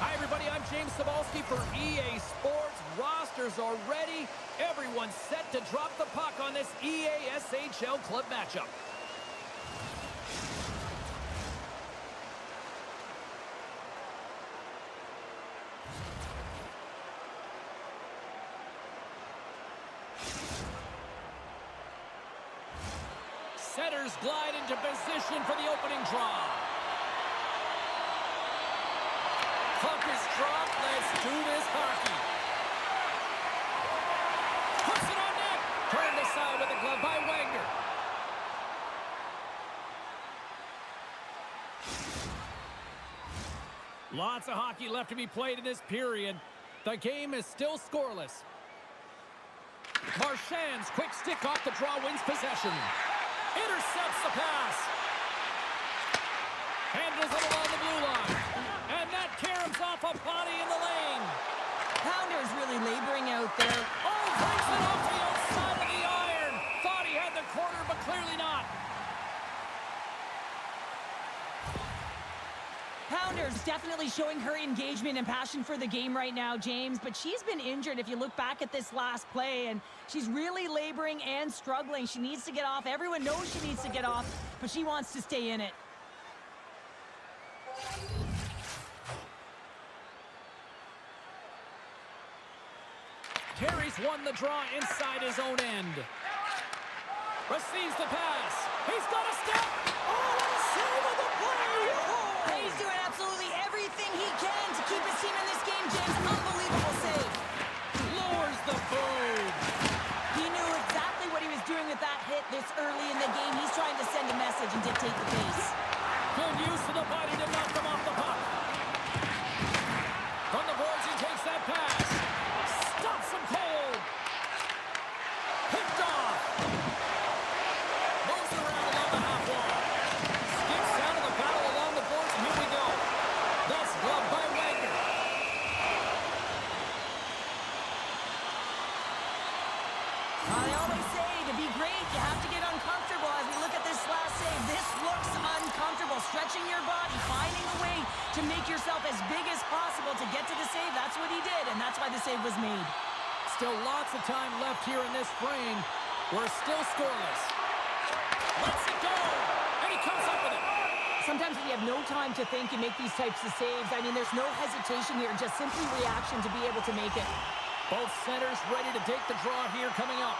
Hi, everybody. I'm James Cebulski for EA Sports. Rosters are ready. Everyone's set to drop the puck on this EA SHL club matchup. Setters glide into position for the opening draw. Puck is dropped. Let's do this hockey. Puts it on net. Turned aside with a glove by Wagner. Lots of hockey left to be played in this period. The game is still scoreless. Marchand's quick stick off the draw wins possession. Intercepts the pass. Handles it along the blue line. And that caroms off a body in the lane. Pounder's really laboring out there. Oh, breaks it off the outside of the iron. Thought he had the corner, but clearly not. Pounder's definitely showing her engagement and passion for the game right now, James, but she's been injured if you look back at this last play, and she's really laboring and struggling. She needs to get off. Everyone knows she needs to get off, but she wants to stay in it. Terry's won the draw inside his own end. Receives the pass. He's got a step. Oh, save of the play. Oh. He's doing absolutely everything he can to keep his team in this game, James. Unbelievable save. Lowers the boom. He knew exactly what he was doing with that hit this early in the game. He's trying to send a message and dictate the pace. Good use of the body to knock him off the puck. From the boards, he takes that pass. Stops him cold. Picked off. Moves around along the half wall. Skips out of the battle along the boards, and here we go. That's gloved by Wagner. They always say to be great, you have to get uncomfortable. As we look at this last save, this looks uncomfortable. Stretching your body, finding a way to make yourself as big as possible to get to the save. That's what he did, and that's why the save was made. Still lots of time left here in this frame. We're still scoreless. Lets it go, and he comes up with it. Sometimes when you have no time to think, you make these types of saves. I mean, there's no hesitation here, just simply reaction to be able to make it. Both centers ready to take the draw here coming up.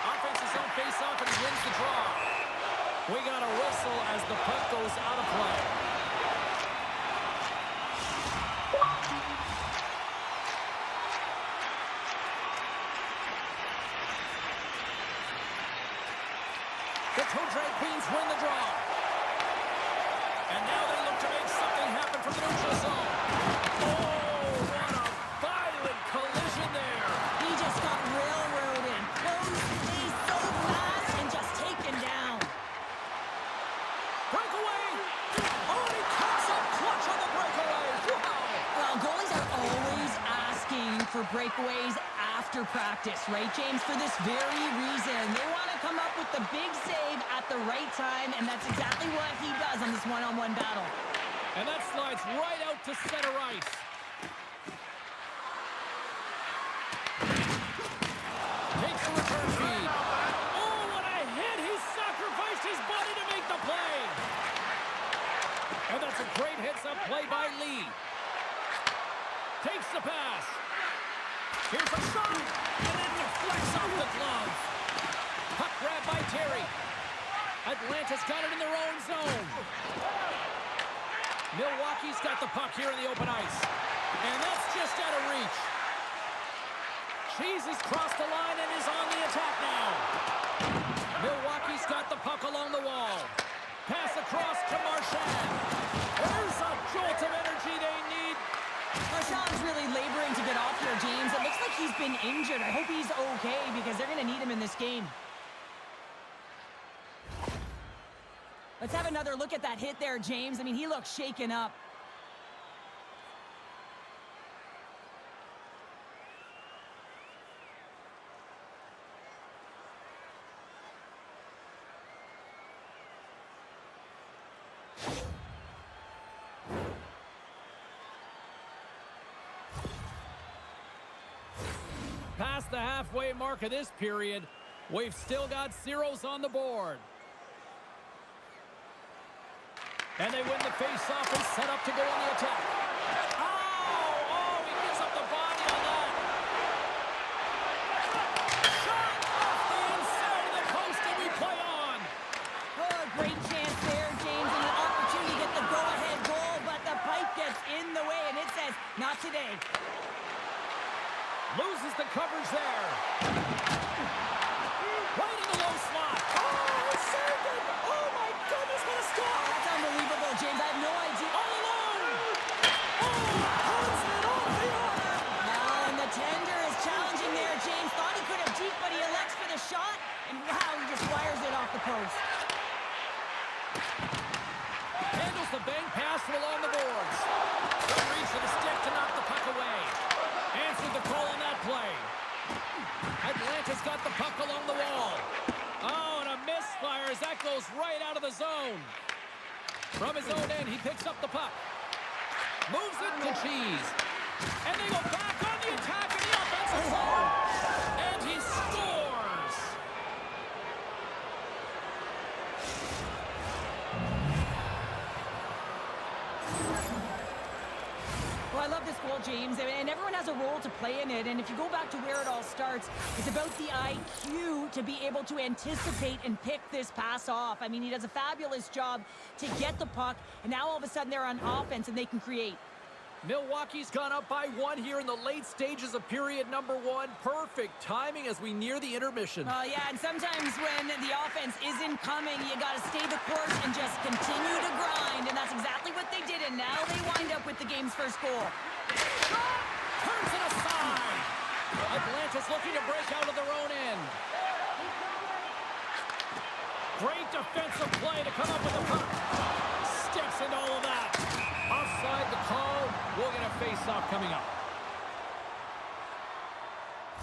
Offense's on face-off, and he wins the draw. We got a whistle as the puck goes out of play. The Toe Drag Queens win the draw. And now they look to make something happen from the neutral zone. Oh, what a violent collision there. He just got railroaded. Closed space so fast and just taken down. Breakaway. Oh, he comes up clutch on the breakaway. Wow. Well, goalies are always asking for breakaways after practice, right, James? For this very reason. They want to come up with the big save at the right time, and that's exactly what he does on this one-on-one battle. And that slides right out to center ice. Takes the return Hits a play by Lee. Takes the pass. Here's a shot. And it deflects off the glove. Puck grab by Terry. Atlanta's got it in their own zone. Milwaukee's got the puck here in the open ice. And that's just out of reach. Cheese has crossed the line and is on the attack now. Milwaukee's got the puck along the wall. Pass across to Marchand. There's a jolt of energy they need. Marchand's really laboring to get off here, James. It looks like he's been injured. I hope he's okay because they're going to need him in this game. Let's have another look at that hit there, James. I mean, he looks shaken up. Past the halfway mark of this period, we've still got zeros on the board. And they win the face-off and set up to go on the attack. Oh, he gives up the body on that. Shot off the inside of the post, and we play on. Oh, a great chance there, James, and an opportunity to get the go-ahead goal, but the pipe gets in the way, and it says, not today. Loses the coverage there. Right in the low slot. Oh, he saved it! Oh, my goodness, what a stop! That's unbelievable, James. I have no idea. All alone. Puts it off the arm! Now, and the tender is challenging there, James. Thought he could have deked, but he elects for the shot, and wow, he just fires it off the post. Handles the bank pass from along the boards. Good reach to the stick to knock the puck away. Answered the call on that play. Atlanta's got the puck along the wall. Oh, and a misfire as that goes right out of the zone. From his own end, he picks up the puck. Moves it to Cheese. And they go back on the attack in the offensive zone. And he scores! Well, I love this goal, James, and everyone has a role to play in it. And if you go back to where it all starts, it's about the IQ to be able to anticipate and pick this pass off. I mean, he does a fabulous job to get the puck, and now all of a sudden they're on offense and they can create. Milwaukee's gone up by one here in the late stages of period number one. Perfect timing as we near the intermission. Yeah, and sometimes when the offense isn't coming, you got to stay the course and just continue to grind, and that's exactly what they did, and now they wind up with the game's first goal. Shot! Turns it aside! Atlanta's looking to break out of their own end. Great defensive play to come up with the puck. Steps into all of that. Offside the call. We'll get a face-off coming up.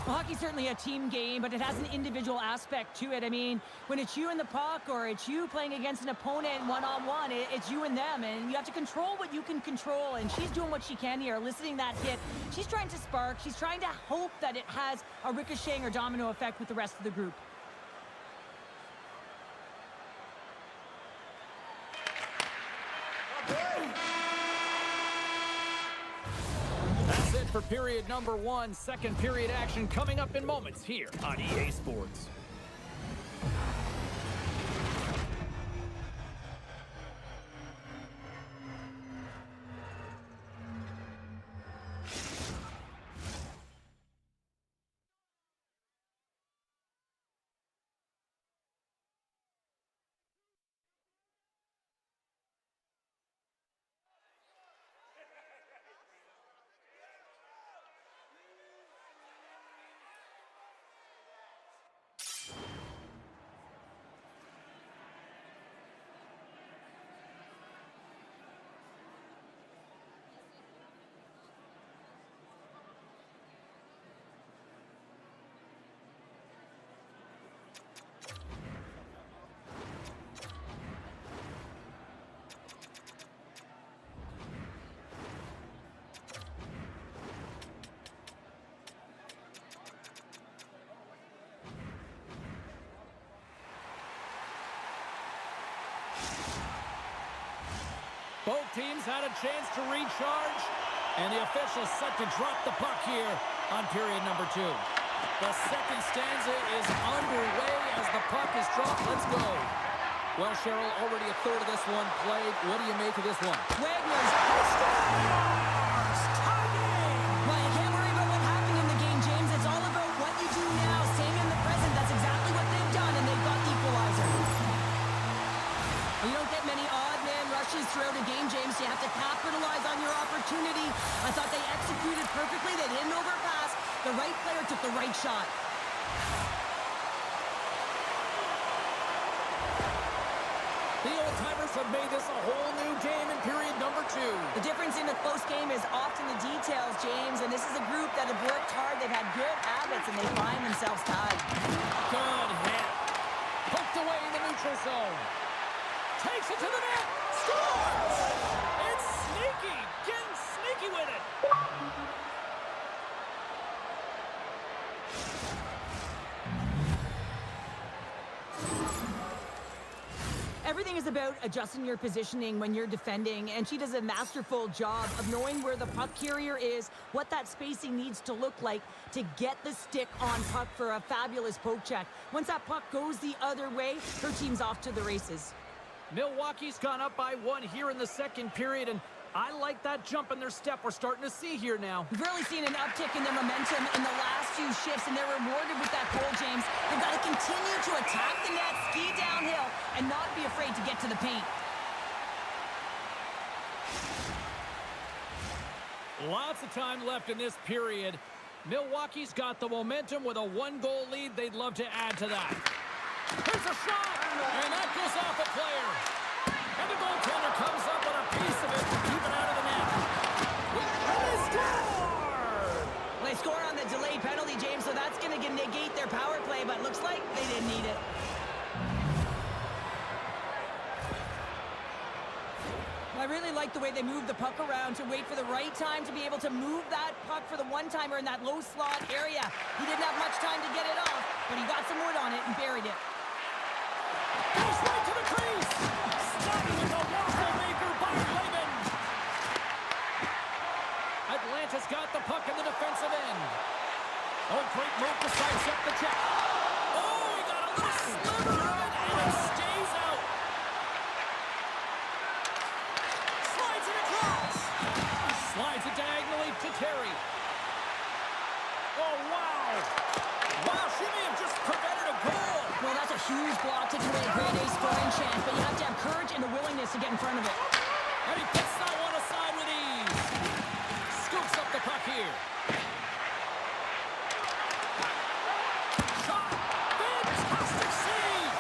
Well, hockey's certainly a team game, but it has an individual aspect to it. I mean, when it's you and the puck, or it's you playing against an opponent one-on-one, it's you and them, and you have to control what you can control, and she's doing what she can here, eliciting that hit. She's trying to spark. She's trying to hope that it has a ricocheting or domino effect with the rest of the group. That's it for period number one. Second period action coming up in moments here on EA Sports. Both teams had a chance to recharge, and the official set to drop the puck here on period number 2. The second stanza is underway as the puck is dropped. Let's go. Well, Cheryl, already a third of this one played. What do you make of this one? Wagner's scores! Tie game! Well, you can't worry about what happened in the game, James. It's all about what you do now, staying in the present. That's exactly what they've done, and they've got the equalizer. You don't get many odd man rushes throughout a game, James. You have to capitalize on your opportunity. I thought they executed perfectly. They didn't overpass. The right player took the right shot. The old-timers have made this a whole new game in period number 2. The difference in a close game is often the details, James, and this is a group that have worked hard. They've had good habits, and they find themselves tied. Good hit. Poked away in the neutral zone. Takes it to the net. Scores! It's sneaky. Getting sneaky with it. Everything is about adjusting your positioning when you're defending, and she does a masterful job of knowing where the puck carrier is, what that spacing needs to look like to get the stick on puck for a fabulous poke check. Once that puck goes the other way, her team's off to the races. Milwaukee's gone up by 1 here in the second period, and I like that jump in their step we're starting to see here now. We've really seen an uptick in their momentum in the last few shifts, and they're rewarded with that goal, James. They've got to continue to attack the net, ski downhill, and not be afraid to get to the paint. Lots of time left in this period. Milwaukee's got the momentum with a 1-goal lead. They'd love to add to that. Here's a shot, and that goes off a player. And the goaltender comes up with a piece of it to keep it out of the net. And they score! Well, they score on the delayed penalty, James, so that's going to negate their power play, but looks like they didn't need it. I really like the way they moved the puck around to wait for the right time to be able to move that puck for the one-timer in that low slot area. He didn't have much time to get it off, but he got some wood on it and buried it. Goes right to the crease. Stopping with a waffle maker by Lehman. Atlanta's got the puck in the defensive end. Oh, great move to sidestep the check. Oh, he got a little sliver of it, and it stays out. Slides it across. Slides it diagonally to Terry. Oh, wow. Wow, she may have just prevented a goal. Well, that's a huge block to create a grade A scoring chance, but you have to have courage and the willingness to get in front of it. And he puts that one aside with ease. Scoops up the puck here. Shot. Fantastic save.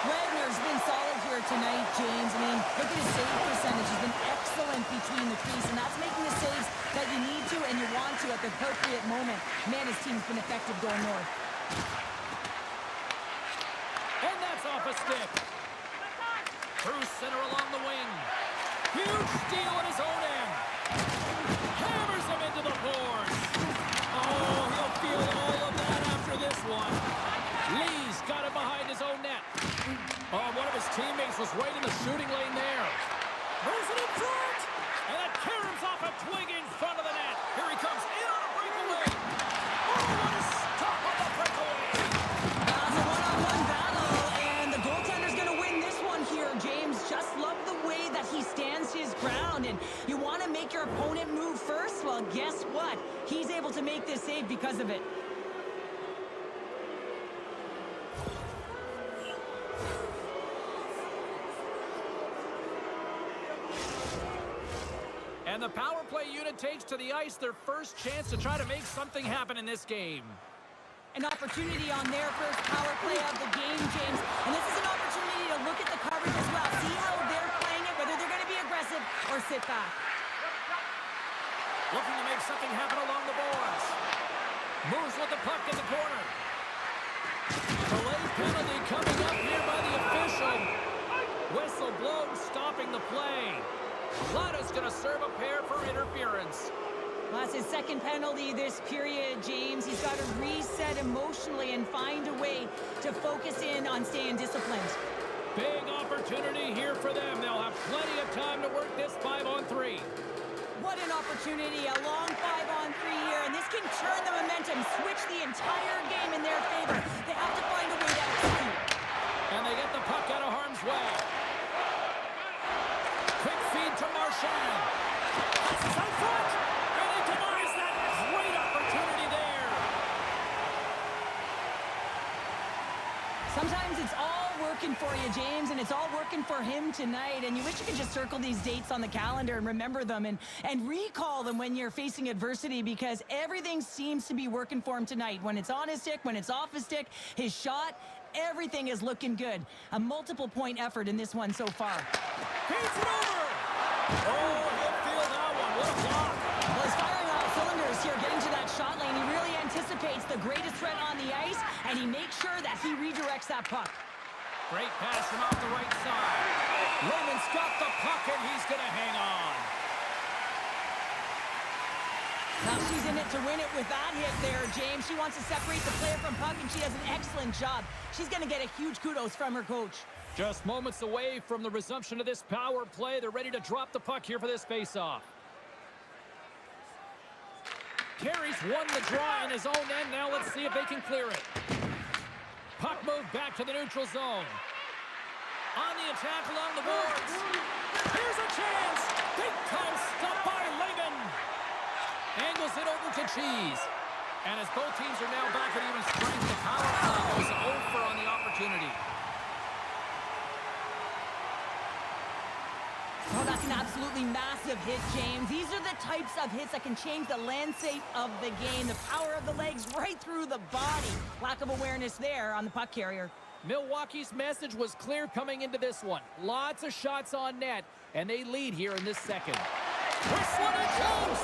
Wagner's been solid here tonight, James. I mean, look at his save percentage. He's been excellent between the crease, and that's making the saves that you need to and you want to at the appropriate moment. Man, his team's been effective going north. And that's off a stick. Through center along the wing. Huge steal at his own end. Hammers him into the boards. Oh, he'll feel all of that after this one. Lee's got it behind his own net. Oh, one of his teammates was right in the shooting lane there. Moves it in front. And that caroms off a twig in front of the net. Here he comes in on a breakaway. Oh, what a stop on the breakaway. It's a one-on-one battle, and the goaltender's going to win this one here, James. Just love the way that he stands his ground, and you want to make your opponent move first? Well, guess what? He's able to make this save because of it. And the power play unit takes to the ice their first chance to try to make something happen in this game. An opportunity on their first power play of the game, James. And this is an opportunity to look at the coverage as well. See how they're playing it, whether they're going to be aggressive or sit back. Looking to make something happen along the boards. Moves with the puck in the corner. Delayed penalty coming up here by the official. Whistle blown, stopping the play. Lada's going to serve a pair for interference. Well, that's his second penalty this period, James. He's got to reset emotionally and find a way to focus in on staying disciplined. Big opportunity here for them. They'll have plenty of time to work this 5-on-3. What an opportunity, a long 5-on-3 here, and this can turn the momentum, switch the entire game in their favor. They have to find a way to execute. And they get the puck out of harm's way. Quick feed to Marchand. Passes out front, and they denies that great opportunity there. Sometimes it's all working for you, James, and it's all working for him tonight. And you wish you could just circle these dates on the calendar and remember them and recall them when you're facing adversity, because everything seems to be working for him tonight. When it's on his stick, when it's off his stick, his shot, everything is looking good. A multiple-point effort in this one so far. Feeds it over. Oh, he'll feel that one. What a block. Well, he's firing all cylinders here, getting to that shot lane. He really anticipates the greatest threat on the ice, and he makes sure that he redirects that puck. Great pass from off the right side. Lehman's got the puck, and he's going to hang on. Now she's in it to win it with that hit there, James. She wants to separate the player from puck, and she does an excellent job. She's going to get a huge kudos from her coach. Just moments away from the resumption of this power play. They're ready to drop the puck here for this face-off. Carey's won the draw in his own end. Now let's see if they can clear it. Puck moved back to the neutral zone. On the attack along the boards. Here's a chance. Big time stop by Lehman. Angles it over to Cheese. And as both teams are now back at even strength, the power play goes over on the opportunity. Oh, that's an absolutely massive hit, James. These are the types of hits that can change the landscape of the game. The power of the legs right through the body. Lack of awareness there on the puck carrier. Milwaukee's message was clear coming into this one. Lots of shots on net, and they lead here in this second. Whistling and jumps!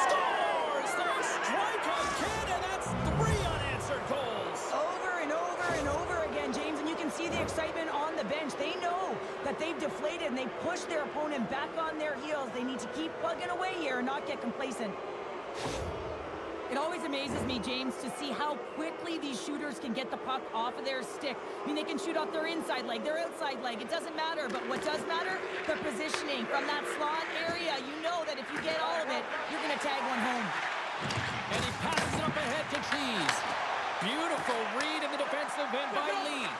Scores! They strike again, and that's 3 unanswered goals. Over and over and over again, James, and you can see the excitement on the bench. They know that they've deflated, and they push their opponent back on their heels. They need to keep plugging away here and not get complacent. It always amazes me, James, to see how quickly these shooters can get the puck off of their stick. I mean, they can shoot off their inside leg, their outside leg. It doesn't matter, but what does matter? The positioning from that slot area. You know that if you get all of it, you're going to tag one home. And he passes it up ahead to Cheese. Beautiful read in the defensive end by Lee.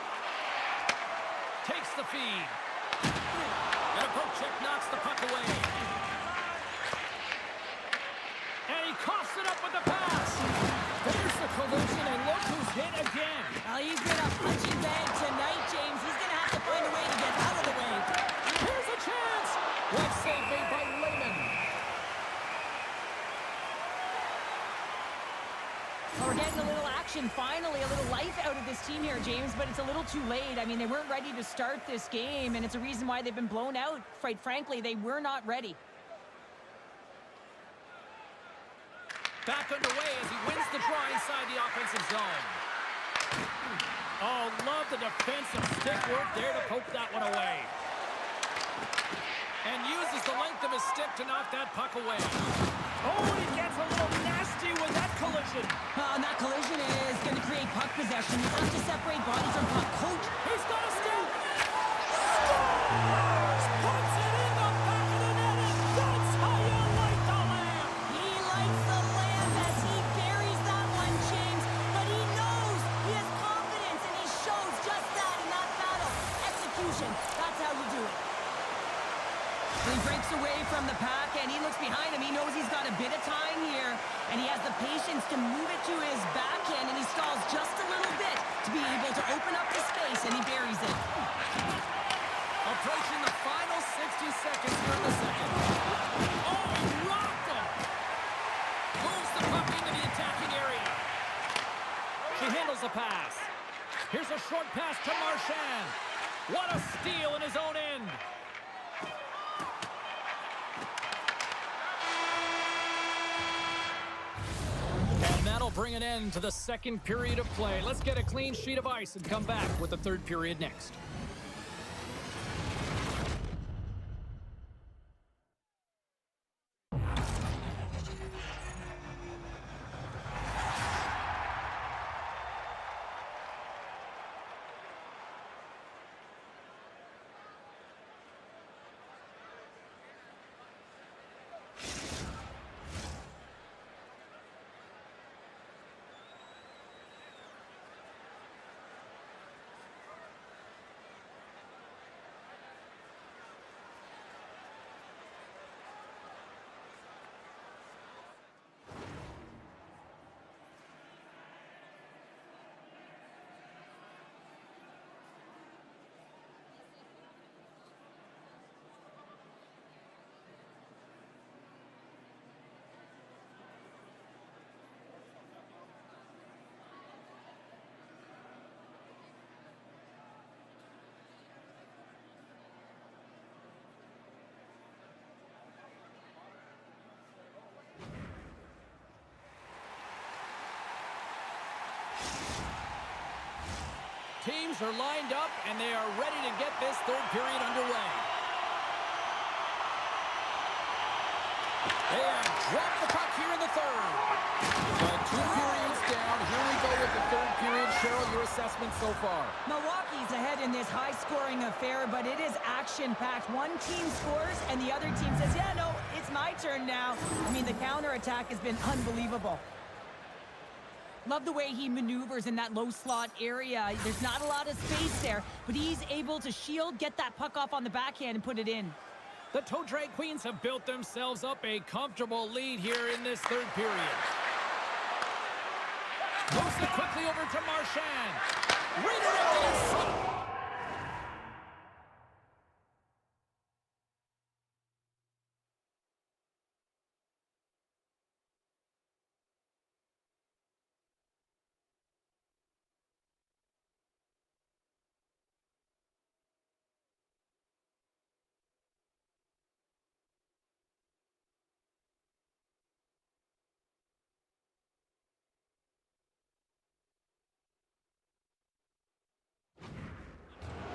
Takes the feed. And a poke check knocks the puck away. And he coughs it up with the pass. There's the collision, and look who's hit again. Well, he's been a punching bag tonight, James. He's going to have to find a way to get out of the way. Here's a chance. What save made by Lehman. Well, we're getting a little action, finally, a little life out of this team here, James, but it's a little too late. I mean, they weren't ready to start this game, and it's a reason why they've been blown out. Quite frankly, they were not ready. Back underway as he wins the draw inside the offensive zone. Oh, love the defensive stick work there to poke that one away. And uses the length of his stick to knock that puck away. Oh, he gets a little nasty with that collision. And that collision is going to create puck possession. You have to separate body from puck. Coach. He's got a step. Scores! Puts it in the back of the net, and that's how you light the lamp. He lights the lamp as he buries that one, James. But he knows he has confidence, and he shows just that in that battle. Execution. That's how you do it. He breaks away from the pack, and he looks behind him. He knows he's got a bit of time here, and he has the patience to move it to his backhand, and he stalls just a little bit to be able to open up the space, and he buries it. Approaching the final 60 seconds here in the second. Oh, he rocked him! Moves the puck into the attacking area. She handles the pass. Here's a short pass to Marchand. What a steal in his own end. And that'll bring an end to the second period of play. Let's get a clean sheet of ice and come back with the third period next. teams are lined up, and they are ready to get this third period underway. They have dropped the puck here in the third. Well, 2 periods down. Here we go with the third period. Cheryl, your assessment so far? Milwaukee's ahead in this high-scoring affair, but it is action-packed. One team scores, and the other team says, yeah, no, it's my turn now. I mean, the counterattack has been unbelievable. Love the way he maneuvers in that low slot area. There's not a lot of space there, but he's able to shield, get that puck off on the backhand, and put it in. The Toe Drag Queens have built themselves up a comfortable lead here in this third period. Moves it quickly over to Marchand. Redirected inside.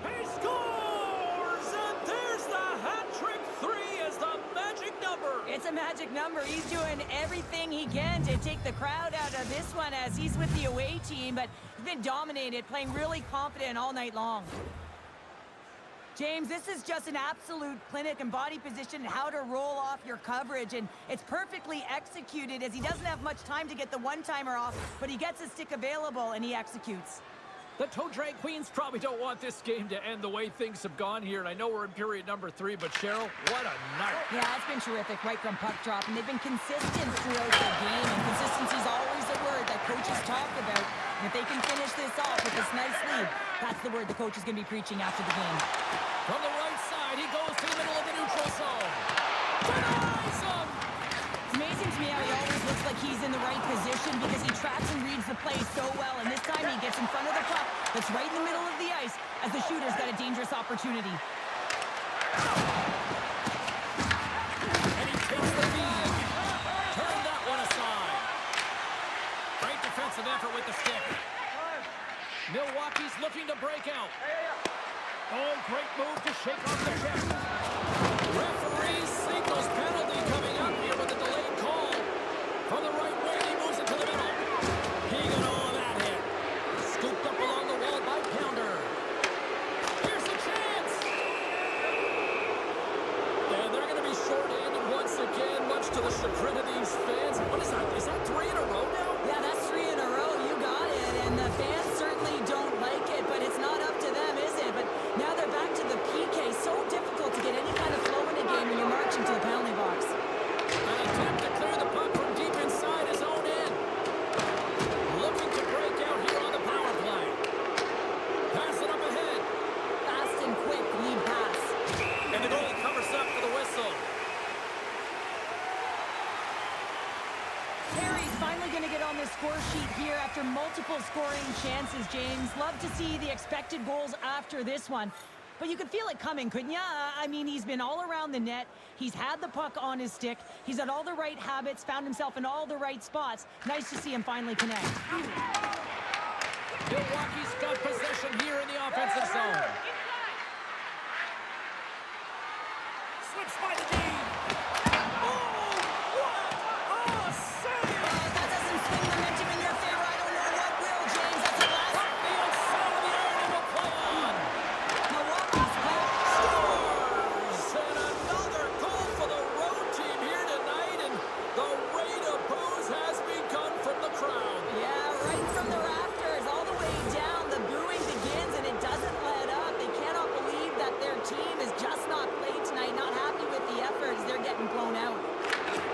He scores! And there's the hat-trick 3 as the magic number. It's a magic number. He's doing everything he can to take the crowd out of this one as he's with the away team, but he's been dominated, playing really confident all night long. James, this is just an absolute clinic and body position and how to roll off your coverage, and it's perfectly executed as he doesn't have much time to get the one-timer off, but he gets a stick available and he executes. The Toe Drag Queens probably don't want this game to end the way things have gone here, and I know we're in period number 3, but Cheryl, what a night. Yeah, it's been terrific right from puck drop, and they've been consistent throughout the game, and consistency is always a word that coaches talk about. And if they can finish this off with this nice lead, that's the word the coach is going to be preaching after the game. From the right side, he goes to the middle of the neutral zone. Denies him! It's amazing to me how he always looks like he's in the right position because he tracks and reads the play so well, and this time he gets in front of the puck that's right in the middle of the ice as the shooter's got a dangerous opportunity. And he takes the lead. Turn that one aside. Great defensive effort with the stick. Milwaukee's looking to break out. Oh, great move to shake off the check. Referee signals penalty coming up here with a delayed call. From the right wing, he moves it to the middle. He got all of that hit. Scooped up along the wall by Pounder. Here's a chance. And they're going to be short-handed once again, much to the chagrin of these fans. What is that? Is that 3 in a row now? Yeah, that's 3 in a row. You got it. And the fans certainly don't like it, but it's not up to them, is it? But now they're back to the PK. So difficult to get any kind of flow in a game when you're marching to the penalty box. An attempt to clear the puck from deep inside his own end. Looking to break out here on the power play. Pass it up ahead. Fast and quick lead pass. And the goalie covers up for the whistle. Perry's finally going to get on the score sheet here after multiple scoring chances, James. Love to see the expected goals after this one. But you could feel it coming, couldn't you? I mean, he's been all around the net. He's had the puck on his stick. He's had all the right habits, found himself in all the right spots. Nice to see him finally connect. Milwaukee's got possession here in the offensive zone. Slips by the D. Oh, what a save! That doesn't swing the momentum in your favor. I don't know what will, James. That's a last. The outside of the iron will play on. Milwaukee's back. Scores! And another goal for the road team here tonight, and the rain of boos has begun from the crowd. Yeah, right from the rafters, all the way down. The booing begins, and it doesn't let up. They cannot believe that their team has just not played tonight. Not happy with the effort as they're getting blown out.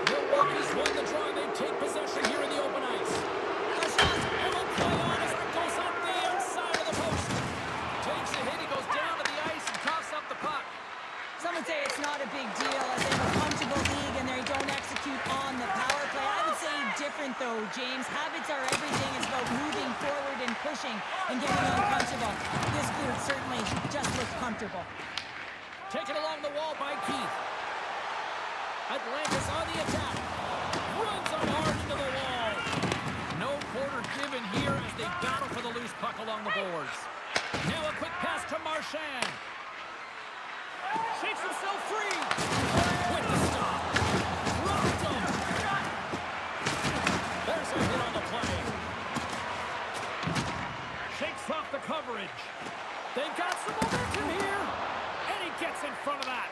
Milwaukee's won the draw, and they take possession here in the open ice. A shot. And will play on as that goes up the outside of the post. Takes a hit, he goes down to the ice and coughs up the puck. Some would say it's not a big deal as they have a punchable league and they don't execute on the power play. I would say different though, James. Habits are everything. It's about moving forward and pushing and getting uncomfortable. This group certainly just looks comfortable. Taken along the wall by Keith. Atlantis on the attack. Runs up hard into the wall. No quarter given here as they battle for the loose puck along the boards. Now a quick pass to Marchand. Shakes himself free. With the stop. Rocked him. There's a hit on the play. Shakes off the coverage. They've got some momentum here. And he gets in front of that.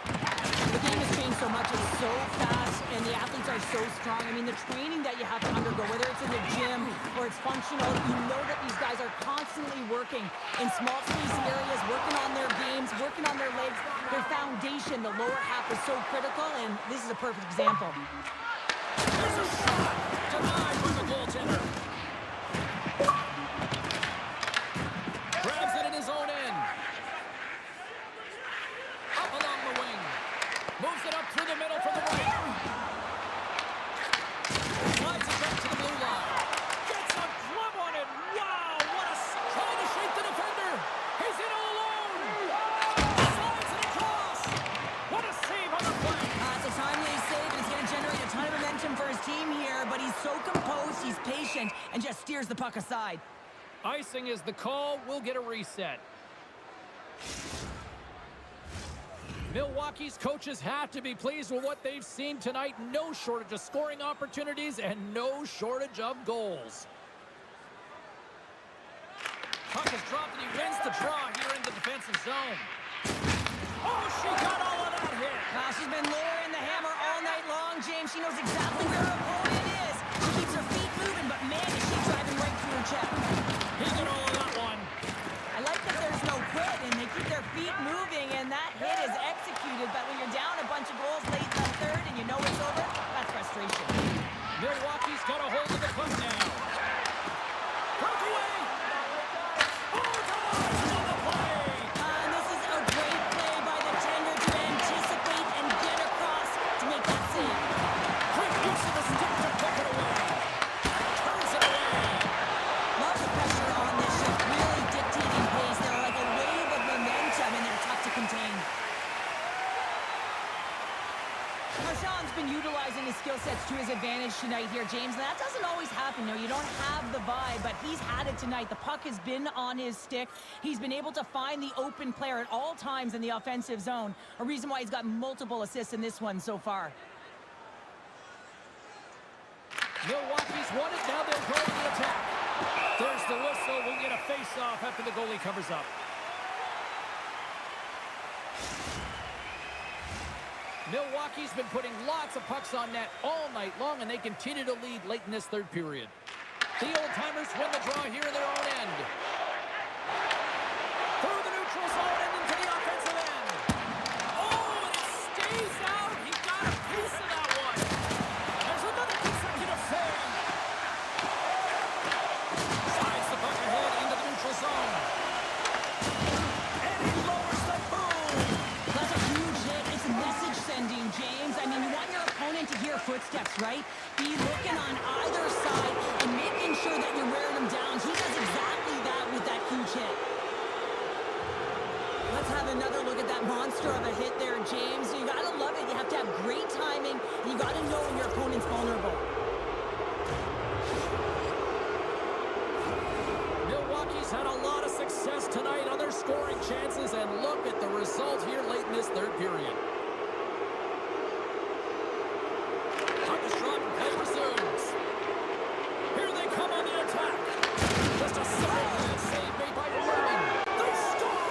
The game has changed so much. It's so fast, and the athletes are so strong. I mean, the training that you have to undergo, whether it's in the gym or it's functional, you know that these guys are constantly working in small space areas, working on their games, working on their legs. Their foundation, the lower half, is so critical, and this is a perfect example. There's a shot. Denied by the goaltender. Grabs it in his own end. Up along the wing. Moves it up through the middle from the right. Slides it back to the blue line. Gets a glove on it. Wow, what a... Trying to shake the defender. He's in all alone. Slides it across. What a save on the play. It's a timely save, and it's going to generate a ton of momentum for his team here, but he's so composed, he's patient, and just steers the puck aside. Icing is the call. We'll get a reset. Milwaukee's coaches have to be pleased with what they've seen tonight. No shortage of scoring opportunities and no shortage of goals. Puck is dropped and he wins the draw here in the defensive zone. Oh, she got all of that hit. She's been lowering the hammer all night long, James. She knows exactly where her opponent is. She keeps her feet moving, but man, is she driving right through her chest. He got all of that one. I like that there's no quit, and they keep their feet moving, and that hit is executed. But when you're down a bunch of goals late in the third and you know it's over, that's frustration. Milwaukee's got a hold of the puck now. Broke away. Oh, denies on the play. And this is a great play by the tender to anticipate and get across to make that save. Quick use of the stick to pick it away. Turns it away. Lots of pressure on this shift, really dictating pace. They're like a wave of momentum, and they're tough to contain. Marchand's been utilizing his skill sets to his advantage tonight here, James. And that doesn't always happen. You don't have the vibe, but he's had it tonight. The puck has been on his stick. He's been able to find the open player at all times in the offensive zone. A reason why he's got multiple assists in this one so far. Milwaukee's won it. Now they'll go to the attack. There's the whistle. We'll get a face-off after the goalie covers up. Milwaukee's been putting lots of pucks on net all night long, and they continue to lead late in this third period. The old-timers win the draw here in their own end. Through the neutral zone and into the offensive end. Oh, and it stays out. He got a piece of that one. There's another consecutive save. Slides the puck ahead into the neutral zone. And he lowers the boom. That's a huge hit. It's message sending, James. I mean, you want your opponent to hear footsteps, right? Be looking on either side and making sure that you're wearing them down. He does exactly that with that huge hit. Let's have another look at that monster of a hit there, James. You gotta love it. You have to have great timing, and you gotta know when your opponent's vulnerable. Milwaukee's had a lot of success tonight on their scoring chances, and look at the result here late in this third period. Puck is dropped and play resumes. Here they come on the attack. Just a solid save made by Berman. They score!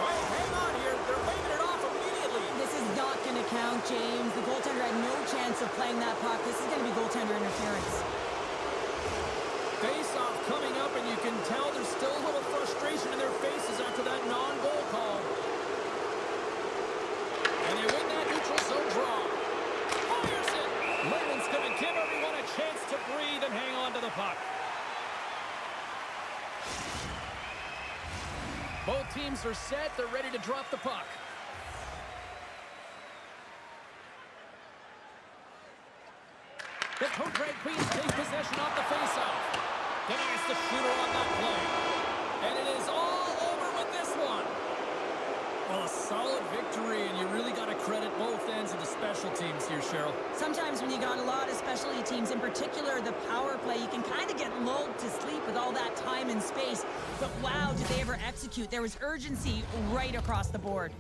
Wait, hang on here. They're waving it off immediately. This is not gonna count, James. The goaltender had no chance of playing that puck. This is gonna be goaltender interference. Face-off coming up, and you can tell there's still a little frustration in their faces after that non-goal call. And they win that neutral zone draw. Fires it! Lehman's going to give everyone a chance to breathe and hang on to the puck. Both teams are set. They're ready to drop the puck. The Code Red Queens take possession off the face-off. Denies the shooter on that play. And it is all over with this one. Well, a solid victory, and you really got to credit both ends of the special teams here, Cheryl. Sometimes when you got a lot of specialty teams, in particular the power play, you can kind of get lulled to sleep with all that time and space. But wow, did they ever execute? There was urgency right across the board.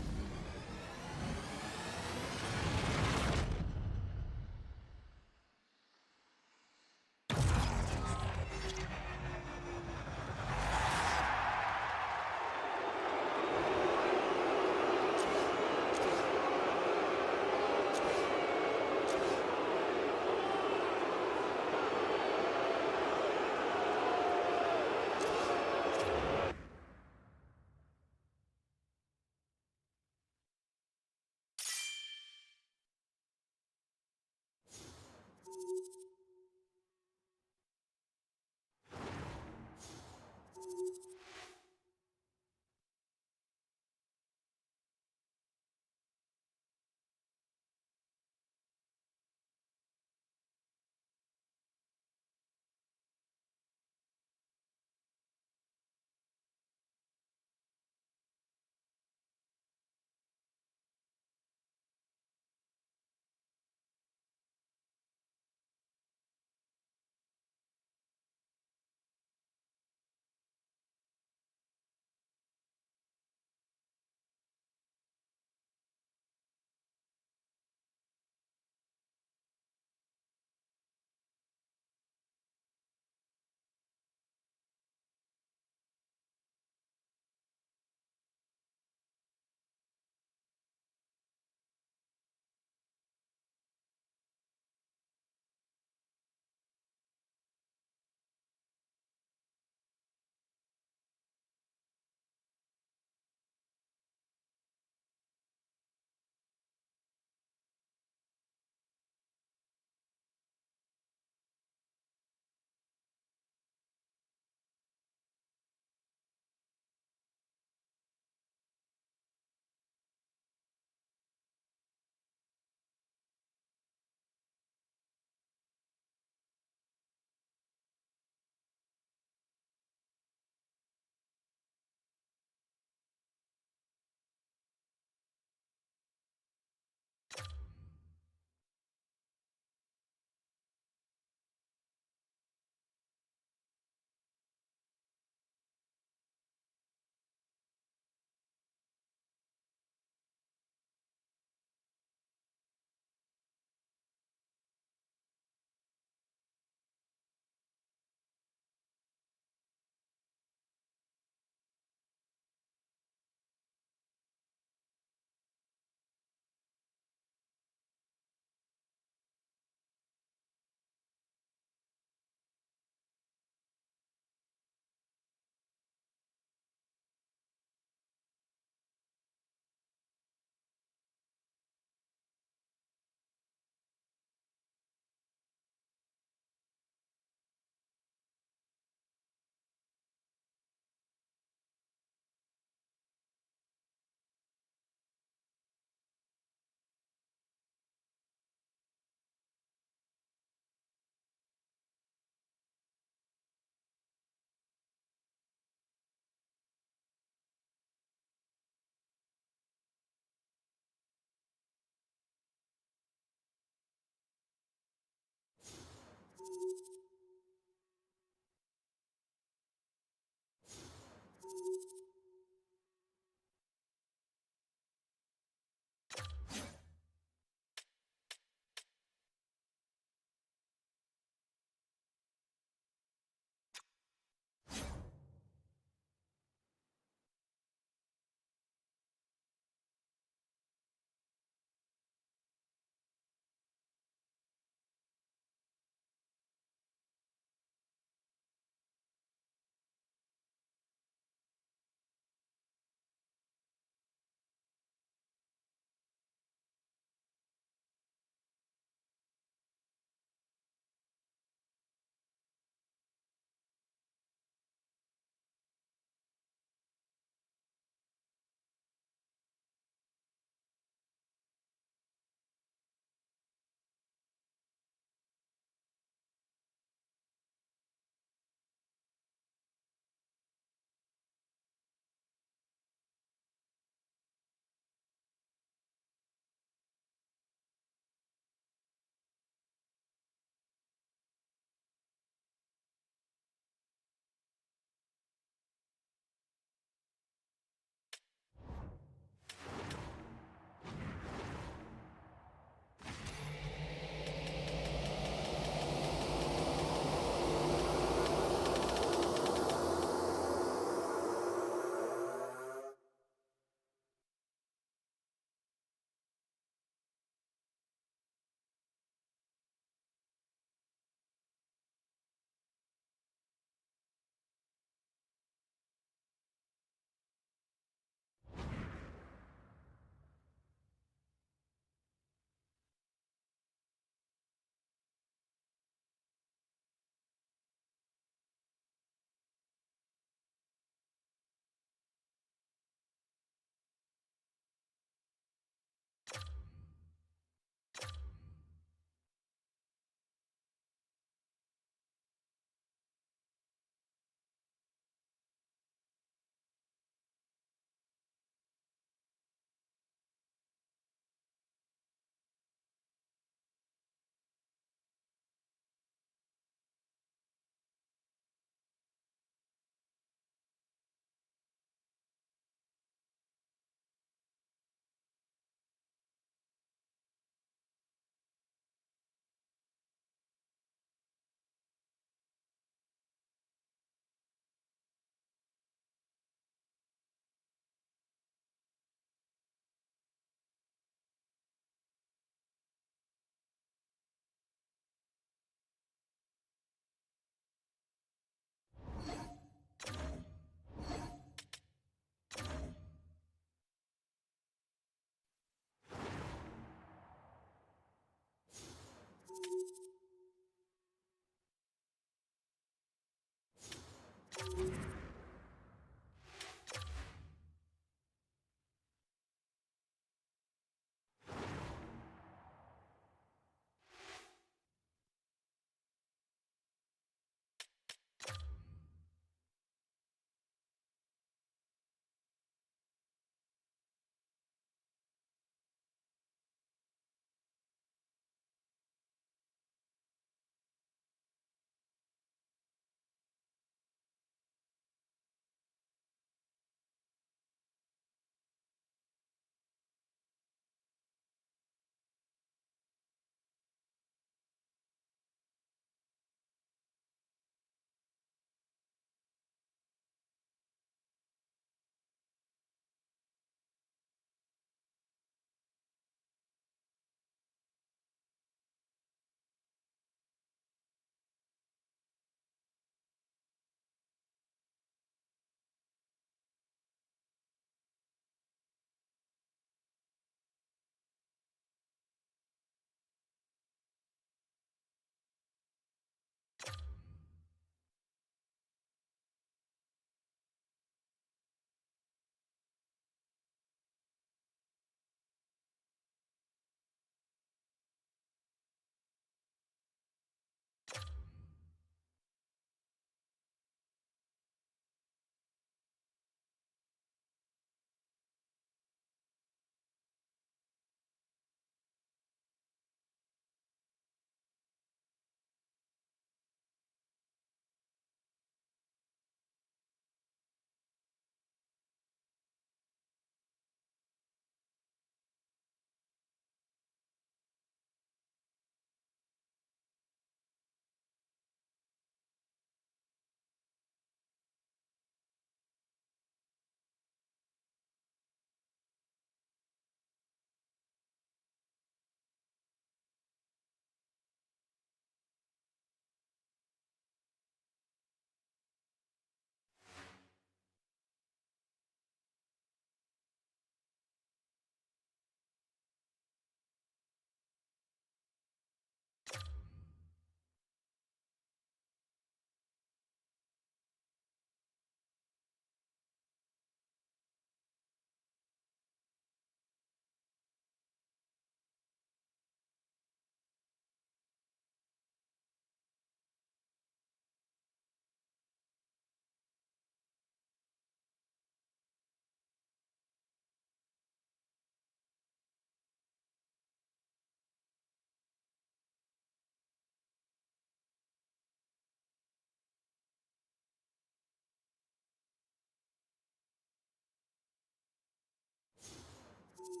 Hi,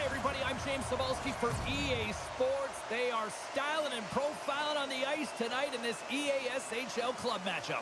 everybody. I'm James Cebulski for EA Sports. They are styling and profiling on the ice tonight in this EASHL club matchup.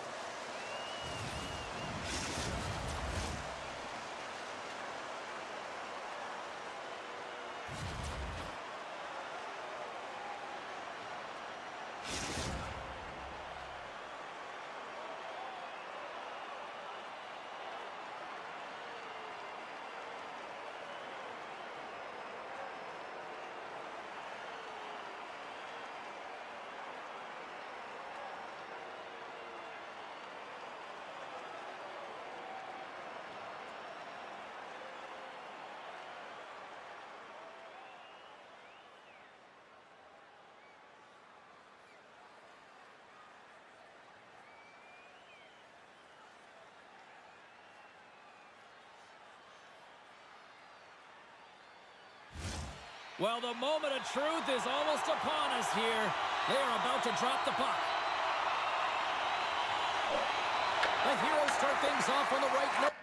Well, the moment of truth is almost upon us here. They are about to drop the puck. The Heroes start things off on the right note.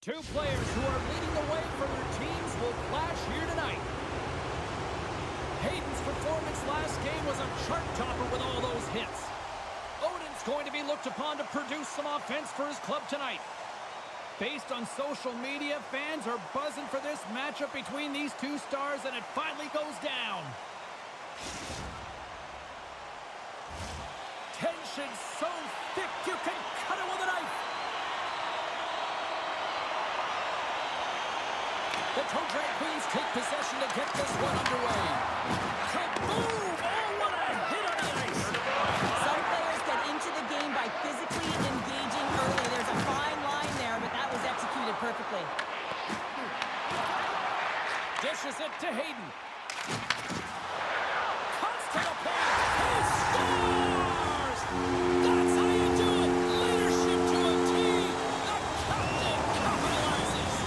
Two players who are leading the way for their teams will clash here tonight. Hayden's performance last game was a chart topper with all those hits. Odin's going to be looked upon to produce some offense for his club tonight. Based on social media, fans are buzzing for this matchup between these two stars, and it finally goes down. Tension so thick you can cut it with a knife. The Toe Drag Queens take possession to get this one underway. Kaboom! Oh, what a hit on the ice! Some players get into the game by physically engaging early. There's a fine line there, but that was executed perfectly. Dishes it to Hayden. Cuts to the paint. He scores! That's how you do it. Leadership to a team. The captain capitalizes.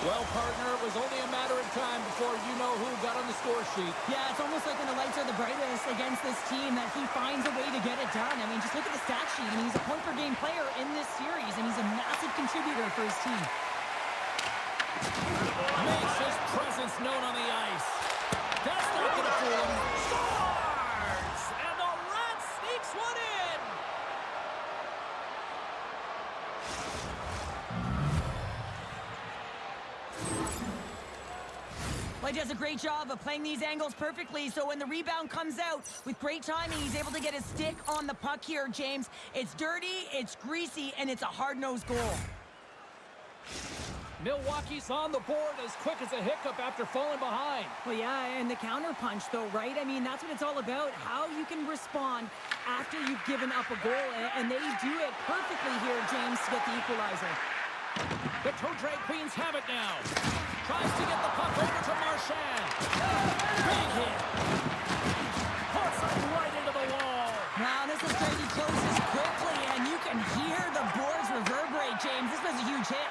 Well, partner, it was only a matter of time before you know who got on the score sheet. Yeah, it's almost like when the lights are the brightest against this team that he finds a way to get it done. I mean, just look at the stat sheet. I mean, he's a point-per-game player in this series, and he's a massive contributor for his team. Makes his presence known on the ice. That's not going to fool him. Scores! And the Rat sneaks one in. Well, he does a great job of playing these angles perfectly, so when the rebound comes out with great timing, he's able to get his stick on the puck here, James. It's dirty, it's greasy, and it's a hard-nosed goal. Milwaukee's on the board as quick as a hiccup after falling behind. Well, yeah, and the counterpunch, though, right? I mean, that's what it's all about, how you can respond after you've given up a goal, and they do it perfectly here, James, to get the equalizer. The Toe Drag Queens have it now. Tries to get the puck over to Marchand. Big hit. Puts it right into the wall. Now, this is where he closes quickly, and you can hear the boards reverberate, James. This was a huge hit.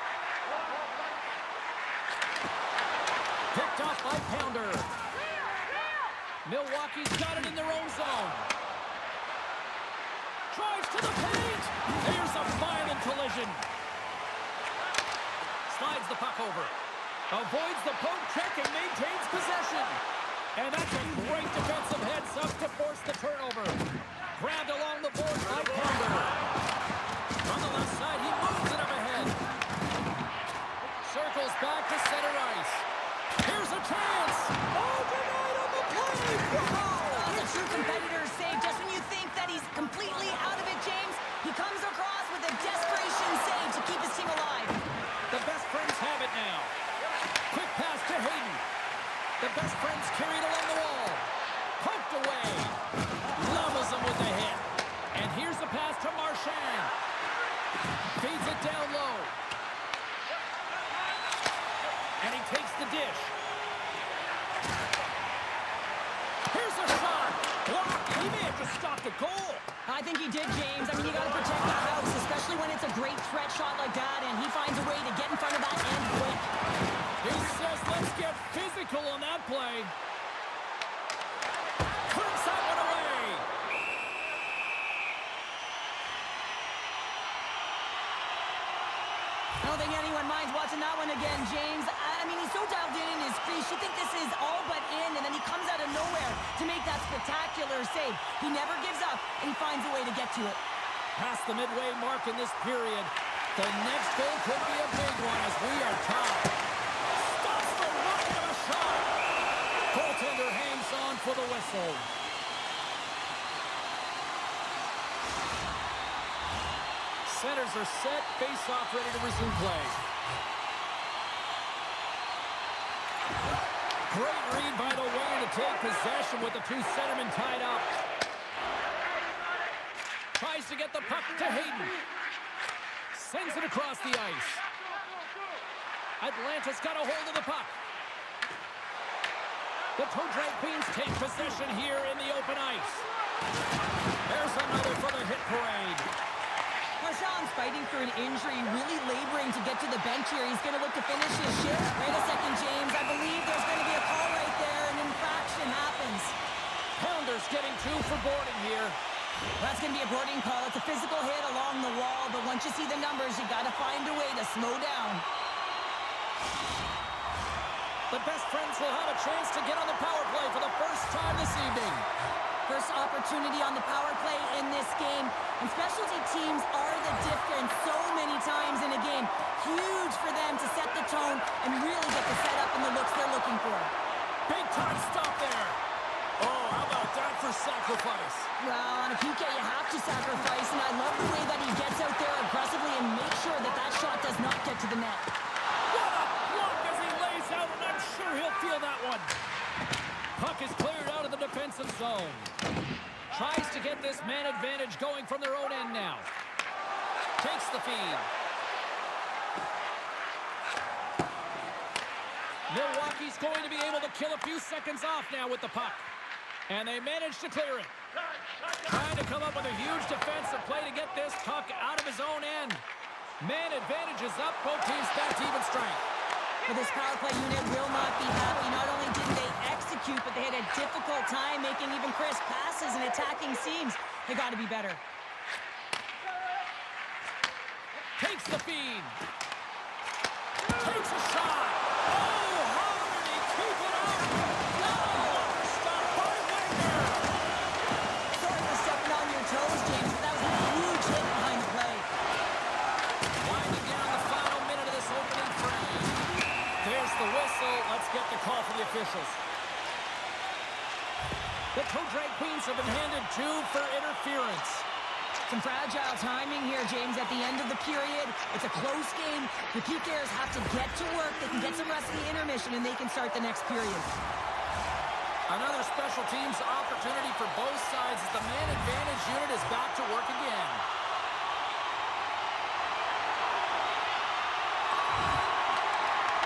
Picked off by Pounder. Milwaukee's got it in their own zone. Drives to the paint. Here's a violent collision. Slides the puck over. Avoids the poke check and maintains possession. And that's a great defensive heads-up to force the turnover. Grabbed along the boards by Pounder. On the left side, he moves it up ahead. Circles back to center ice. Here's a chance. Oh, denied on the play. Wow. That's a true competitor's save. Just when you think that he's completely out of it, James, he comes across with a desperation save to keep his team alive. The best friends have it now. Quick pass to Hayden. The best friends carried along the wall. Poked away. Levels him with the hit. And here's the pass to Marchand. Feeds it down low. And he takes the dish. Here's a shot. Blocked. He may have just stopped a goal. I think he did, James. I mean, you got to protect the house, especially when it's a great threat shot like that, and he finds a way to get in front of that and quick. He says, let's get physical on that play. Turns that one away. I don't think anyone minds watching that one again, James. I mean, he's so dialed in his crease. You think this is all but in, and then he comes out of nowhere to make that spectacular save. He never gives up, and he finds a way to get to it. Past the midway mark in this period. The next goal could be a big one as we are tied. Stops the running of a shot. Goaltender hangs on for the whistle. Centers are set. Face-off ready to resume play. Great read by the Wayne to take possession with the two centermen tied up. Tries to get the puck to Hayden. Sends it across the ice. Atlanta's got a hold of the puck. The Toe Drag Queens take possession here in the open ice. There's another for the hit parade. Marchand's fighting for an injury, really laboring to get to the bench here. He's going to look to finish his shift. Wait a second, James. I believe there's going to be a call right there. An infraction happens. Pounder's getting two for boarding here. That's going to be a boarding call. It's a physical hit along the wall, but once you see the numbers, you got to find a way to slow down. The best friends will have a chance to get on the power play for the first time this evening. First opportunity on the power play in this game. And specialty teams are the difference so many times in a game. Huge for them to set the tone and really get the setup and the looks they're looking for. Big time stop there. Oh, how about that for sacrifice? Well, on a PK, you have to sacrifice, and I love the way that he gets out there aggressively and makes sure that that shot does not get to the net. What a block as he lays out, and I'm sure he'll feel that one. Puck is cleared out of the defensive zone. Tries to get this man advantage going from their own end now. Takes the feed. Milwaukee's going to be able to kill a few seconds off now with the puck. And they managed to clear it. Trying to come up with a huge defensive play to get this puck out of his own end. Man advantage is up. Both teams back to even strength. But this power play unit will not be happy. Not only didn't they execute, but they had a difficult time making even crisp passes and attacking seams. They got to be better. Takes the feed. Takes a shot. Oh, how did he keep it out? Oh, stop by Wagner. Sorry for stepping on your toes, James, but that was a huge hit behind the play. Winding down the final minute of this opening frame. There's the whistle. Let's get the call from the officials. The Toe-Drag Queens have been handed 2 for interference. Some fragile timing here, James, at the end of the period. It's a close game. The PKers have to get to work. They can get some rest in the intermission, and they can start the next period. Another special teams opportunity for both sides as the man advantage unit is back to work again.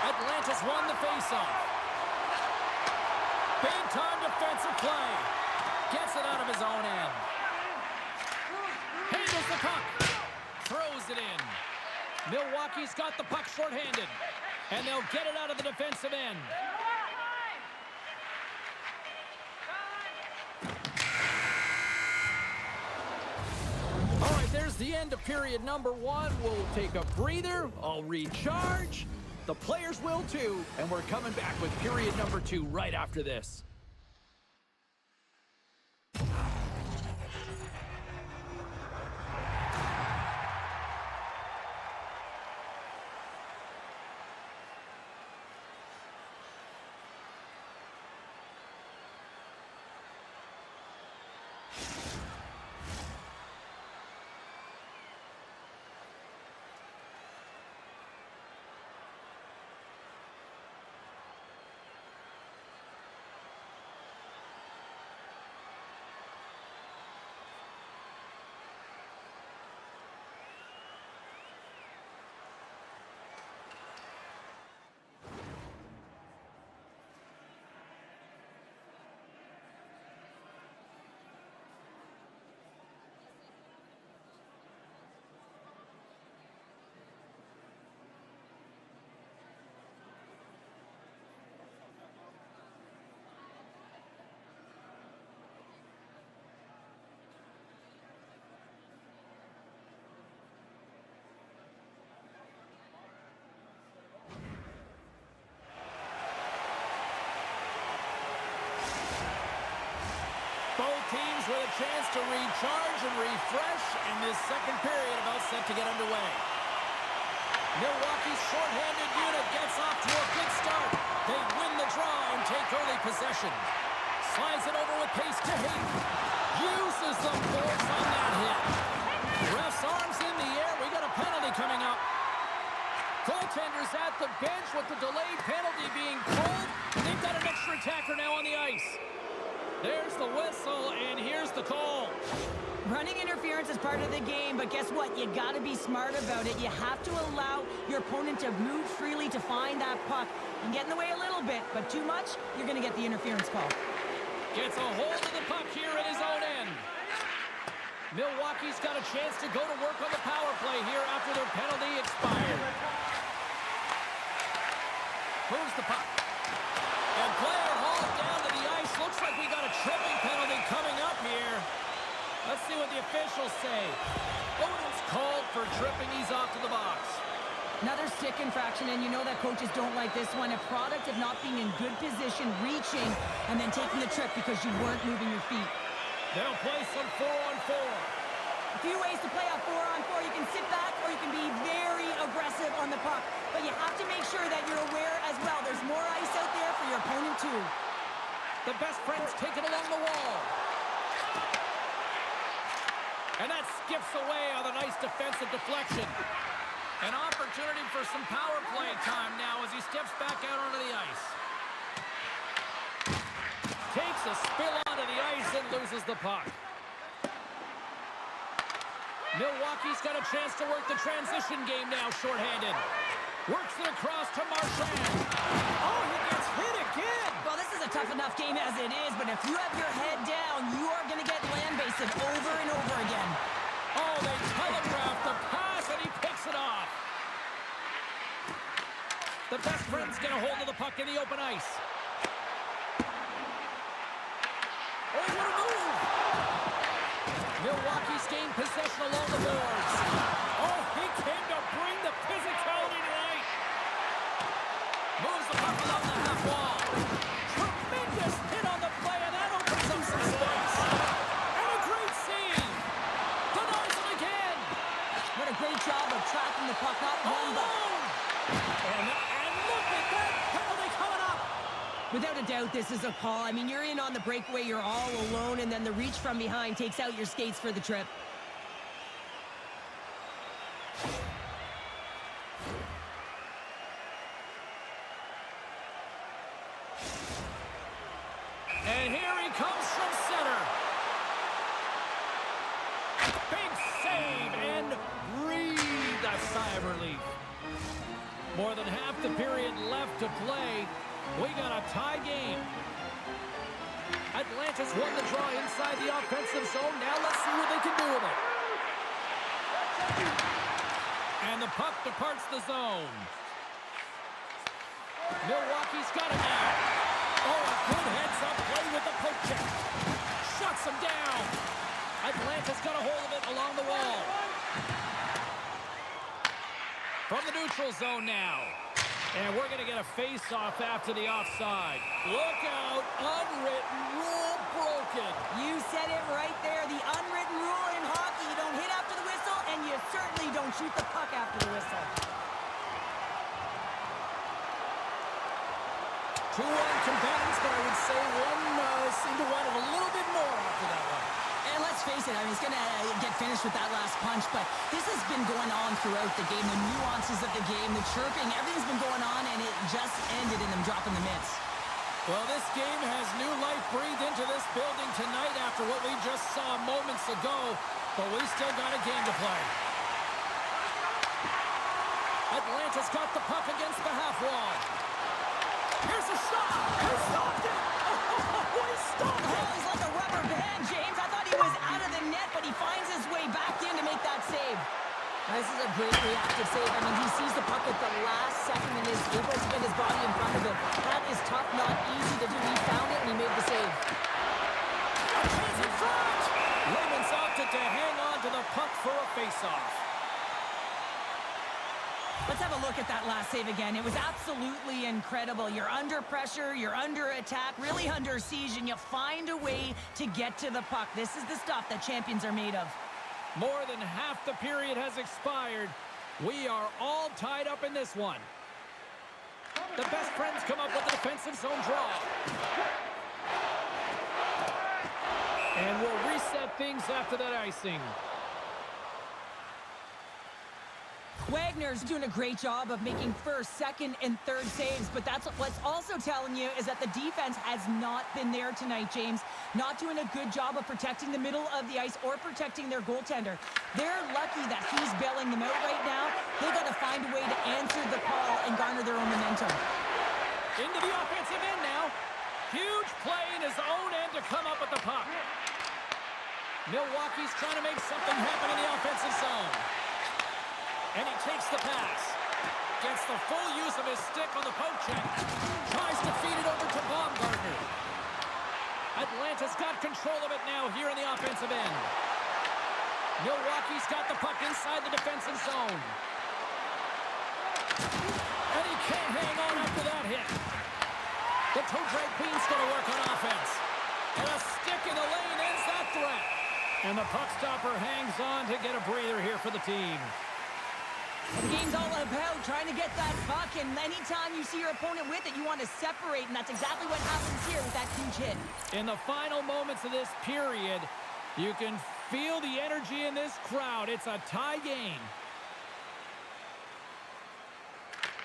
Atlanta's won the faceoff. Big-time defensive play. Gets it out of his own end. Handles the puck. Throws it in. Milwaukee's got the puck shorthanded. And they'll get it out of the defensive end. All right, there's the end of period number 1. We'll take a breather. I'll recharge. The players will too. And we're coming back with period number 2 right after this. Both teams with a chance to recharge and refresh in this second period about set to get underway. Milwaukee's shorthanded unit gets off to a good start. They win the draw and take early possession. Slides it over with pace to Hayden. Uses the force on that hit. Ref's arms in the air. We got a penalty coming up. Goaltenders at the bench with the delayed penalty being called. They've got an extra attacker now on the ice. There's the whistle, and here's the call. Running interference is part of the game, but guess what? You got to be smart about it. You have to allow your opponent to move freely to find that puck. You can get in the way a little bit, but too much, you're going to get the interference call. Gets a hold of the puck here at his own end. Milwaukee's got a chance to go to work on the power play here after their penalty expired. Moves the puck. And player hauled down to the ice. Looks like we got a tripping penalty coming up here. Let's see see what the officials say. Odin's called for tripping. He's off to the box. Another stick infraction, and you know that coaches don't like this one. A product of not being in good position, reaching, and then taking the trip because you weren't moving your feet. They'll play some 4-on-4. A few ways to play a 4-on-4. You can sit back or you can be very aggressive on the puck. But you have to make sure that you're aware as well. There's more ice out there for your opponent too. The best friends take it along the wall. And that skips away on a nice defensive deflection. An opportunity for some power play time now as he steps back out onto the ice. Takes a spill onto the ice and loses the puck. Milwaukee's got a chance to work the transition game now, shorthanded. Works it across to Marchand. Oh, he gets hit again. Well, this is a tough enough game as it is, but if you have your head down, you are going to get land-based over and over again. Oh, they telegraph the pass, and he picks it off. The best friends get a hold of the puck in the open ice. Oh, what a move! Milwaukee's gained possession along the boards. Oh, he came to bring the physicality tonight. Moves the puck along the half wall. Tremendous hit on the play, and that opens up some space. And a great save. Denies it again. What a great job of tracking the puck, not one, but... And look at that penalty coming up. Without a doubt, this is a call. I mean, you're in on the breakaway, you're all alone, and then the reach from behind takes out your skates for the trip. And here he comes from center. Big save and breathe a sigh of relief. More than half the period left to play. We got a tie game. Atlantis won the draw inside the offensive zone. Now let's see what they can do with it. And the puck departs the zone. Milwaukee's got it now. Oh, a good heads-up play with the poke check. Shuts him down. Atlantis got a hold of it along the wall. From the neutral zone now. And we're going to get a face-off after the offside. Look out. Unwritten rule broken. You said it right there. The unwritten rule in hockey. You don't hit after the whistle, and you certainly don't shoot the puck after the whistle. 2-1 combatants, but I would say one seemed to want it a little bit more after that one. And let's face it, I mean, he's going to get finished with that last punch, but this has been going on throughout the game. The nuances of the game, the chirping, everything's been going on, and it just ended in them dropping the mitts. Well, this game has new life breathed into this building tonight after what we just saw moments ago, but we still got a game to play. Atlanta's got the puck against the half wall. Here's a shot. He stopped it. Oh, he stopped it. Oh, he's like a rubber band, James. I thought he was out of the net, but he finds his way back in to make that save. Now, this is a great reactive save. I mean, he sees the puck at the last second and is able to get his body in front of it. That is tough, not easy to do. He found it and he made the save. A chance in front. Layman's opted to hang on to the puck for a face-off. Let's have a look at that last save again. It was absolutely incredible. You're under pressure, you're under attack, really under siege, and you find a way to get to the puck. This is the stuff that champions are made of. More than half the period has expired. We are all tied up in this one. The best friends come up with a defensive zone draw. And we'll reset things after that icing. Wagner's doing a great job of making first, second, and third saves, but that's what's also telling you is that the defense has not been there tonight, James. Not doing a good job of protecting the middle of the ice or protecting their goaltender. They're lucky that he's bailing them out right now. They got to find a way to answer the call and garner their own momentum. Into the offensive end now. Huge play in his own end to come up with the puck. Milwaukee's trying to make something happen in the offensive zone. And he takes the pass. Gets the full use of his stick on the poke check. Tries to feed it over to Baumgartner. Atlanta's got control of it now here in the offensive end. Milwaukee's got the puck inside the defensive zone. And he can't hang on after that hit. The toe drag queen's going to work on offense. And a stick in the lane ends that threat. And the puck stopper hangs on to get a breather here for the team. The game's all about trying to get that puck, and anytime you see your opponent with it, you want to separate, and that's exactly what happens here with that huge hit. In the final moments of this period, you can feel the energy in this crowd. It's a tie game.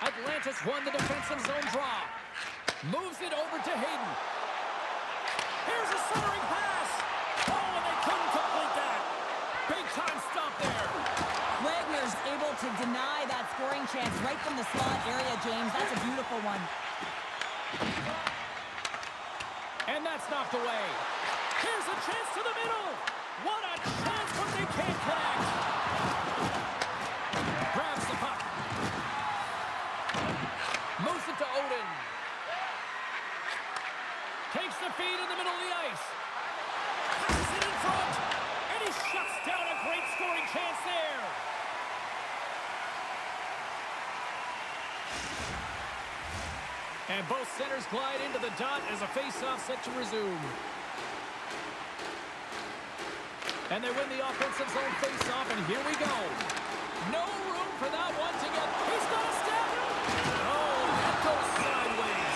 Atlantis won the defensive zone draw. Moves it over to Hayden. Here's a centering pass. Oh, and they couldn't complete that. Big time stop there. Wagner's able to deny that scoring chance right from the slot area, James. That's a beautiful one. And that's knocked away. Here's a chance to the middle. What a chance, but they can't connect. Grabs the puck. Moves it to Odin. Takes the feed in the middle of the ice. Passes it in front. And he shuts down a great scoring chance there. And both centers glide into the dot as a face-off set to resume. And they win the offensive zone face-off, and here we go. No room for that one to get. He's got a step. Oh, that goes sideways.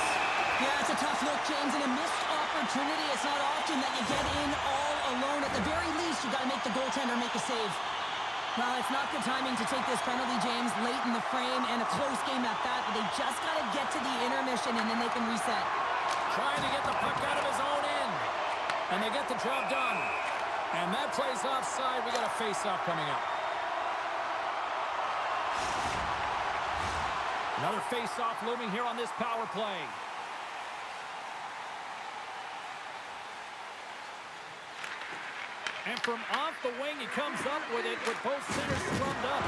Yeah, it's a tough look, James, and a missed opportunity. It's not often that you get in all alone. At the very least, you got to make the goaltender make a save. Well, it's not good timing to take this penalty, James, late in the frame, and a close game at that. But they just got to get to the intermission, and then they can reset. Trying to get the puck out of his own end. And they get the job done. And that plays offside. We got a face-off coming up. Another face-off looming here on this power play. And from off the wing, he comes up with it with both centers scrummed up.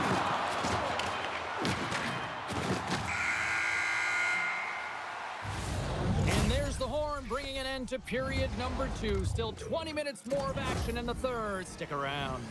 And there's the horn, bringing an end to period number 2. Still 20 minutes more of action in the third. Stick around.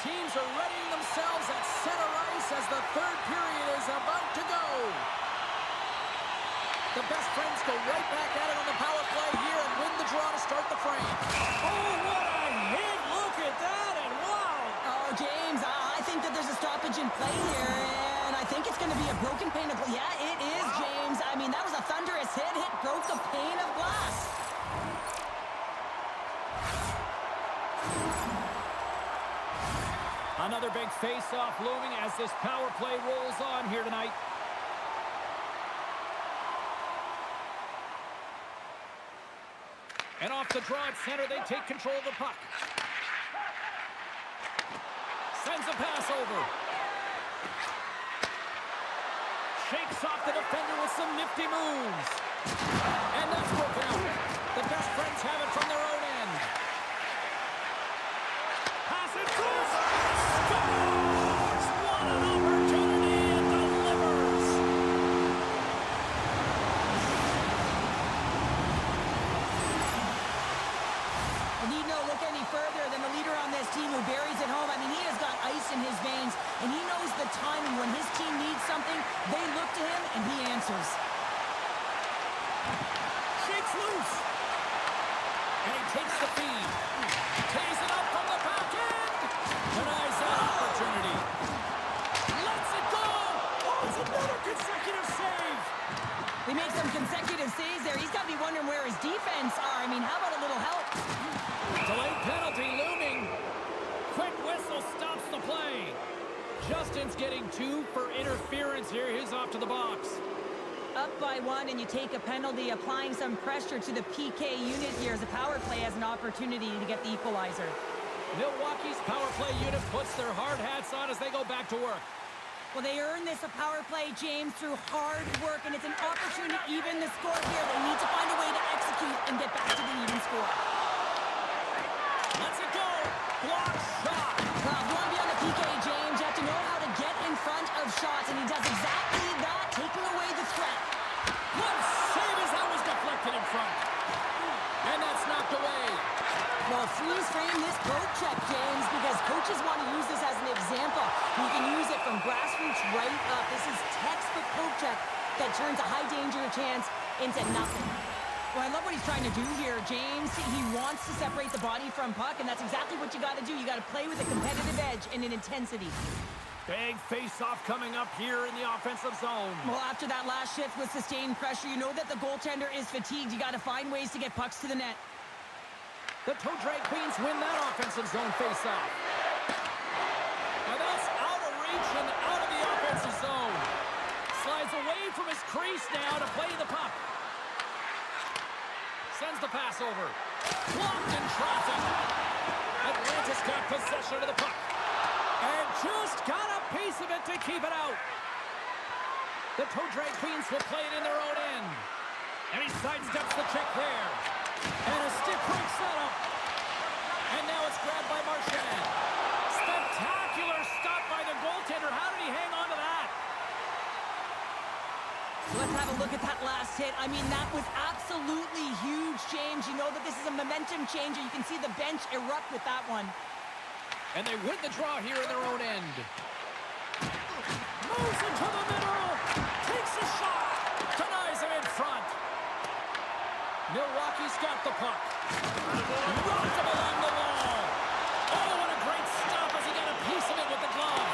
Teams are readying themselves at center ice as the third period is about to go. The best friends go right back at it on the power play here and win the draw to start the frame. Oh, what a hit! Look at that, and wow! Oh, James, I think that there's a stoppage in play here, and I think it's going to be a broken pane of glass. Yeah, it is, James. I mean, that was a thunderous hit. It broke the pane of glass. Another big face-off looming as this power play rolls on here tonight. And off the draw at center, they take control of the puck. Sends a pass over. Shakes off the defender with some nifty moves. And that's broken out. The best friends have it from their own end. Pass it through. Scores! What an opportunity, and delivers. You need no look any further than the leader on this team who buries it home. I mean, he has got ice in his veins, and he knows the timing. When his team needs something, they look to him, and he answers. Shakes loose. And he takes the feed. Tees it up from the back end. Denies that opportunity. Lets it go. Oh, it's another consecutive save. They make some consecutive saves there. He's got to be wondering where his defense are. I mean, how about a little help? Delayed penalty looming. Quick whistle stops the play. Justin's getting 2 for interference here. He's off to the box. Up by 1, and you take a penalty, applying some pressure to the PK unit here as the power play has an opportunity to get the equalizer. Milwaukee's power play unit puts their hard hats on as they go back to work. Well, they earn this a power play, James, through hard work, and it's an opportunity to even the score here. They need to find a way to execute and get back to the even score. Let's it go. Block shot. Well, if you want to be on the PK, James, you have to know how to get in front of shots, and he does exactly that, taking away the threat. What save as that was deflected in front. And that's knocked away. Well, freeze frame this poke check, James, because coaches want to use this as an example. You can use it from grassroots right up. This is textbook poke check that turns a high danger chance into nothing. Well, I love what he's trying to do here, James. He wants to separate the body from puck, and that's exactly what you got to do. You got to play with a competitive edge and an intensity. Big face-off coming up here in the offensive zone. Well, after that last shift with sustained pressure, you know that the goaltender is fatigued. You got to find ways to get pucks to the net. The Toe Drag Queens win that offensive zone face-off. Now that's out of reach and out of the offensive zone. Slides away from his crease now to play the puck. Sends the pass over. Blocked in traffic. Atlantis got possession of the puck. And just got a piece of it to keep it out. The Toe Drag Queens will play it in their own end. And he sidesteps the check there. And a stick break setup. And now it's grabbed by Marchand. Spectacular stop by the goaltender. How did he hang on to that? Let's have a look at that last hit. I mean, that was absolutely huge, James. You know that this is a momentum changer. You can see the bench erupt with that one. And they win the draw here in their own end. Moves into the middle. Takes a shot. Denies him in front. Milwaukee's got the puck. Rocked him along the wall. Oh, what a great stop as he got a piece of it with the glove.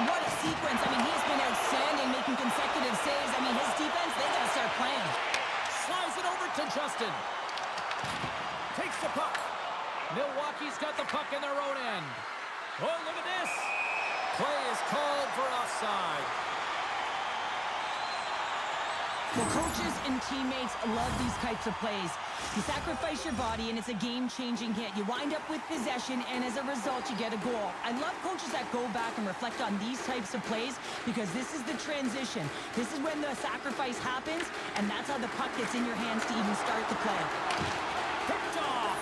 What a sequence. I mean, he's been outstanding, making consecutive saves. I mean, his defense, they got to start playing. Slides it over to Justin. Takes the puck. Milwaukee's got the puck in their own end. Oh, look at this. Play is called for offside. Well, coaches and teammates love these types of plays. You sacrifice your body, and it's a game-changing hit. You wind up with possession, and as a result, you get a goal. I love coaches that go back and reflect on these types of plays because this is the transition. This is when the sacrifice happens, and that's how the puck gets in your hands to even start the play. Picked off.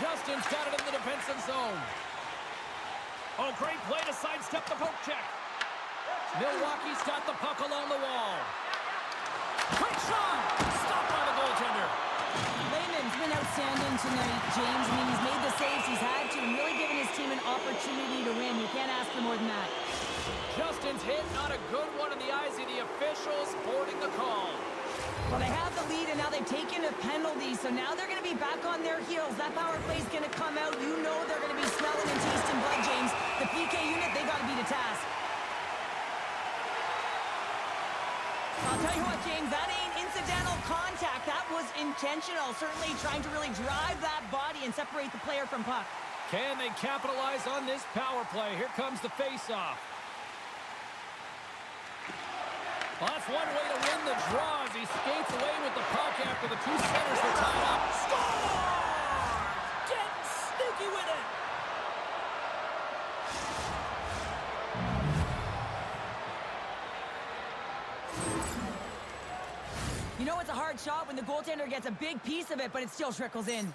Justin's got it in the defensive zone. Oh, great play to sidestep the poke check. Milwaukee's got the puck along the wall. Quick shot! Stopped by the goaltender. Lehman's been outstanding tonight, James. I mean, he's made the saves he's had to and really given his team an opportunity to win. You can't ask for more than that. Justin's hit, not a good one in the eyes of the officials, boarding the call. Well, they have the lead, and now they've taken a penalty, so now they're going to be back on their heels. That power play's going to come out. You know they're going to be smelling and tasting blood, James. The PK unit, they got to be the task. I'll tell you what, James, that ain't incidental contact. That was intentional, certainly trying to really drive that body and separate the player from puck. Can they capitalize on this power play? Here comes the face-off. Well, that's one way to win the draw as he skates away with the puck after the two centers are tied up. Score! Getting sneaky with it! You know it's a hard shot when the goaltender gets a big piece of it, but it still trickles in.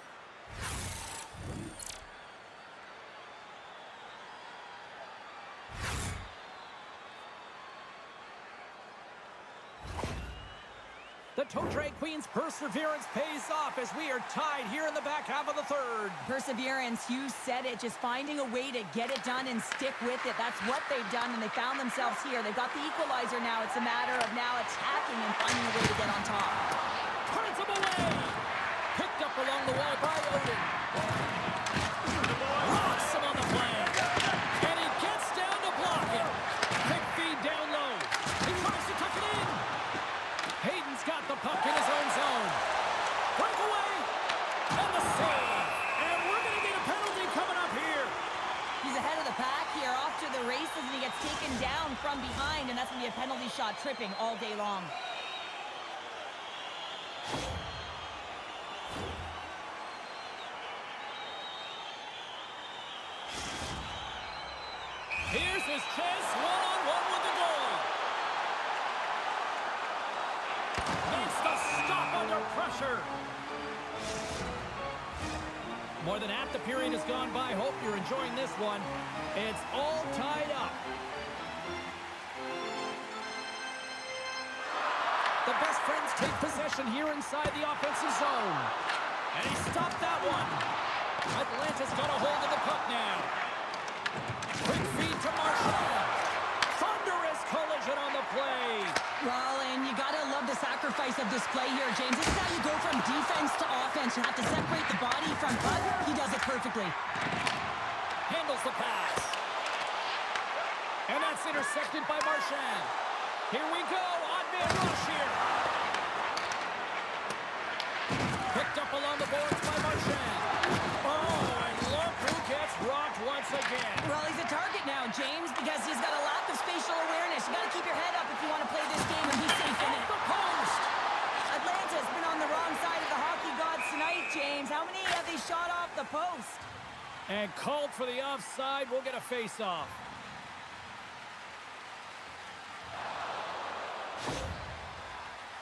The Toe Drag Queens' perseverance pays off as we are tied here in the back half of the third. Perseverance, you said it, just finding a way to get it done and stick with it. That's what they've done, and they found themselves here. They've got the equalizer now. It's a matter of now attacking and finding a way to get on top. Turns him away! Puck in his own zone. Breakaway. And the save. And we're going to get a penalty coming up here. He's ahead of the pack here, off to the races, and he gets taken down from behind, and that's going to be a penalty shot, tripping all day long. Here's his chance, one-on-one with the goalie. Makes the stop under pressure. More than half the period has gone by. Hope you're enjoying this one. It's all tied up. The best friends take possession here inside the offensive zone. And he stopped that one. Atlanta's got a hold of the puck now. Quick feed to Marchand. Thunderous collision on the play. Well, and you gotta love the sacrifice of this play here, James. This is how you go from defense to offense. You have to separate the body from puck. He does it perfectly. Handles the pass. And that's intercepted by Marchand. Here we go. Odd man rush here. Picked up along the boards by Marchand. Oh, and look who gets rocked once again. Well, he's a target now, James, because he's got a lack of spatial awareness. You got to keep your head up if you want to play this game and be safe in it. The post. Atlanta's been on the wrong side of the hockey gods tonight, James. How many have they shot off the post? And called for the offside. We'll get a face-off.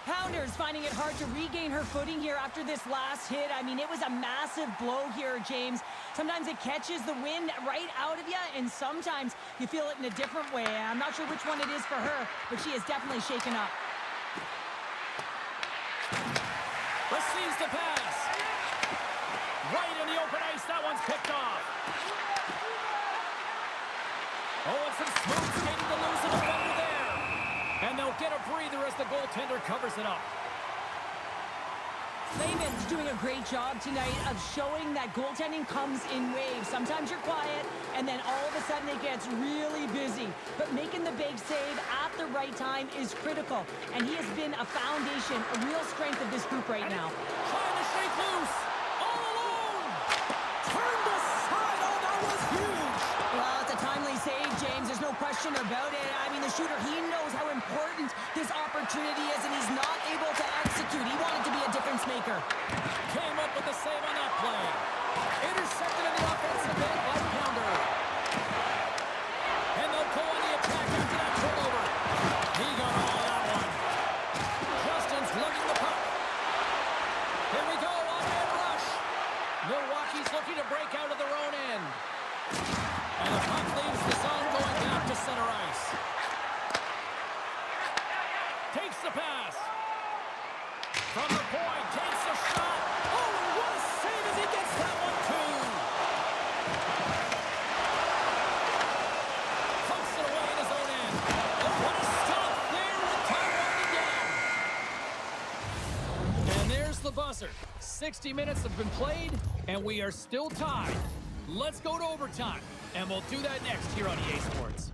Pounders finding it hard to regain her footing here after this last hit. I mean, it was a massive blow here, James. Sometimes it catches the wind right out of you, and sometimes you feel it in a different way. I'm not sure which one it is for her, but she is definitely shaken up. Receives the pass. Right in the open ice. That one's picked off. Oh, and some smooth skating to lose the defender there. And they'll get a breather as the goaltender covers it up. Lehman's doing a great job tonight of showing that goaltending comes in waves. Sometimes you're quiet, and then all of a sudden it gets really busy. But making the big save at the right time is critical. And he has been a foundation, a real strength of this group right now. Trying to shake loose. All alone. Turned aside. Oh, that was huge. Well, it's a timely save, James. There's no question about it. I mean, the shooter, he knows how important this opportunity is, and he's not able to execute. He wanted to be a difference maker. Came up with the save on that play. Intercepted in the offensive end by Pounder. And they'll go on the attack after that turnover. He got all of that one. Justin's lugging the puck. Here we go, on-man rush. Milwaukee's looking to break out of their own end. And the puck leaves the zone going back to center ice. Takes the pass. From the point, takes a shot. Oh, what a save as he gets that one, too. Pumps it away in his own end. Oh, what a stop there with time winding down. And there's the buzzer. 60 minutes have been played, and we are still tied. Let's go to overtime, and we'll do that next here on EA Sports.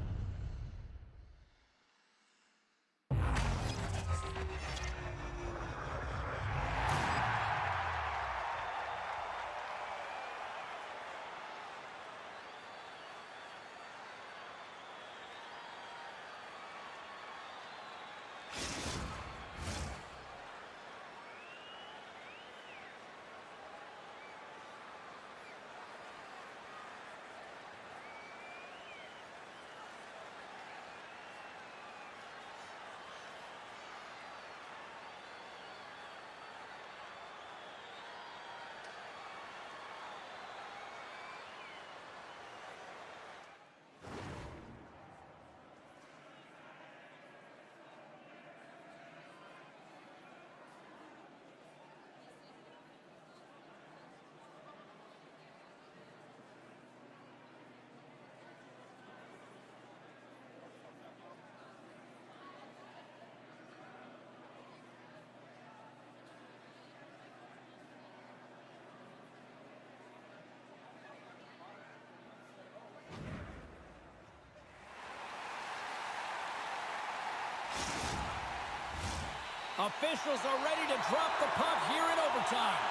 Officials are ready to drop the puck here in overtime.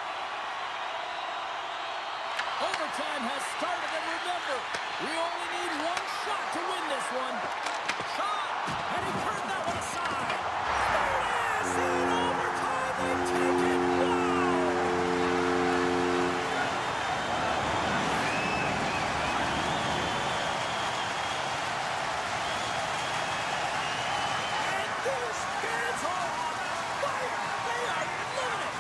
Overtime has started, and remember, we only need one shot to win this one. Shot, and he turned that one aside. There it is, in overtime, they take it. And these fans are on fire. They are loving it.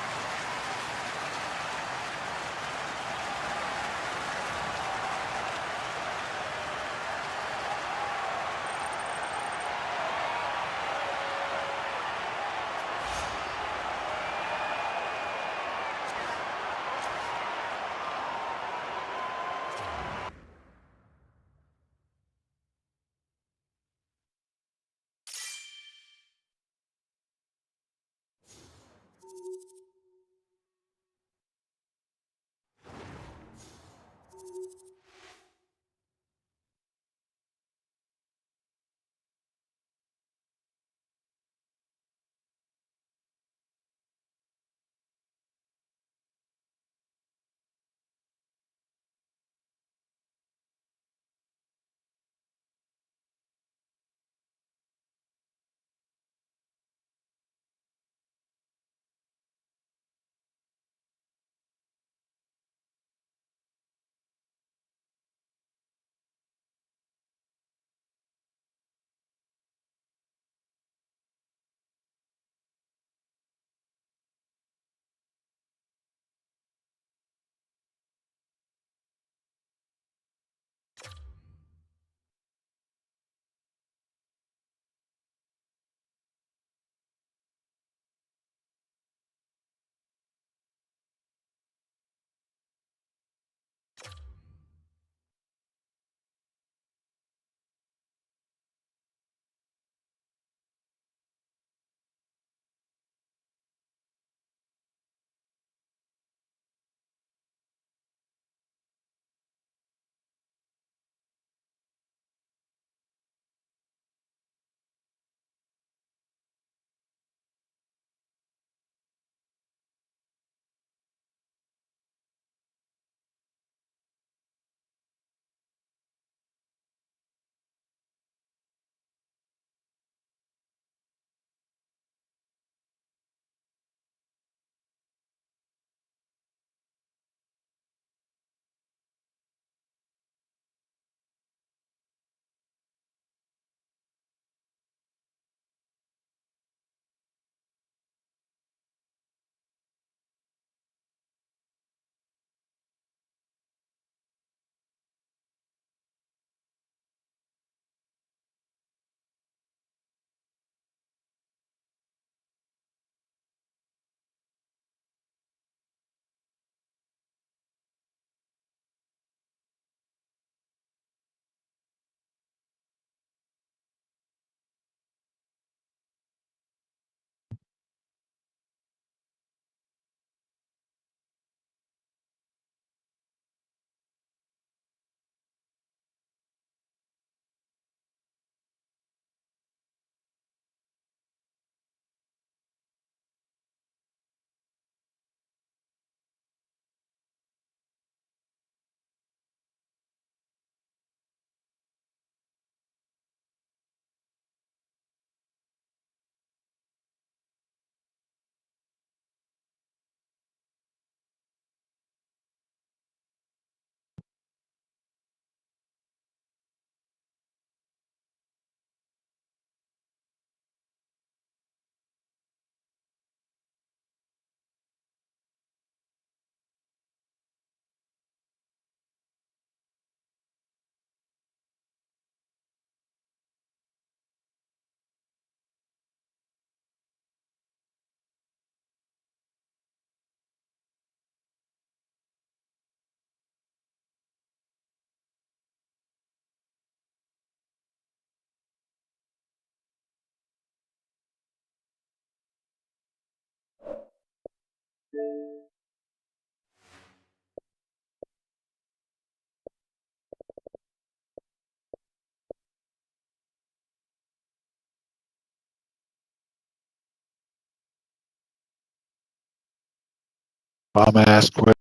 Bum ass quit.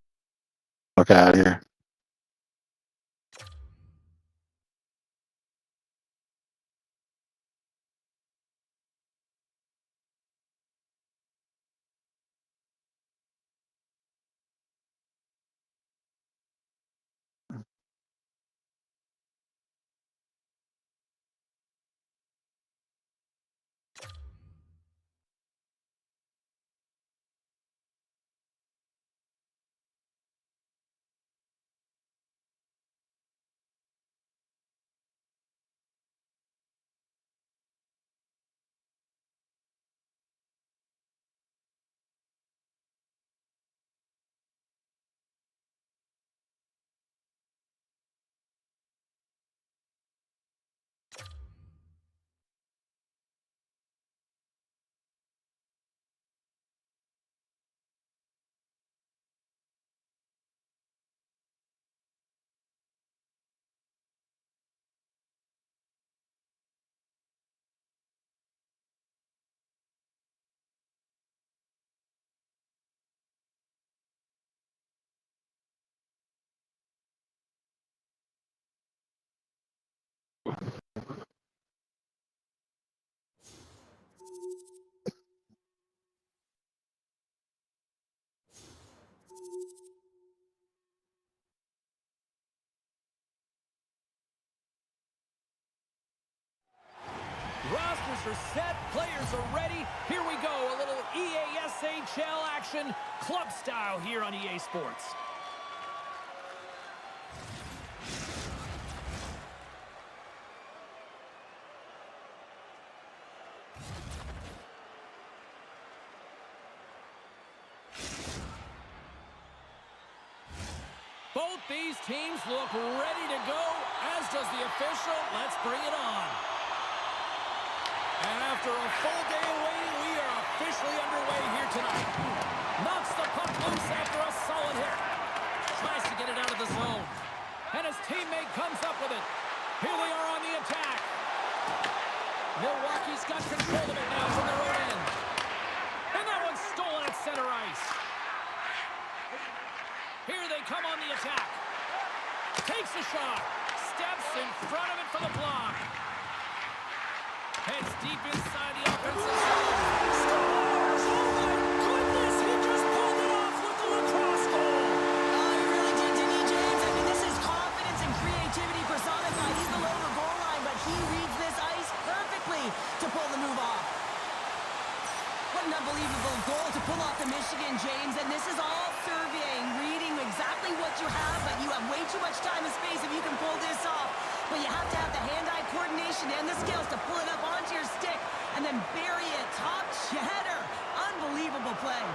Look out of here. Rosters are set, players are ready. Here we go, a little EASHL action, club style here on EA Sports. Both these teams look ready to go, as does the official. Let's bring it on. And after a full day of waiting, we are officially underway here tonight. Knocks the puck loose after a solid hit. Tries to get it out of the zone. And his teammate comes up with it. Here they are on the attack. Milwaukee's got control of it now from their own end. And that one's stolen at center ice. Here they come on the attack. Takes a shot. Steps in front of it for the block. Heads deep inside the offensive zone. Scores! Oh my goodness! He just pulled it off with the lacrosse goal. Oh, he really did, didn't he, James? I mean, this is confidence and creativity personified. He's below the goal line, but he reads this ice perfectly to pull the move off. What an unbelievable goal to pull off the Michigan, James. And this is all surveying, reading exactly what you have, but you have way too much time and space if you can pull this off. But you have to have the hand-eye coordination and the skills to pull it up onto your stick and then bury it. Top header. Unbelievable play.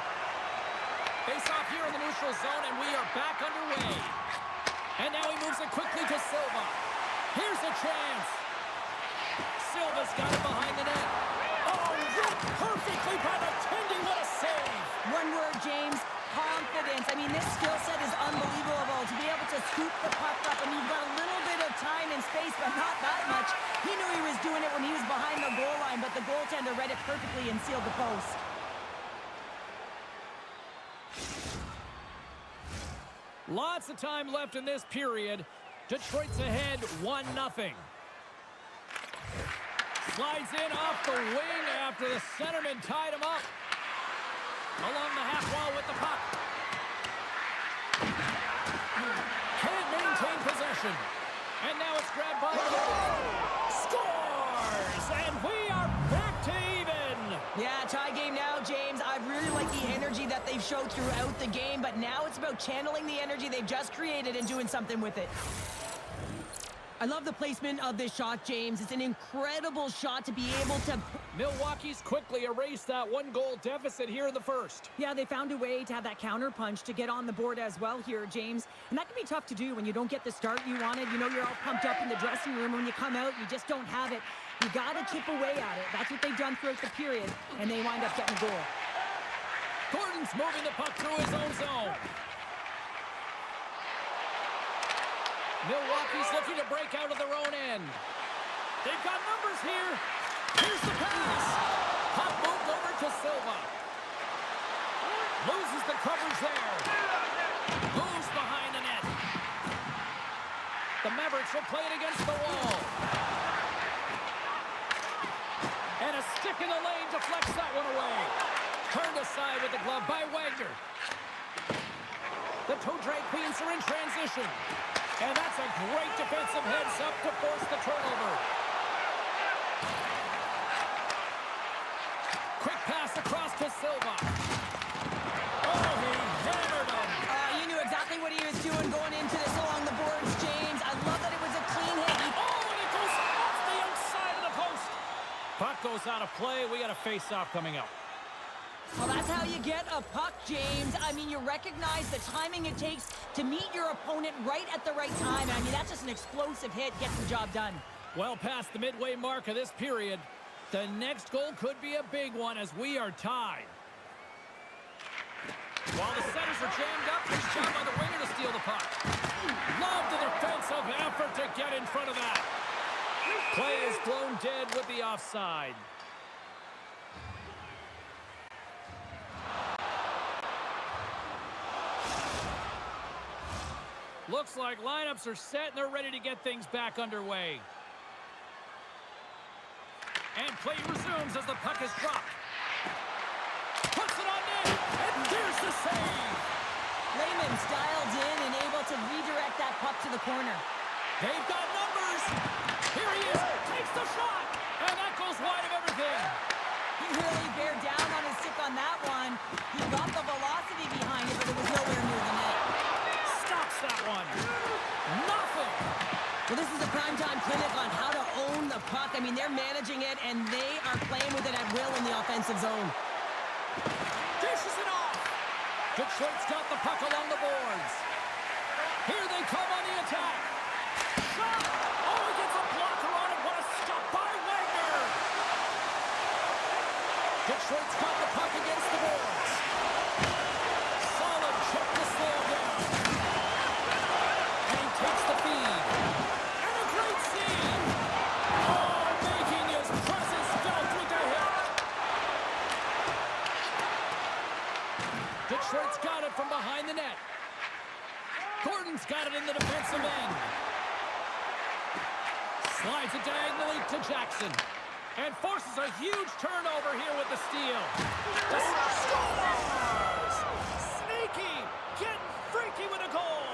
Face off here in the neutral zone, and we are back underway. And now he moves it quickly to Silva. Here's a chance. Silva's got it behind the net. Oh, ripped perfectly by the Tendy. What a save. One word, James. Confidence. I mean, this skill set is unbelievable. To be able to scoop the puck up, and you've got a little bit of time and space, but not that much. He knew he was doing it when he was behind the goal line, but the goaltender read it perfectly and sealed the post. Lots of time left in this period. Detroit's ahead 1-0. Slides in off the wing after the centerman tied him up. Along the half wall with the puck. Can't maintain possession. And now it's grabbed by Scores! And we are back to even. Yeah, tie game now, James. I really like the energy that they've showed throughout the game, but now it's about channeling the energy they've just created and doing something with it. I love the placement of this shot, James. It's an incredible shot to be able to... Milwaukee's quickly erased that one-goal deficit here in the first. Yeah, they found a way to have that counter punch to get on the board as well here, James. And that can be tough to do when you don't get the start you wanted. You know, you're all pumped up in the dressing room. When you come out, you just don't have it. You got to chip away at it. That's what they've done throughout the period, and they wind up getting a goal. Gordon's moving the puck through his own zone. Milwaukee's looking to break out of their own end. They've got numbers here. Here's the pass. Puck moved over to Silva. Loses the coverage there. Moves behind the net. The Mavericks will play it against the wall. And a stick in the lane deflects that one away. Turned aside with the glove by Wagner. The toe drag queens are in transition. And that's a great defensive heads-up to force the turnover. Quick pass across to Silva. Oh, he hammered him. You knew exactly what he was doing going into this along the boards, James. I love that it was a clean hit. Oh, and it goes off the outside of the post. Puck goes out of play. We got a face-off coming up. Well, that's how you get a puck, James. I mean, you recognize the timing it takes to meet your opponent right at the right time. I mean, that's just an explosive hit, gets the job done. Well past the midway mark of this period. The next goal could be a big one as we are tied. While the centers are jammed up, nice job by the winger to steal the puck. Love the defensive effort to get in front of that. Play is blown dead with the offside. Looks like lineups are set and they're ready to get things back underway. And play resumes as the puck is dropped. Puts it on net, and there's the save. Lehman's dialed in and able to redirect that puck to the corner. They've got numbers. Here he is, takes the shot, and that goes wide of everything. He really bared down on his stick on that one. He got the velocity behind it, but it was nowhere near the net. Stops that one. Nothing. Well, this is a primetime clinic on how to own the puck. I mean, they're managing it, and they are playing with it at will in the offensive zone. Dishes it off. Detroit's got the puck along the boards. Here they come on the attack. Shot. Oh, he gets a blocker on it. What a stop by Wagner. Detroit's got the puck against the boards. Solid check to slow down. And he takes the feed. And a great save. Oh, making his presence felt with the hit. Detroit's got it from behind the net. Gordon's got it in the defensive end. Slides it diagonally to Jackson. And forces a huge turnover here with the steal. Scores! Sneaky! Getting freaky with a goal!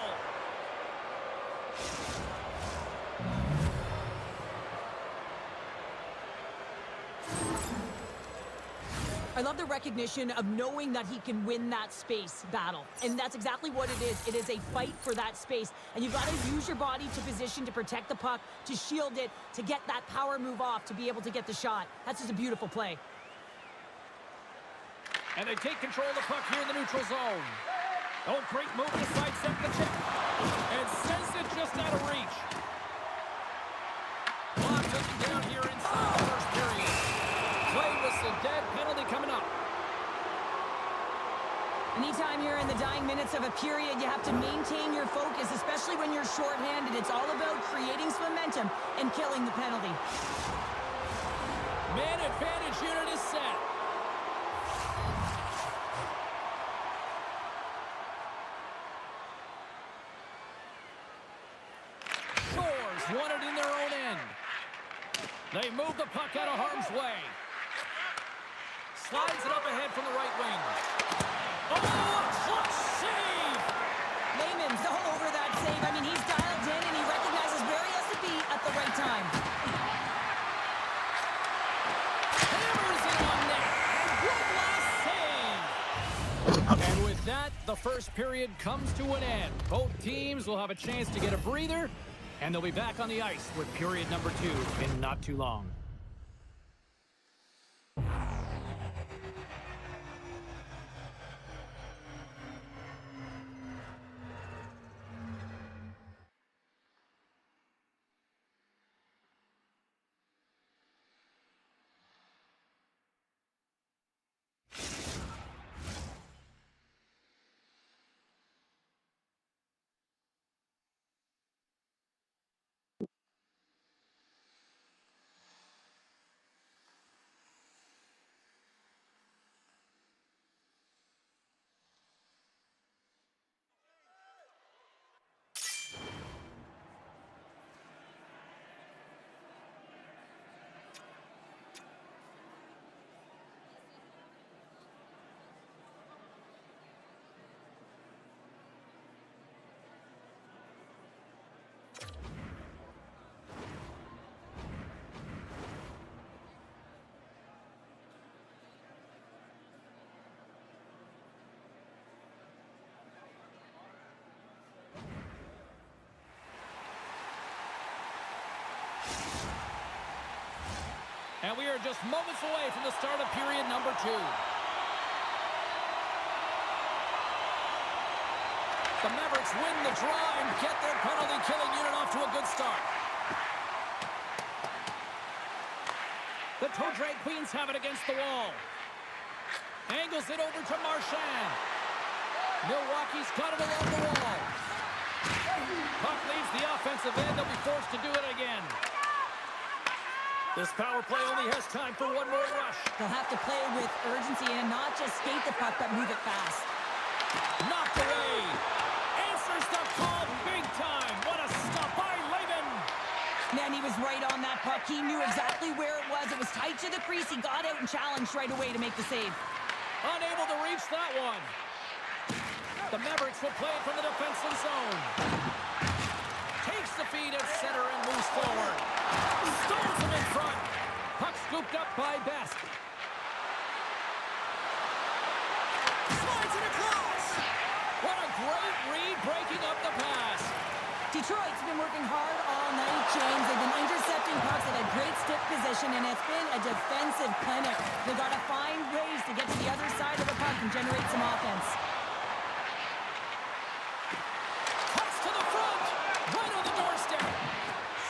I love the recognition of knowing that he can win that space battle. And that's exactly what it is. It is a fight for that space. And you've got to use your body to position to protect the puck, to shield it, to get that power move off, to be able to get the shot. That's just a beautiful play. And they take control of the puck here in the neutral zone. Oh, great move to sidestep the check. And sends it just out of reach. Clock ticking down here inside the first period. Play whistle dead, penalty coming up. Anytime you're in the dying minutes of a period, you have to maintain your focus, especially when you're shorthanded. It's all about creating some momentum and killing the penalty. Man advantage unit is set. Shores won it in their own end. They move the puck out of harm's way. Slides it up ahead from the right wing. Oh, a clutch save! Lehman's all over that save. I mean, he's dialed in and he recognizes where he has to be at the right time. Hammers it on net. And one last save. And with that, the first period comes to an end. Both teams will have a chance to get a breather, and they'll be back on the ice with period number 2 in not too long. And we are just moments away from the start of period number 2. The Mavericks win the draw and get their penalty-killing unit off to a good start. The Toe Drag Queens have it against the wall. Angles it over to Marchand. Milwaukee's got it along the wall. Puck leaves the offensive end. They'll be forced to do it again. This power play only has time for one more rush. They'll have to play with urgency and not just skate the puck, but move it fast. Knocked away. Answers the call big time. What a stop by Laban. Man, he was right on that puck. He knew exactly where it was. It was tight to the crease. He got out and challenged right away to make the save. Unable to reach that one. The Mavericks will play it from the defensive zone. Takes the feed at center and moves forward. Stones him in front. Puck scooped up by Best. Slides it across. What a great read breaking up the pass. Detroit's been working hard all night, James. They've been intercepting pucks at a great stick position, and it's been a defensive clinic. They've got to find ways to get to the other side of the puck and generate some offense. Cuts to the front. Right on the doorstep.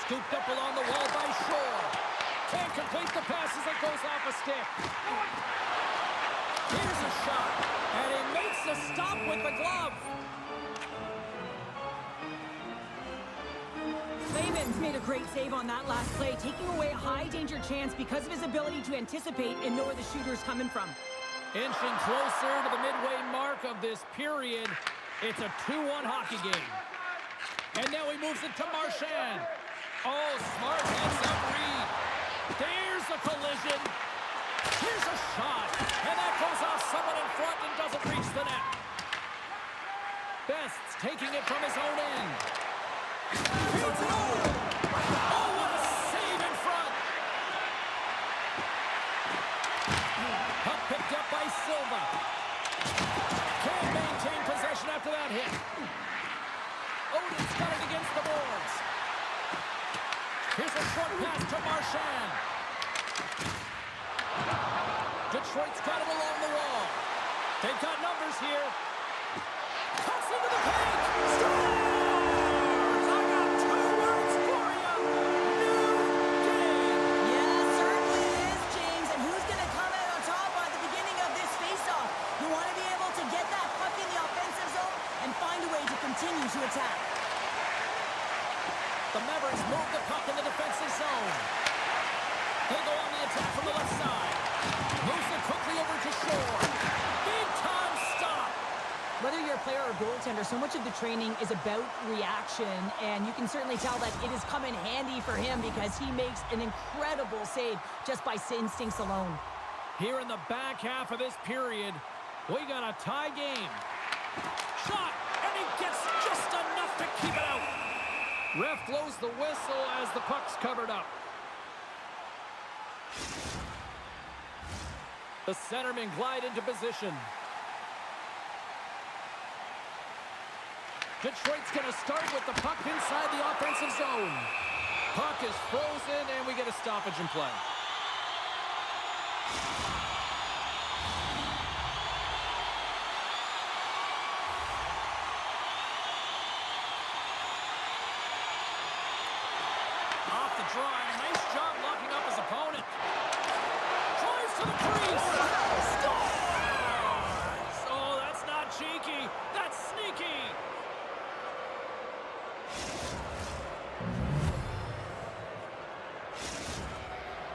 Scooped up along the wall by Shore. Can't complete the pass as it goes off a stick. Here's a shot. And he makes the stop with the glove. Clayman's made a great save on that last play, taking away a high-danger chance because of his ability to anticipate and know where the shooter's coming from. Inching closer to the midway mark of this period. It's a 2-1 hockey game. And now he moves it to Marchand. Oh, smart heads-up read. There's a collision. Here's a shot. And that goes off someone in front and doesn't reach the net. Best's taking it from his own end. Here's it over. Oh, what a save in front. Puck picked up by Silva. Can't maintain possession after that hit. Odin's got it against the boards. Here's a short pass to Marchand. Detroit's got it along the wall. They've got numbers here. Cuts into the paint. Scores! I got 2 words for you. New game. Yeah, certainly is, James. And who's going to come out on top by the beginning of this faceoff? You want to be able to get that puck in the offensive zone and find a way to continue to attack. The Mavericks move the puck in the defensive zone. They go on the attack from the left side. Moves it quickly over to Shore. Big time stop. Whether you're a player or goaltender, so much of the training is about reaction, and you can certainly tell that it has come in handy for him because he makes an incredible save just by instincts alone. Here in the back half of this period, we got a tie game. Shot, and he gets just enough to keep it out. Ref blows the whistle as the puck's covered up. The centermen glide into position. Detroit's going to start with the puck inside the offensive zone. Puck is frozen, and we get a stoppage in play. Off the draw, and a nice job locking up his opponent. Drives to the crease. Scores! Oh, that's not cheeky. That's sneaky.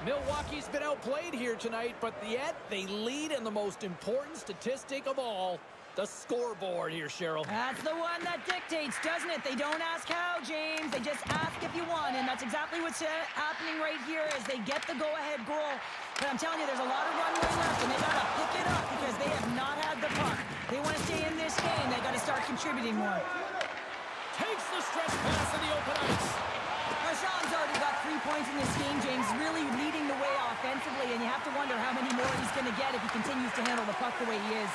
Milwaukee's been outplayed here tonight, but yet they lead in the most important statistic of all, the scoreboard here, Cheryl. That's the one that dictates, doesn't it? They don't ask how, James. They just ask if you want, and that's exactly what's happening right here as they get the go-ahead goal. But I'm telling you, there's a lot of runway left, and they got to pick it up because they have not had the puck. They want to stay in this game. They got to start contributing more. Takes the stretch pass in the open ice. Marchand's already got 3 points in this game, James, really leading the way offensively, and you have to wonder how many more he's going to get if he continues to handle the puck the way he is.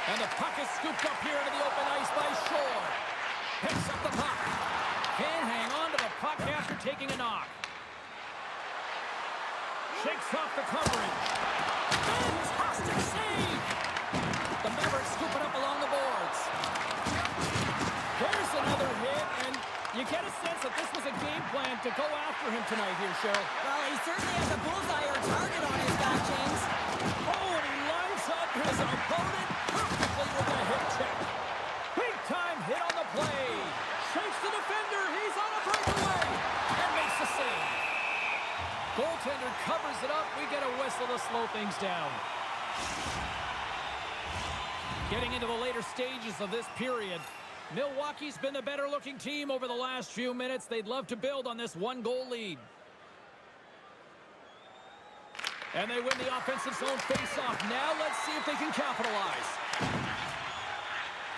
And the puck is scooped up here into the open ice by Shore. Picks up the puck. Can't hang on to the puck after taking a knock. shakes off the coverage. Fantastic save! The Mavericks scoop it up along the boards. There's another hit, and you get a sense that this was a game plan to go after him tonight here, Cheryl. Well, he certainly has a bullseye or target on his back, James. Oh, and he lines up his opponent perfectly with a hip check. Big time hit on the play. Shakes the defender. He's on a breakaway and makes the save. Goaltender covers it up. We get a whistle to slow things down. Getting into the later stages of this period, Milwaukee's been the better-looking team over the last few minutes. They'd love to build on this one-goal lead. And they win the offensive zone face-off. Now let's see if they can capitalize.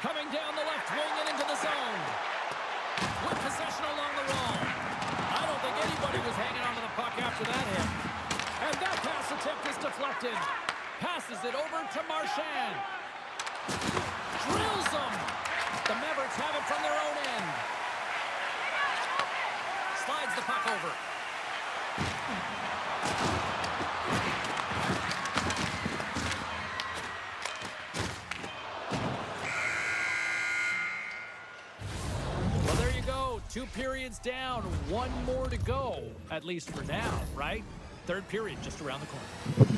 Coming down the left wing and into the zone. With possession along the wall. I don't think anybody was hanging on to the puck after that hit. And that pass attempt is deflected. Passes it over to Marchand. Drills them. The Mavericks have it from their own end. Slides the puck over. Well, there you go. 2 periods down. 1 more to go. At least for now, right? 3rd period just around the corner.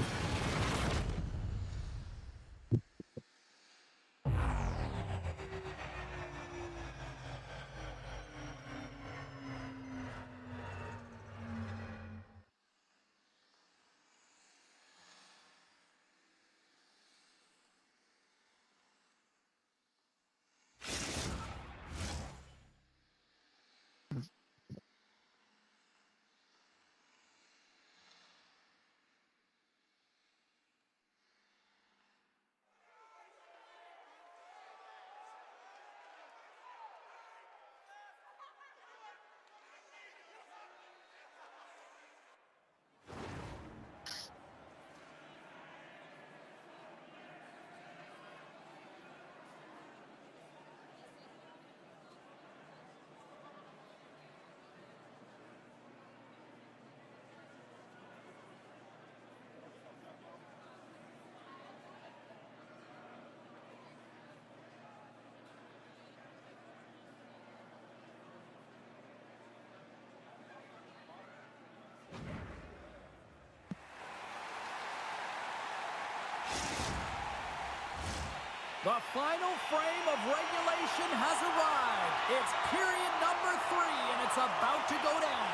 The final frame of regulation has arrived. It's period number 3, and it's about to go down.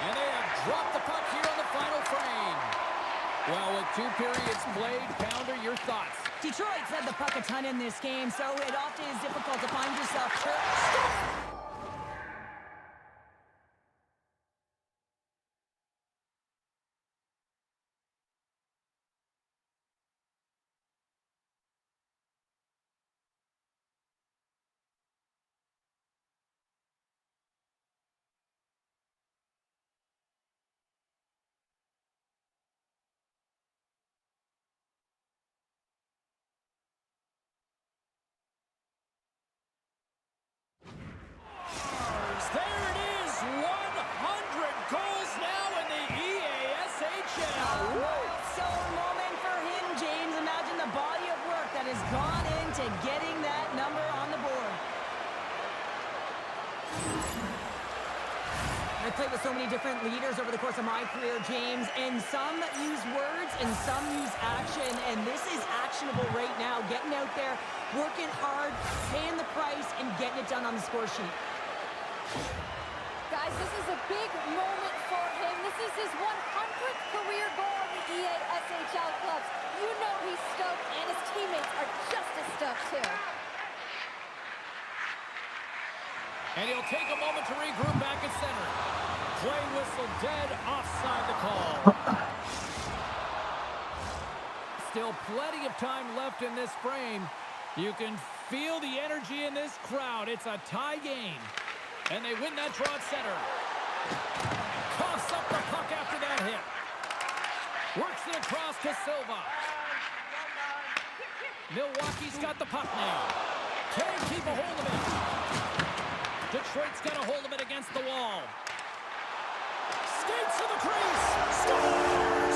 And they have dropped the puck here on the final frame. Well, with 2 periods played, Pounder, your thoughts? Detroit's had the puck a ton in this game, so it often is difficult to find yourself. There it is, 100 goals now in the EASHL. So moment for him, James. Imagine the body of work that has gone into getting that number on the board. I've played with so many different leaders over the course of my career, James, and some use words and some use action, and this is actionable right now. Getting out there, working hard, paying the price, and getting it done on the score sheet. Guys, this is a big moment for him. This is his 100th career goal in the EASHL clubs. You know he's stoked, and his teammates are just as stoked, too. And he'll take a moment to regroup back at center. Play whistle dead, offside the call. Still plenty of time left in this frame. You can feel the energy in this crowd. It's a tie game. And they win that draw at center. Coughs up the puck after that hit. Works it across to Silva. Milwaukee's got the puck now. Can't keep a hold of it. Detroit's got a hold of it against the wall. Skates to the crease. Scores!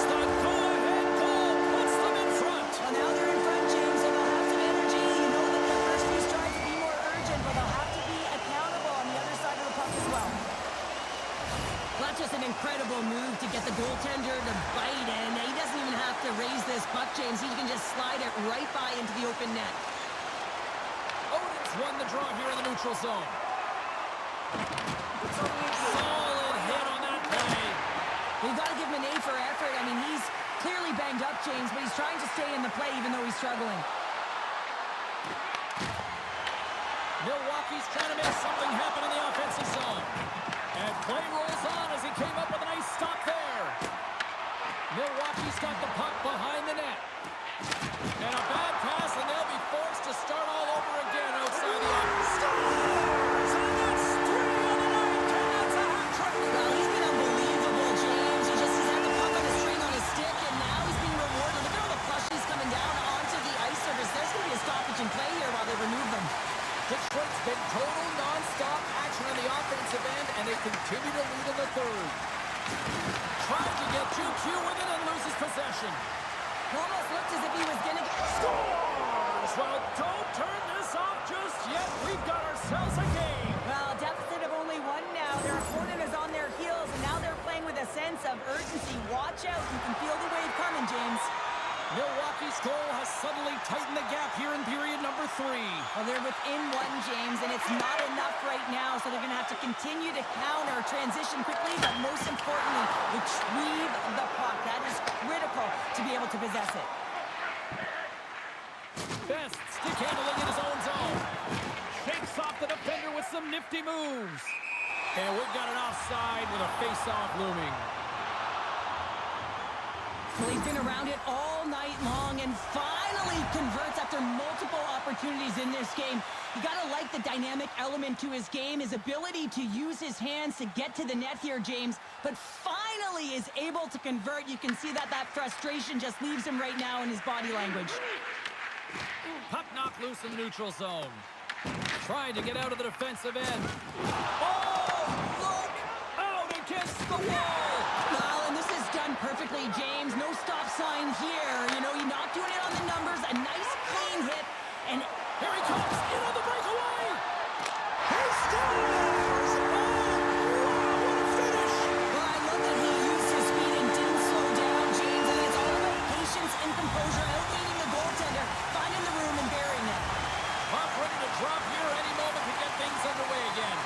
goaltender to bite, and he doesn't even have to raise this puck, James. He can just slide it right by into the open net. Oden's won the draw here in the neutral zone. Solid hit on that play. We've got to give him an A for effort. I mean, he's clearly banged up, James, but he's trying to stay in the play even though he's struggling. Milwaukee's trying to make something happen in the offensive zone. And play rolls on as he came up with a nice stop there. Milwaukee's got the puck behind the net. And a bad pass, and they'll be forced to start all over again outside the office. Scores! And that's 3 on the night, and that's a hat trick. Well, he's been unbelievable, James. He's had the puck on a string on his stick, and now he's being rewarded. Look at all the plushies coming down onto the ice surface. There's going to be a stoppage in play here while they remove them. Detroit's been total non-stop action on the offensive end, and they continue to lead in the third. Trying to get 2Q with it and loses possession. Almost looked as if he was going to get... Scores! Well, don't turn this off just yet. We've got ourselves a game. Well, deficit of only 1 now. Their opponent is on their heels, and now they're playing with a sense of urgency. Watch out. You can feel the wave coming, James. Milwaukee's goal has suddenly tightened the gap here in period number 3. Well, they're within 1, James, and it's not enough right now, so they're going to have to continue to counter, transition quickly, but most importantly, retrieve the puck. That is critical to be able to possess it. Best stick handling in his own zone. Shakes off the defender with some nifty moves. And we've got an offside with a face-off looming. Well, he's been around it all night long and finally converts after multiple opportunities in this game. You got to like the dynamic element to his game, his ability to use his hands to get to the net here, James, but finally is able to convert. You can see that frustration just leaves him right now in his body language. Puck knocked loose in the neutral zone. Trying to get out of the defensive end. Oh, look! Out against the wall! Well, and this is done perfectly, James. No stop sign here. You know, you're not doing it on the numbers. A nice, clean hit. And here he comes! In on the breakaway! He scores! Oh, wow, what a finish! well, I love that he used his speed and didn't slow down, James. And it's all about patience and composure, outleading the goaltender, finding the room and burying it. Puck ready to drop here any moment to get things underway again.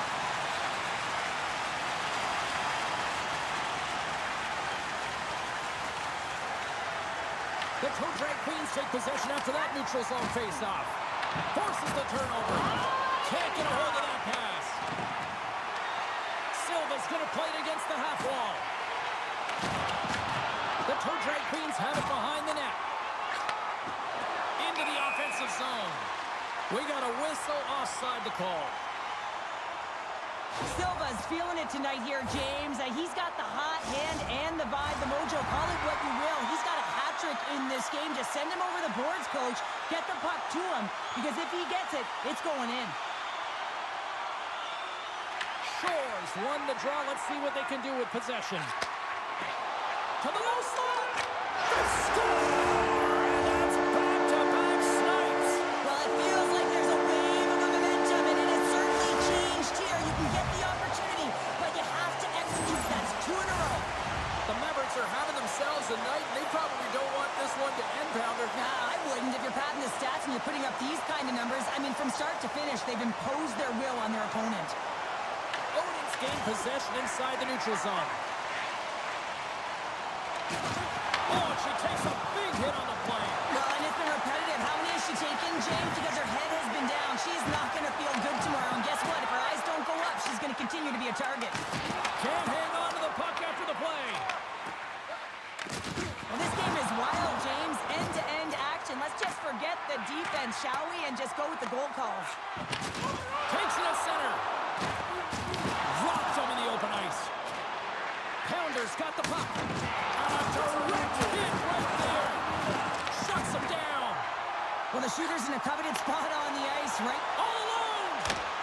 The Toe Drag Queens take possession after that neutral zone face-off. Forces the turnover. Can't get a hold of that pass. Silva's going to play it against the half wall. The Toe Drag Queens have it behind the net. Into the offensive zone. We got a whistle offside to call. Silva's feeling it tonight here, James. He's got the hot hand and the vibe, the mojo. Call it what you will. He's got a hat trick in this game. Just send him over the boards, coach. Get the puck to him, because if he gets it, it's going in. Shores won the draw. Let's see what they can do with possession. To the low slot. The score! That's back-to-back snipes. Well, it feels like there's a wave of momentum, and it has certainly changed here. You can get the opportunity, but you have to execute. That's 2 in a row. The Mavericks are having themselves a night, and they probably don't want this one to end, Pounder. Nah, I wouldn't. If you're padding the stats and you're putting up these kind of numbers, I mean, from start to finish, they've imposed their will on their opponent. Oden's gained possession inside the neutral zone. Oh, she takes a big hit on the play. Well, and it's been repetitive. How many has she taken, James? Because her head has been down. She's not going to feel good tomorrow. And guess what? If her eyes don't go up, she's going to continue to be a target. Can't hang on to the puck after the play. Well, this game is wild, James. End-to-end action. Let's just forget the defense, shall we? And just go with the goal calls. Takes it at center. Drops him in the open ice. Pounder's got the puck. And a direct hit right there. Shuts him down. Well, the shooter's in a coveted spot on the ice, right? All alone.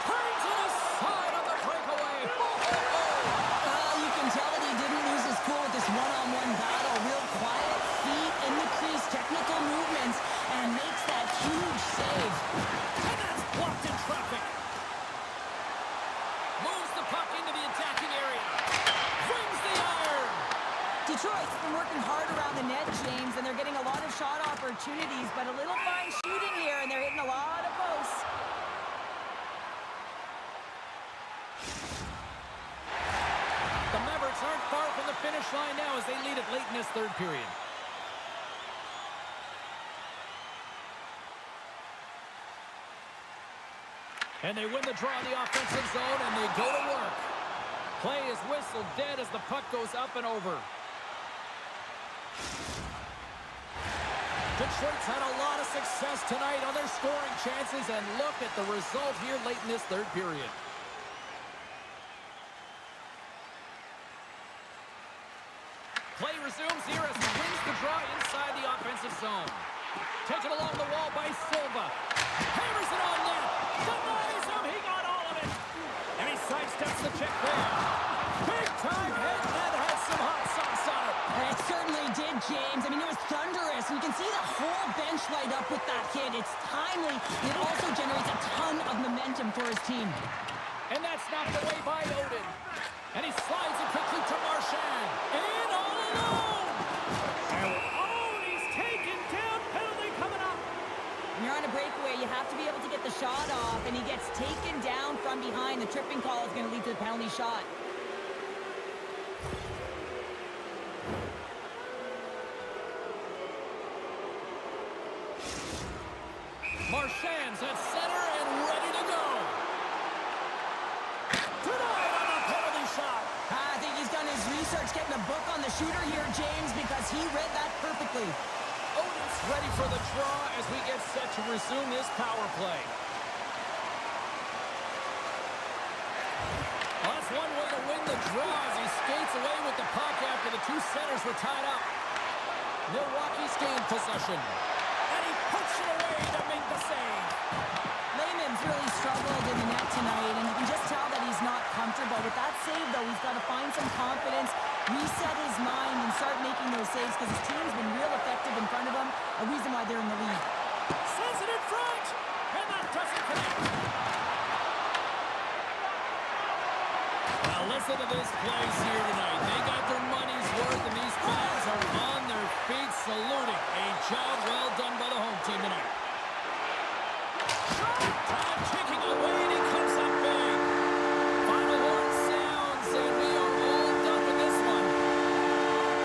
Turns to the side on the breakaway. You can tell that he didn't lose his cool with this one-on-one battle. Real quiet, feet in the crease, technical movements, and makes that huge save. And that's blocked in traffic. Moves the puck into the attacking area. Brings the iron. Detroit threes, but a little fine shooting here, and they're hitting a lot of posts. The Mavericks aren't far from the finish line now as they lead it late in this third period. And they win the draw in the offensive zone, and they go to work. Play is whistled dead as the puck goes up and over. Detroit's had a lot of success tonight on their scoring chances, and look at the result here late in this third period. Play resumes here as he wins the draw inside the offensive zone. Taken along the wall by Silva. Hammers it on net. Denies him. He got all of it. And he sidesteps the check there. Big time head net had some hot sauce on it. It certainly did, James. I mean, it was thunderous. And you can see the whole bench light up with that hit. It's timely. It also generates a ton of momentum for his team. And that's knocked away by Odin. And he slides it quickly to Marchand. In all alone. Oh, he's taken down. Penalty coming up. When you're on a breakaway, you have to be able to get the shot off, and he gets taken down from behind. The tripping call is going to lead to the penalty shot. Marchand's at center and ready to go. Denied on the penalty shot. I think he's done his research, getting a book on the shooter here, James, because he read that perfectly. Odin's ready for the draw as we get set to resume this power play. Well, that's one way to win the draw as he skates away with the puck after the two centers were tied up. Milwaukee's gained possession. And he puts it away to make the save. Lehman's really struggled in the net tonight, and you can just tell that he's not comfortable. With that save, though, he's got to find some confidence, reset his mind, and start making those saves because his team's been real effective in front of him, a reason why they're in the lead. Sends it in front, and that doesn't connect. Now listen to this place here tonight. They got their money's worth, and these fans are on their feet saluting. A job well done by the home team tonight. Time kicking away, and he comes up big. Final horn sounds, and we are all done with this one.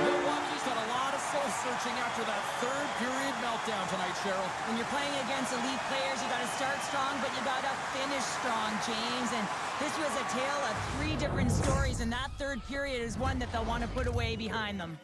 Milwaukee's done a lot of soul-searching after that third period meltdown tonight, Cheryl. When you're playing against elite players, you got to start strong, but you got to finish strong, James. And this was a tale of three different stories, and that third period is one that they'll want to put away behind them.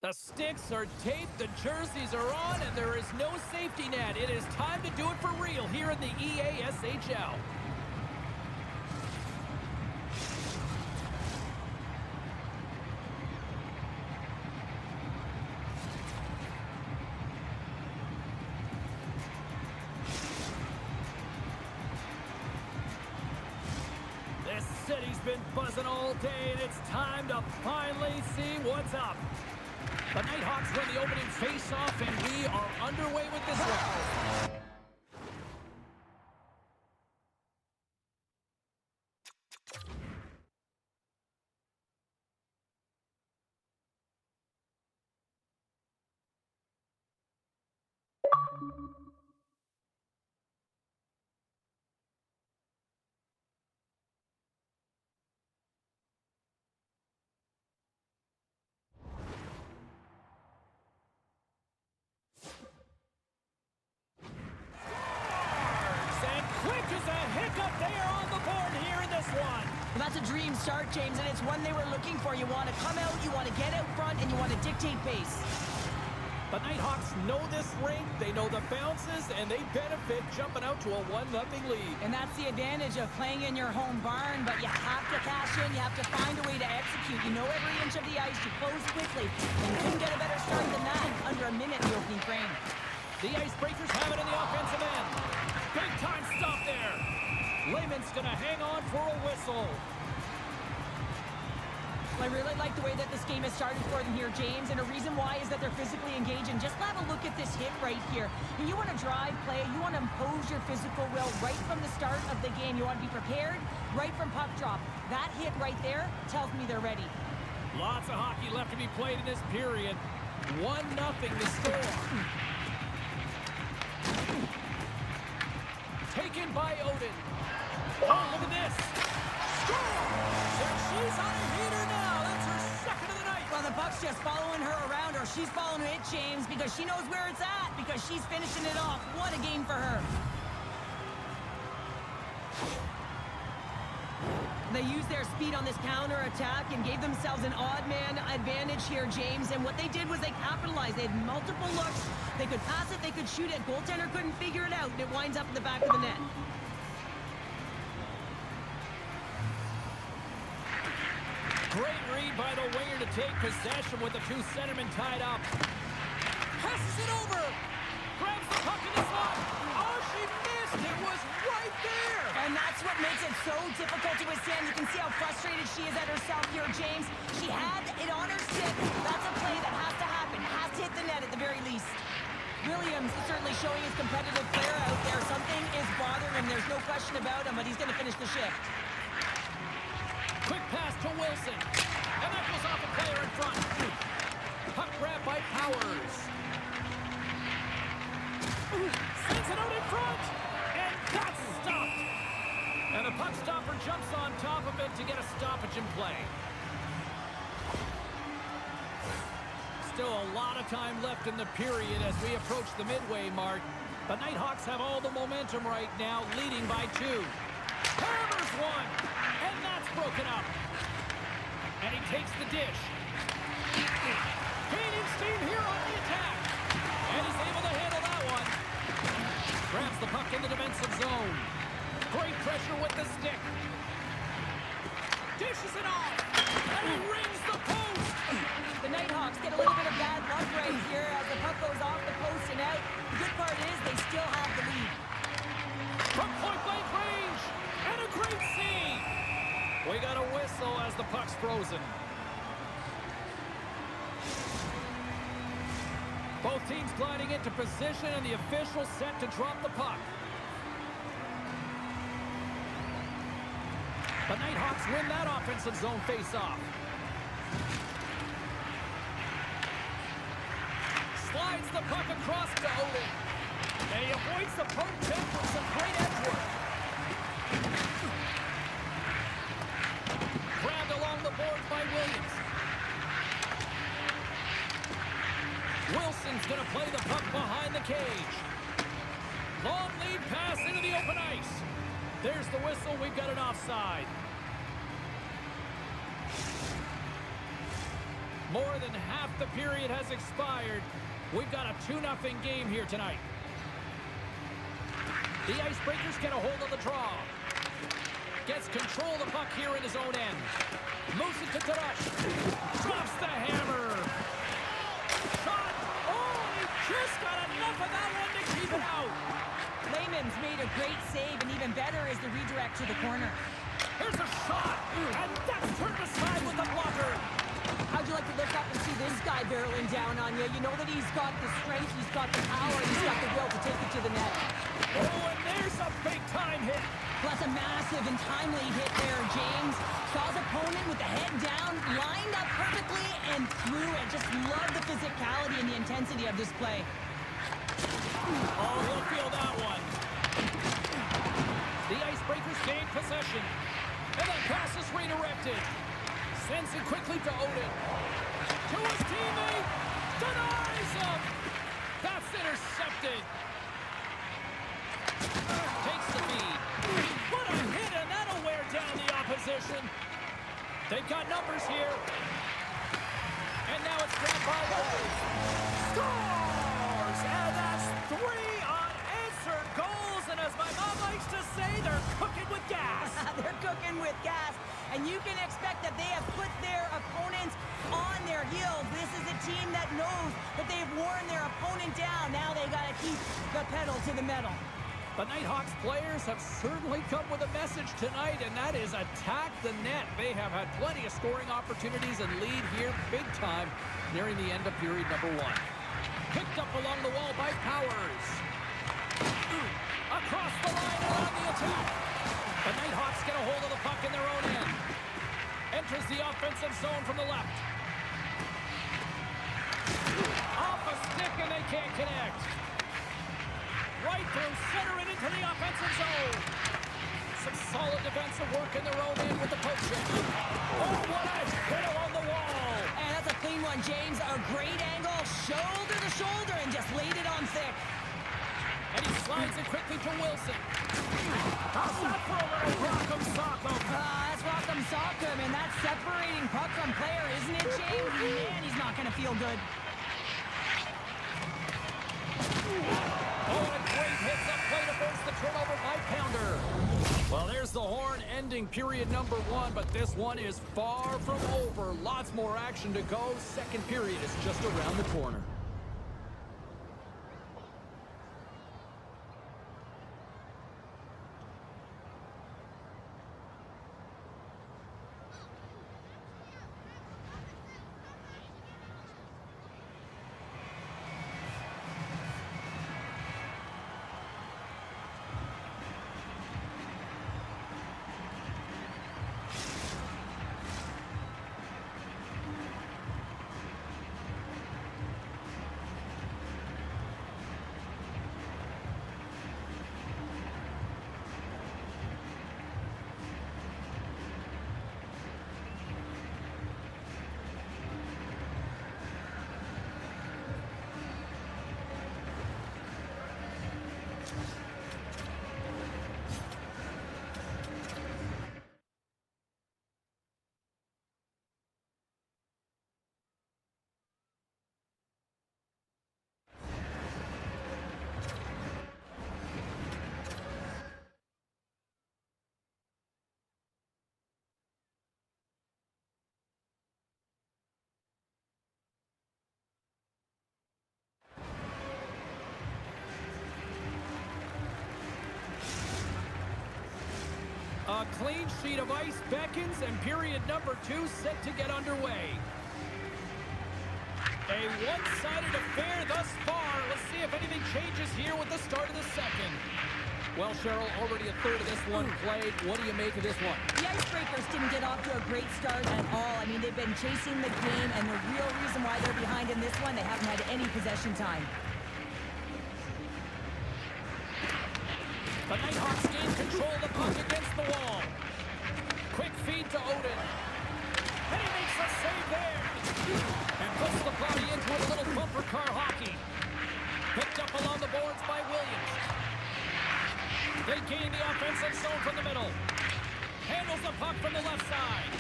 The sticks are taped, the jerseys are on, and there is no safety net. It is time to do it for real here in the EASHL. This city's been buzzing all day, and it's time to finally see what's up. The Nighthawks win the opening face-off, and we are underway with this one. And quick as a hiccup, they are on the board here in this one. Well, that's a dream start, James, and it's one they were looking for. You want to come out, you want to get out front, and you want to dictate pace. The Nighthawks know this rink, they know the bounces, and they benefit jumping out to a 1-0 lead. And that's the advantage of playing in your home barn, but you have to cash in, you have to find a way to execute. You know every inch of the ice, you close quickly, and you couldn't get a better start than that under a minute in the opening frame. The Icebreakers have it in the offensive end. Big time stop there. Lehman's going to hang on for a whistle. I really like the way that this game has started for them here, James, and a reason why is that they're physically engaged. And just have a look at this hit right here. And you want to drive play, you want to impose your physical will right from the start of the game. You want to be prepared right from puck drop. That hit right there tells me they're ready. Lots of hockey left to be played in this period. 1-0 the score. Taken by Odin. Oh, look at this. Score! And she's on a heater now. That's her second of the night. Well, the puck's just following her around, or she's following it, James, because she knows where it's at, because she's finishing it off. What a game for her. They used their speed on this counter-attack and gave themselves an odd-man advantage here, James. And what they did was they capitalized. They had multiple looks. They could pass it, they could shoot it. Goaltender couldn't figure it out, and it winds up in the back of the net. Great read by the winger to take possession with the two centermen tied up. Passes it over. Grabs the puck in the slot. Oh, she missed. It was right there. And that's what makes it so difficult to withstand. You can see how frustrated she is at herself here, James. She had it on her stick. That's a play that has to happen. Has to hit the net at the very least. Williams is certainly showing his competitive flair out there. Something is bothering him. There's no question about him, but he's going to finish the shift. Quick pass to Wilson. And that goes off a player in front. Puck grab by Powers. Sends it out in front. And that's stopped. And the puck stopper jumps on top of it to get a stoppage in play. Still a lot of time left in the period as we approach the midway mark. The Nighthawks have all the momentum right now, leading by 2. Hammers one. And that's broken up. And he takes the dish. Gaining steam here on the attack. And he's able to handle that one. Grabs the puck in the defensive zone. Great pressure with the stick. Dishes it off. And he rings the post. The Nighthawks get a little bit of bad luck right here as the puck goes off the post and out. The good part is they still have the lead. From point-blank range. And a great save. We got a whistle as the puck's frozen. Both teams gliding into position and the official set to drop the puck. The Nighthawks win that offensive zone face-off. Slides the puck across to Odin. And he avoids the poke check with some great edge work. Grabbed along the boards by Williams. Wilson's going to play the puck behind the cage. Long lead pass into the open ice. There's the whistle. We've got an offside. More than half the period has expired. We've got a 2-0 game here tonight. The Icebreakers get a hold of the draw. Gets control of the puck here in his own end. Moves it to Tarash. Drops the hammer. Shot. Oh, he just got enough of that one to keep it out. Lehman's made a great save, and even better is the redirect to the corner. Here's a shot. And that's turned aside with the blocker. How'd you like to look up and see this guy barreling down on you? You know that he's got the strength, he's got the power, he's got the will to take it to the net. Oh, and there's a big-time hit. Plus a massive and timely hit there, James. Saw his opponent with the head down, lined up perfectly, and threw it. Just love the physicality and the intensity of this play. Oh, he'll feel that one. The Icebreakers gain possession. And that pass is redirected. Sends it quickly to Odin. To his teammate. Denies him. That's intercepted. Takes the feed. What a hit, and that'll wear down the opposition. They've got numbers here. And now it's grabbed by Rose. Scores! And that's 3 unanswered goals. And as my mom likes to say, they're cooking with gas. They're cooking with gas. And you can expect that they have put their opponents on their heels. This is a team that knows that they've worn their opponent down. Now they got to keep the pedal to the metal. The Nighthawks players have certainly come with a message tonight, and that is attack the net. They have had plenty of scoring opportunities and lead here big time nearing the end of period number 1. Picked up along the wall by Powers. Across the line and on the attack. The Nighthawks get a hold of the puck in their own end. Enters the offensive zone from the left. Off a stick and they can't connect. Right through center and into the offensive zone. Some solid defensive work in their own end with the poke check. Oh, what a hit along the wall. And that's a clean one, James. A great angle, shoulder to shoulder, and just laid it on thick. And he slides it quickly to Wilson. How's that for a little Rock'em Sock'em? That's Rock'em Sock'em, and that's separating puck from player, isn't it, James? Man, he's not going to feel good. Oh, and a great hits up play to force the turnover by Pounder. Well, there's the horn ending period number 1, but this one is far from over. Lots more action to go. Second period is just around the corner. A clean sheet of ice beckons, and period number 2 set to get underway. A one-sided affair thus far. Let's see if anything changes here with the start of the second. Well, Cheryl, already a third of this one played. What do you make of this one? The Icebreakers didn't get off to a great start at all. I mean, they've been chasing the game, and the real reason why they're behind in this one, they haven't had any possession time. The Nighthawks gain control of the puck against the wall. Quick feed to Odin. And he makes a save there. And puts the body into a little bumper car hockey. Picked up along the boards by Williams. They gain the offensive zone from the middle. Handles the puck from the left side.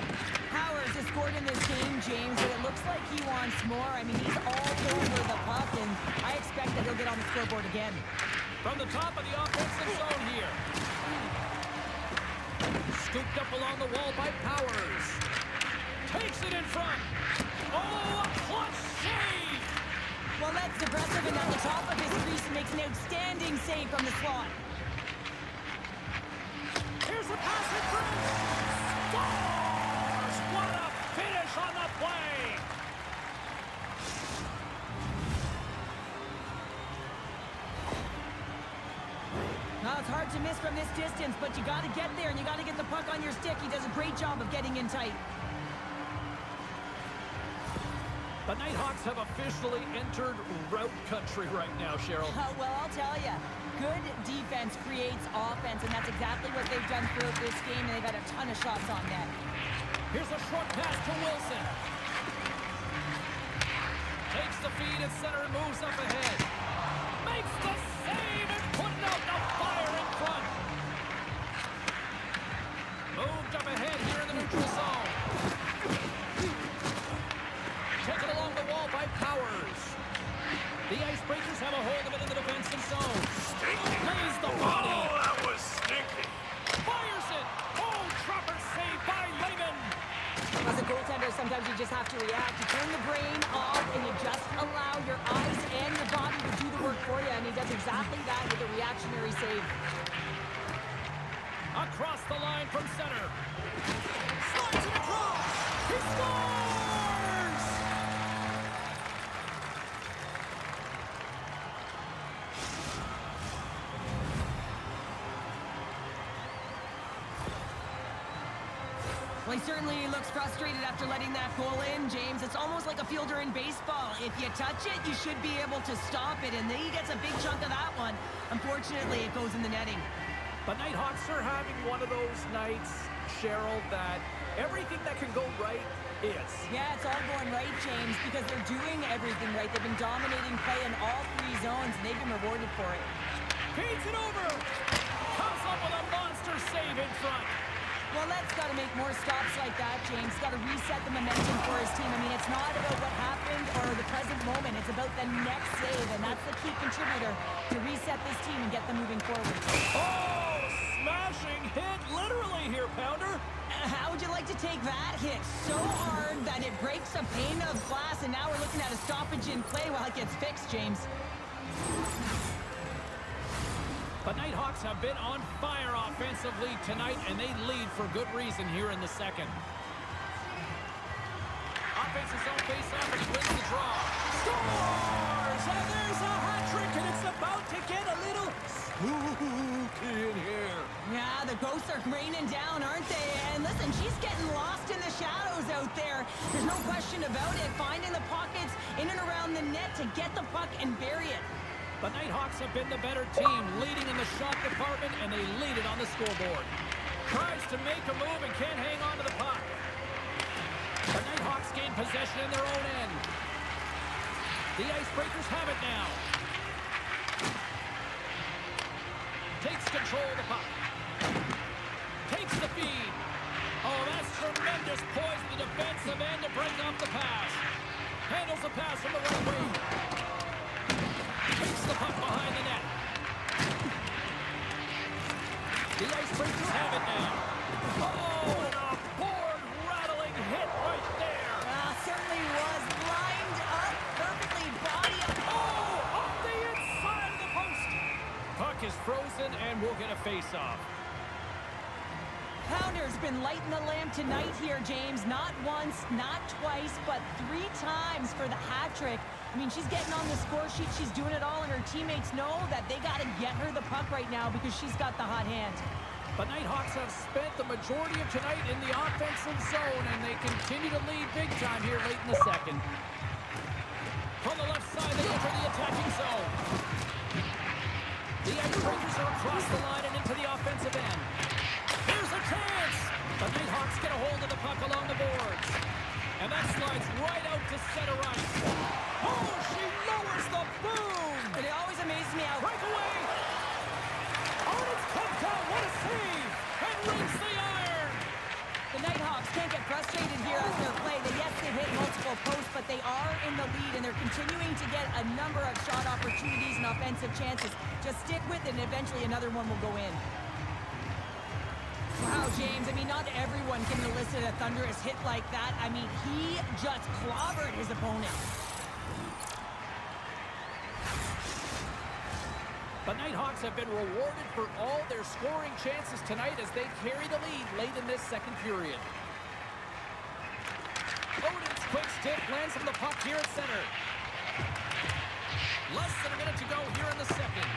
Powers has scored in this game, James, but it looks like he wants more. I mean, he's all over the puck, and I expect that he'll get on the scoreboard again. From the top of the offensive zone here. Scooped up along the wall by Powers. Takes it in front. Oh, a clutch save! Well, that's aggressive, and at the top of his crease makes an outstanding save from the slot. Here's a pass in front. Scores! What a finish on the play! Now, it's hard to miss from this distance, but you got to get there, and you got to get the puck on your stick. He does a great job of getting in tight. The Nighthawks have officially entered route country right now, Cheryl. Well, I'll tell you, good defense creates offense, and that's exactly what they've done throughout this game, and they've had a ton of shots on net. Here's a short pass to Wilson. Takes the feed at center and moves up ahead. Makes the save and putting out the fire in front. Moved up ahead here in the neutral zone. Taken along the wall by Powers. The Icebreakers have a hold of it in the defensive zone. Lays the body. Oh, that was stinky. Fires it. Oh, proper save by Lehman. As a goaltender, sometimes you just have to react. You turn the brain off, and you just allow your eyes and your body to do the work for you, and he does exactly that with a reactionary save. Across the line from center. Slides it across. He scores! Well, he certainly looks frustrated after letting that goal in, James. It's almost like a fielder in baseball. If you touch it, you should be able to stop it, and then he gets a big chunk of that one. Unfortunately, it goes in the netting. The Nighthawks are having one of those nights, Cheryl, that everything that can go right is. Yeah, it's all going right, James, because they're doing everything right. They've been dominating play in all three zones, and they've been rewarded for it. Feeds it over. Comes up with a monster save in front. Well, that's got to make more stops like that, James. Got to reset the momentum for his team. I mean, it's not about what happened or the present moment. It's about the next save, and that's the key contributor to reset this team and get them moving forward. Oh, smashing hit literally here, Pounder. How would you like to take that hit? So hard that it breaks a pane of glass, and now we're looking at a stoppage in play while it gets fixed, James. The Nighthawks have been on fire offensively tonight, and they lead for good reason here in the second. Offensive zone face-off, and he wins the draw. Scores! And there's a hat trick, and it's about to get a little spooky in here. Yeah, the ghosts are raining down, aren't they? And listen, she's getting lost in the shadows out there. There's no question about it. Finding the pockets in and around the net to get the puck and bury it. The Nighthawks have been the better team, leading in the shot department, and they lead it on the scoreboard. Tries to make a move and can't hang on to the puck. The Nighthawks gain possession in their own end. The Icebreakers have it now. Takes control of the puck. Takes the feed. Oh, that's tremendous poise in the defensive end to break off the pass. Handles the pass from the right wing. Takes the puck behind the net. The Icebreakers have it now. Oh, and a board-rattling hit right there. Certainly was lined up perfectly, body up. Oh, off the inside of the post. Puck is frozen, and we'll get a face-off. Pounder's been lighting the lamp tonight here, James. Not once, not twice, but 3 times for the hat trick. I mean, she's getting on the score sheet. She's doing it all, and her teammates know that they got to get her the puck right now because she's got the hot hand. The Nighthawks have spent the majority of tonight in the offensive zone, and they continue to lead big time here late in the second. From the left side, they enter the attacking zone. The Icebreakers are across the line and into the offensive end. Here's a chance! The Nighthawks get a hold of the puck along the boards. And that slides right out to center ice. Oh, she lowers the boom! It always amazes me how... Breakaway! Oh, it's come down. What a save! And rings the iron! The Nighthawks can't get frustrated here as their play. Yes, they've hit continuing to get a number of shot opportunities and offensive chances. Just stick with it, and eventually another one will go in. Wow, James, I mean, not everyone can elicit a thunderous hit like that. I mean, he just clobbered his opponent. The Nighthawks have been rewarded for all their scoring chances tonight as they carry the lead late in this second period. Odin's quick stick lands from the puck here at center. Less than a minute to go here in the second.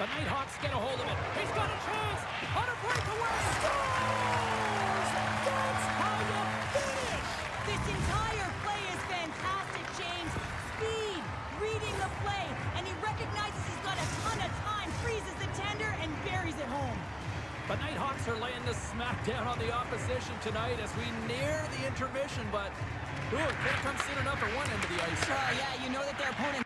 The Nighthawks get a hold of it. He's got a chance on a breakaway. Scores! That's how you finish! This entire play is fantastic, James. Speed, reading the play, and he recognizes he's got a ton of time, freezes the tender, and buries it home. The Nighthawks are laying the smackdown on the opposition tonight as we near the intermission, but it can't come soon enough for one end of the ice. Yeah, you know that their opponent...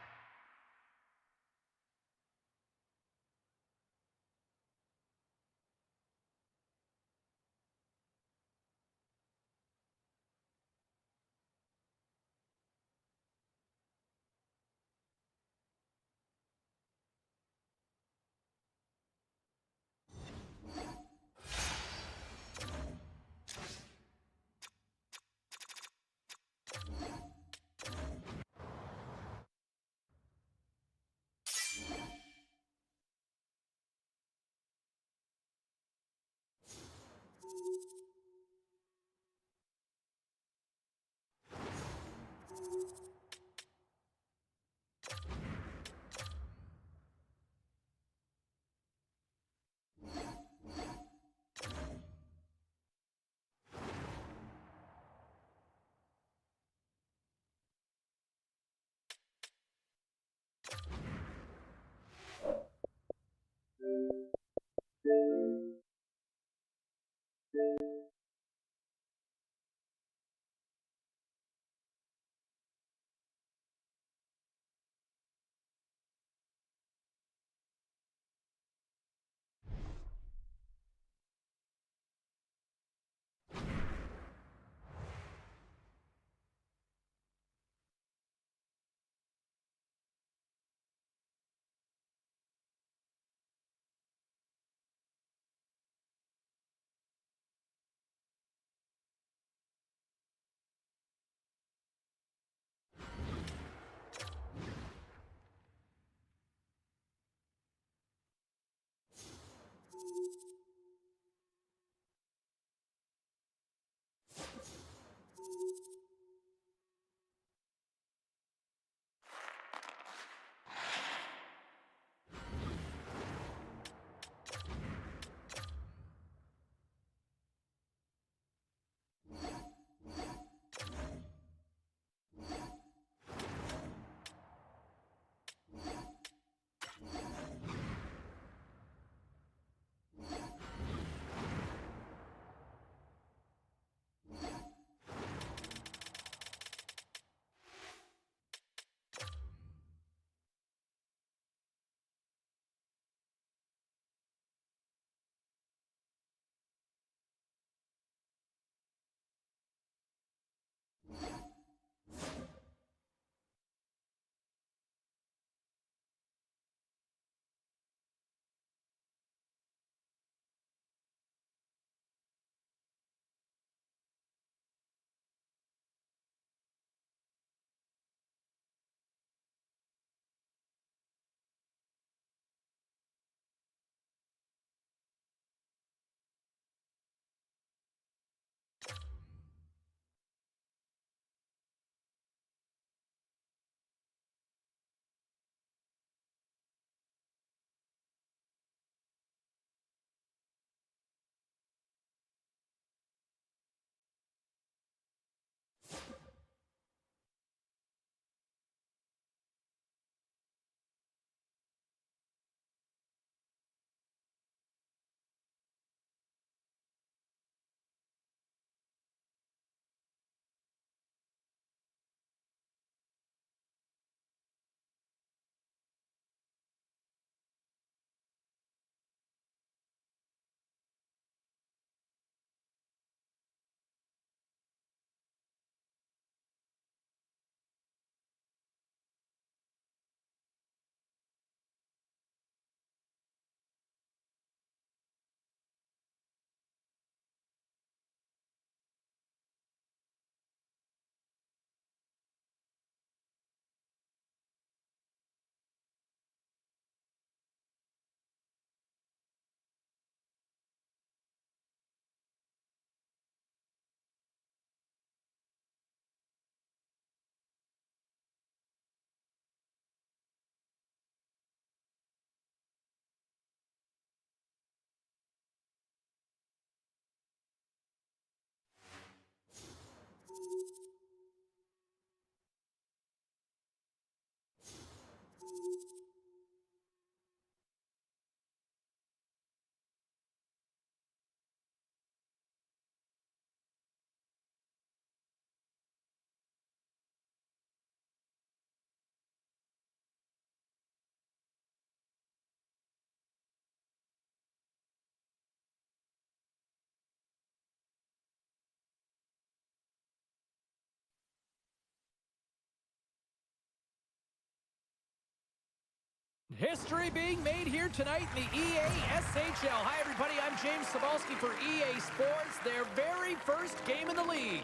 History being made here tonight in the EA SHL. Hi, everybody. I'm James Cebulski for EA Sports, their very first game in the league.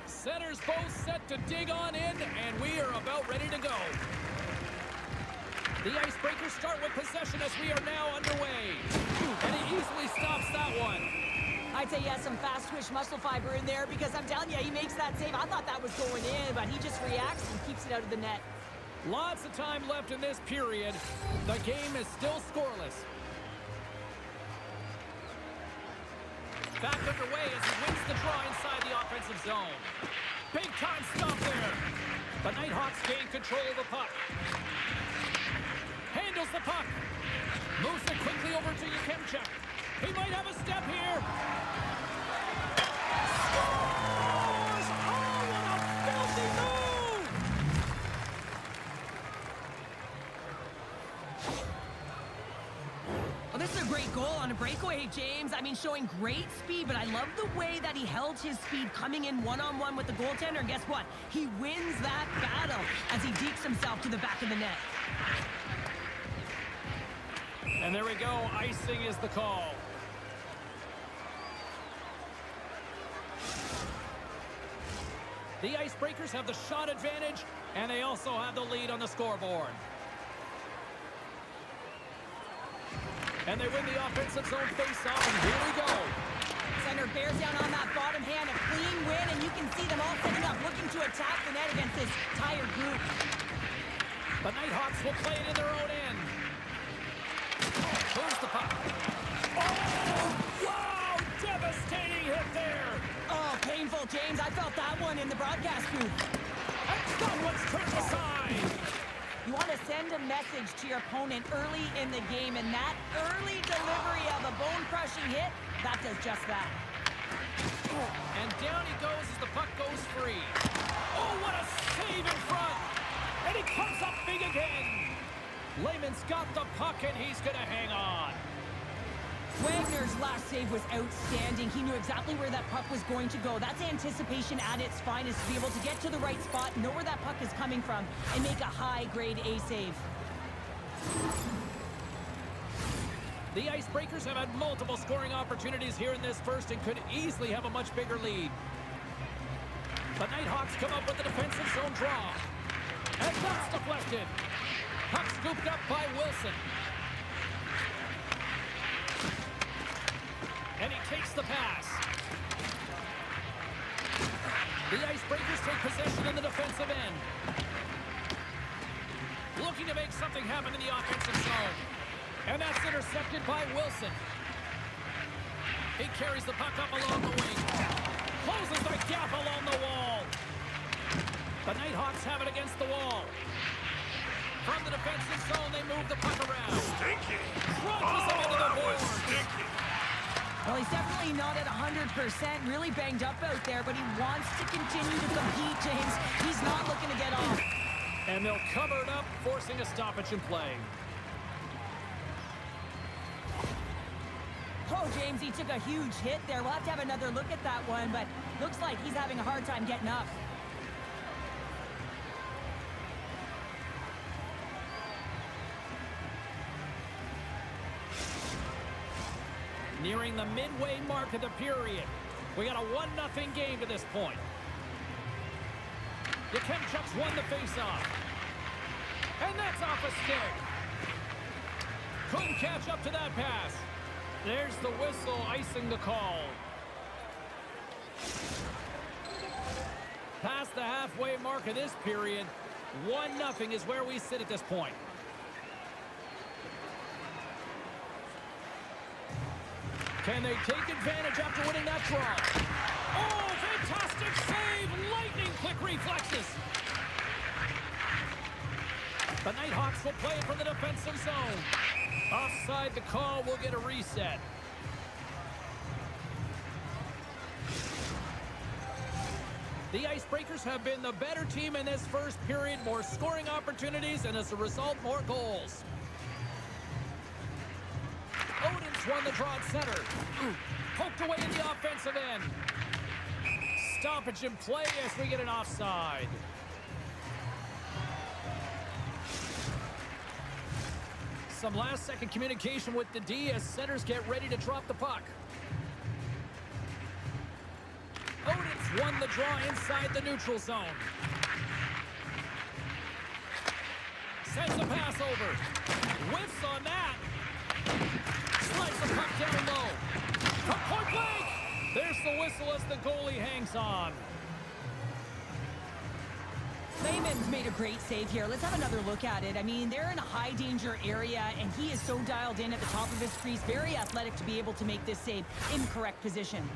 Centers both set to dig on in, and we are about ready to go. The Icebreakers start with possession as we are now underway. And he easily stops that one. I'd say he has some fast twitch muscle fiber in there because I'm telling you, he makes that save. I thought that was going in, but he just reacts and keeps it out of the net. Lots of time left in this period. The game is still scoreless. Back underway as he wins the draw inside the offensive zone. Big time stop there. The Nighthawks gain control of the puck. Handles the puck. Moves it quickly over to Yakemchuk. He might have a step here. Scores! Oh, what a filthy move! Well, this is a great goal on a breakaway, James. I mean, showing great speed, but I love the way that he held his speed coming in one-on-one with the goaltender. And guess what? He wins that battle as he dekes himself to the back of the net. And there we go. Icing is the call. The Icebreakers have the shot advantage, and they also have the lead on the scoreboard. And they win the offensive zone face-off, and here we go. Center bears down on that bottom hand, a clean win, and you can see them all setting up, looking to attack the net against this tired group. The Nighthawks will play it in their own end. Here's the puck. Oh, wow! Devastating hit there. Oh, painful, James. I felt that one in the broadcast booth. And someone's turned aside. You want to send a message to your opponent early in the game, and that early delivery of a bone-crushing hit, that does just that. And down he goes as the puck goes free. Oh, what a save in front. And he comes up big again. Lehman's got the puck, and he's going to hang on. Wagner's last save was outstanding. He knew exactly where that puck was going to go. That's anticipation at its finest, to be able to get to the right spot, know where that puck is coming from, and make a high-grade A save. The Icebreakers have had multiple scoring opportunities here in this first and could easily have a much bigger lead. The Nighthawks come up with the defensive zone draw. And that's deflected. Puck scooped up by Wilson. And he takes the pass. The Icebreakers take possession in the defensive end. Looking to make something happen in the offensive zone. And that's intercepted by Wilson. He carries the puck up along the wing. Closes the gap along the wall. The Nighthawks have it against the wall. From the defensive zone, they move the puck around. Stinky. Crunches him into the board. Stinky. Well, he's definitely not at 100%, really banged up out there, but he wants to continue to compete, James. He's not looking to get off. And they'll cover it up, forcing a stoppage in play. Oh, James, he took a huge hit there. We'll have to have another look at that one, but looks like he's having a hard time getting up. Nearing the midway mark of the period. We got a 1-0 game to this point. Yakemchuk's won the faceoff. And that's off a stick. Couldn't catch up to that pass. There's the whistle, icing the call. Past the halfway mark of this period, 1-0 is where we sit at this point. Can they take advantage after winning that draw? Oh, fantastic save! Lightning quick reflexes. The Nighthawks will play it from the defensive zone. Offside the call, will get a reset. The Icebreakers have been the better team in this first period. More scoring opportunities, and as a result, more goals. Odin's won the draw at center. Poked away in the offensive end. Stoppage in play as we get an offside. Some last-second communication with the D as centers get ready to drop the puck. Odin's won the draw inside the neutral zone. Sends the pass over. Whiffs on that. Slides the puck down low. From point blank. There's the whistle as the goalie hangs on. Layman's made a great save here. Let's have another look at it. I mean, they're in a high-danger area, and he is so dialed in at the top of his crease. Very athletic to be able to make this save in correct position.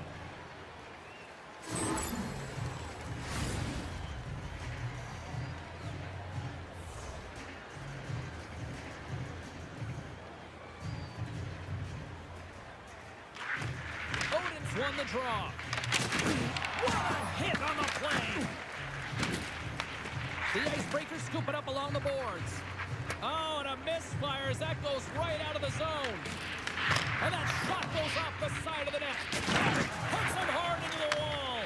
Odin's won the draw. What a hit on the play. The Icebreakers scoop it up along the boards. Oh, and a misfire as that goes right out of the zone. And that shot goes off the side of the net. Puts him hard into the wall.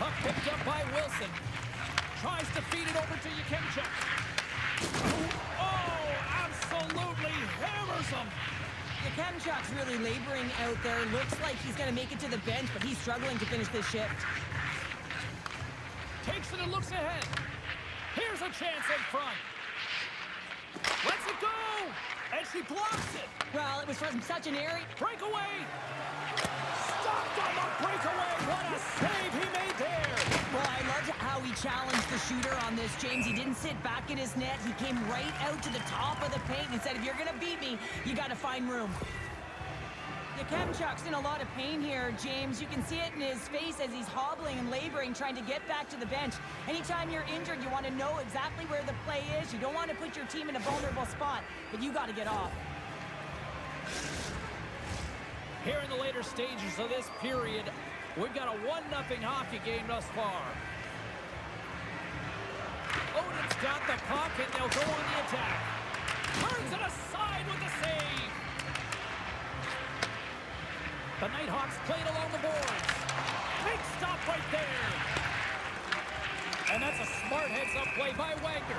Puck picked up by Wilson. Tries to feed it over to Yakemchuk. Oh, absolutely hammers him. Yakemchuk's really laboring out there. Looks like he's going to make it to the bench, but he's struggling to finish this shift. Takes it and looks ahead. Here's a chance in front. Lets it go! And she blocks it! Well, it was from such an area. Breakaway! Stopped on the breakaway! What a save he made there! Well, I loved how he challenged the shooter on this, James. He didn't sit back in his net. He came right out to the top of the paint and said, if you're going to beat me, you got to find room. Yakemchuk's in a lot of pain here, James. You can see it in his face as he's hobbling and laboring, trying to get back to the bench. Anytime you're injured, you want to know exactly where the play is. You don't want to put your team in a vulnerable spot, but you got to get off. Here in the later stages of this period, we've got a 1-0 hockey game thus far. Odin's got the puck, and they'll go on the attack. Turns it aside with the save. The Nighthawks played along the boards. Big stop right there. And that's a smart heads-up play by Wagner.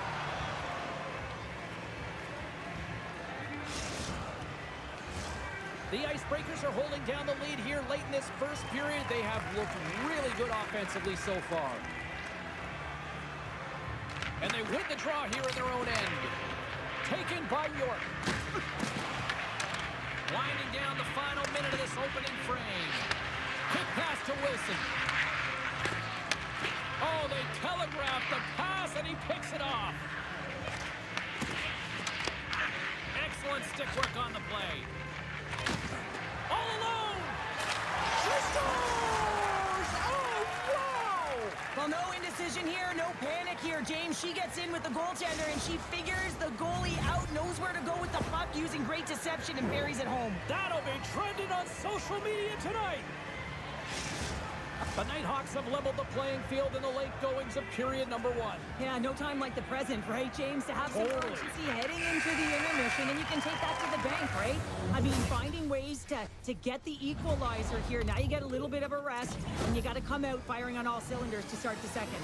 The Icebreakers are holding down the lead here late in this first period. They have looked really good offensively so far. And they win the draw here in their own end. Taken by York. Winding down the final minute of this opening frame. Quick pass to Wilson. Oh, they telegraphed the pass, and he picks it off. Excellent stick work on the play. All alone! She scores! Oh, wow! Well, no indecision here, no panic here, James. She gets in with the goaltender, and she figures the goalie out, knows where to go with the puck, using great deception, and buries it home. That'll be trending on social media tonight. The Nighthawks have leveled the playing field in the late goings of period number 1. Yeah, no time like the present, right, James? To have some Totally. urgency heading into the intermission, and you can take that to the bank, right? I mean, finding ways to get the equalizer here. Now you get a little bit of a rest, and you got to come out firing on all cylinders to start the second.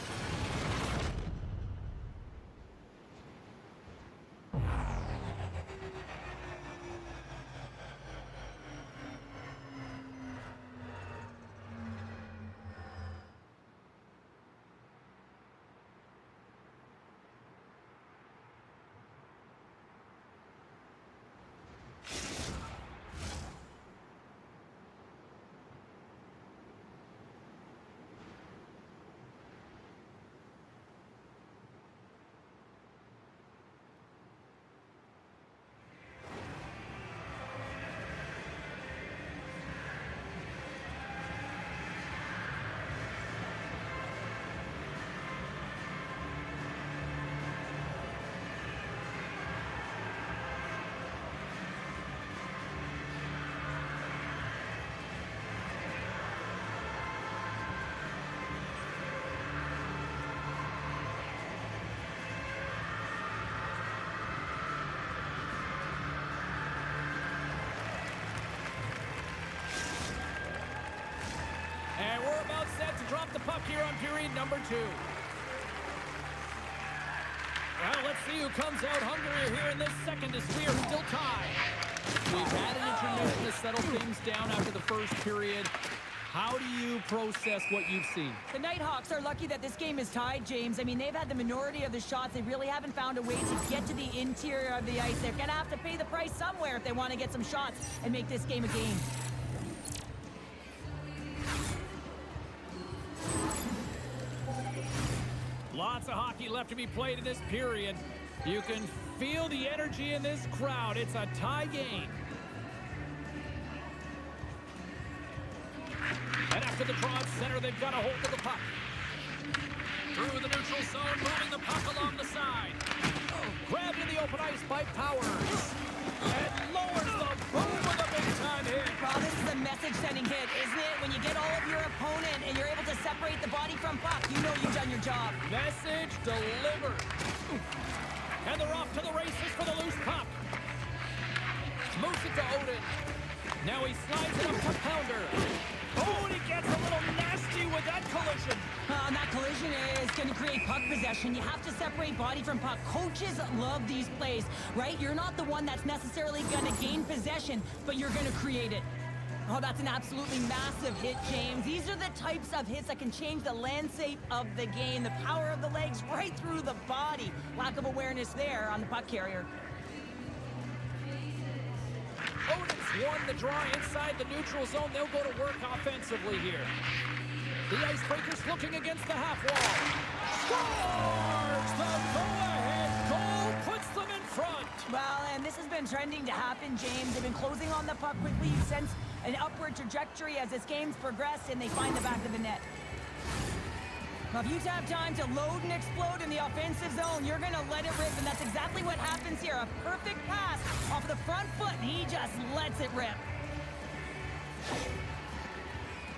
to drop the puck here on period number 2. Well, let's see who comes out hungrier here in this second as we are still tied. We've had an intermission to settle things down after the first period. How do you process what you've seen? The Nighthawks are lucky that this game is tied, James. I mean, they've had the minority of the shots. They really haven't found a way to get to the interior of the ice. They're going to have to pay the price somewhere if they want to get some shots and make this game a game. Lots of hockey left to be played in this period. You can feel the energy in this crowd. It's a tie game. And after the draw at center, they've got a hold of the puck. Through the neutral zone, moving the puck along the side. Grabbed in the open ice by Powers. And lowers the boom with a big-time hit. Well, this is a message-sending hit, isn't it? When you get all of your opponent and you're able to separate the body from puck, you know you've done your job. Message delivered. And they're off to the races for the loose puck. Moves it to Odin. Now he slides it up to Pounder. Oh, and he gets a little nasty with that collision. And that collision is going to create puck possession. You have to separate body from puck. Coaches love these plays, right? You're not the one that's necessarily going to gain possession, but you're going to create it. Oh, that's an absolutely massive hit, James. These are the types of hits that can change the landscape of the game. The power of the legs right through the body. Lack of awareness there on the puck carrier. Odin's won the draw inside the neutral zone. They'll go to work offensively here. The Icebreakers looking against the half wall. Scores! The go-ahead goal puts them in front. Well, and this has been trending to happen, James. They've been closing on the puck quickly. You sense an upward trajectory as this game's progressed, and they find the back of the net. Now, if you have time to load and explode in the offensive zone, you're going to let it rip, and that's exactly what happens here. A perfect pass off the front foot, and he just lets it rip.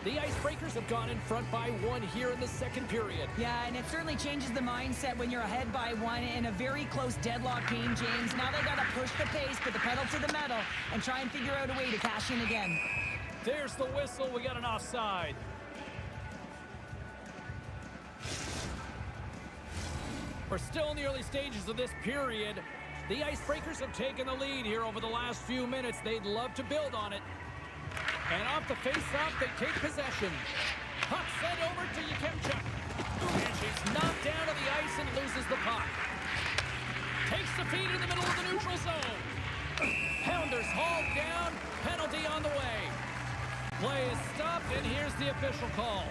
The Icebreakers have gone in front by 1 here in the second period. Yeah, and it certainly changes the mindset when you're ahead by 1 in a very close deadlock game, James. Now they got to push the pace, put the pedal to the metal, and try and figure out a way to cash in again. There's the whistle. We got an offside. We're still in the early stages of this period. The Icebreakers have taken the lead here over the last few minutes. They'd love to build on it. And off the face-off, they take possession. Puck sent over to Yakemchuk. And she's knocked down to the ice and loses the puck. Takes the feed in the middle of the neutral zone. Pounders hauled down. Penalty on the way. Play is stopped, and here's the official call.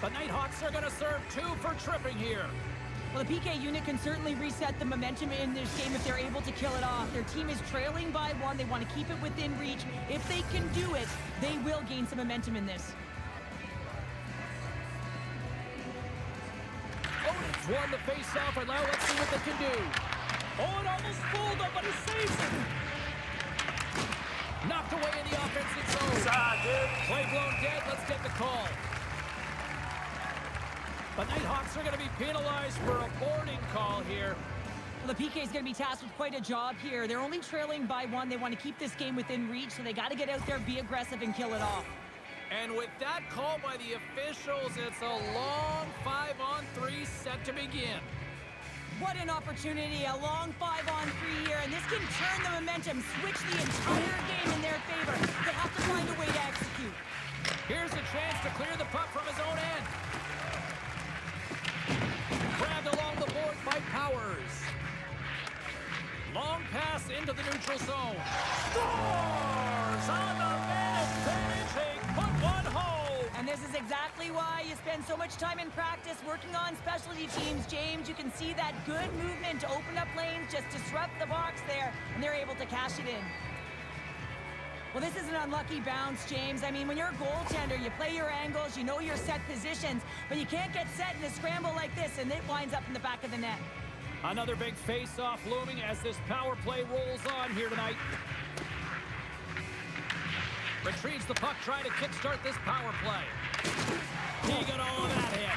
The Nighthawks are going to serve 2 for tripping here. Well, the PK unit can certainly reset the momentum in this game if they're able to kill it off. Their team is trailing by 1. They want to keep it within reach. If they can do it, they will gain some momentum in this. Odin's won the face-off, and now let's see what they can do. Oh, it almost fooled him, but he saves it. Knocked away in the offensive zone. Play blown dead. Let's get the call. The Nighthawks are going to be penalized for a boarding call here. Well, the PK is going to be tasked with quite a job here. They're only trailing by 1. They want to keep this game within reach, so they got to get out there, be aggressive, and kill it off. And with that call by the officials, it's a long 5-on-3 set to begin. What an opportunity, a long 5-on-3 here, and this can turn the momentum, switch the entire game in their favor. They have to find a way to execute. Here's a chance to clear the puck from his own end. Grabbed along the board by Powers. Long pass into the neutral zone. Scores on the man advantage. They put one home. And this is exactly why you spend so much time in practice working on specialty teams, James. You can see that good movement to open up lanes, just disrupt the box there, and they're able to cash it in. Well, this is an unlucky bounce, James. I mean, when you're a goaltender, you play your angles, you know your set positions, but you can't get set in a scramble like this, and it winds up in the back of the net. Another big face-off looming as this power play rolls on here tonight. Retrieves the puck, trying to kickstart this power play. He got all of that hit.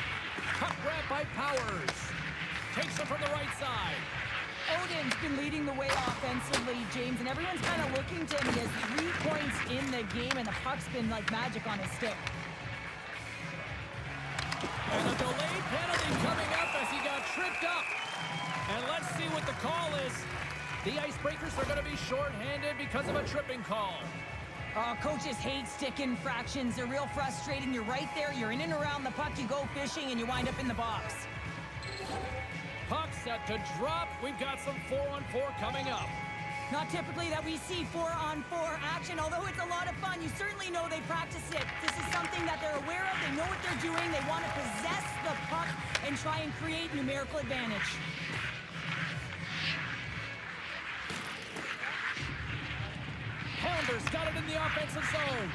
Puck grab by Powers. Takes it from the right side. Odin's been leading the way offensively, James, and everyone's kind of looking to him. He has 3 points in the game, and the puck's been like magic on his stick. And a delayed penalty coming up as he got tripped up. And let's see what the call is. The Icebreakers are going to be shorthanded because of a tripping call. Coaches hate stick infractions. They're real frustrating. You're right there. You're in and around the puck. You go fishing, and you wind up in the box. Puck set to drop. We've got some 4-on-4 coming up. Not typically that we see 4-on-4 action, although it's a lot of fun. You certainly know they practice it. This is something that they're aware of. They know what they're doing. They want to possess the puck and try and create numerical advantage. Pounders got it in the offensive zone.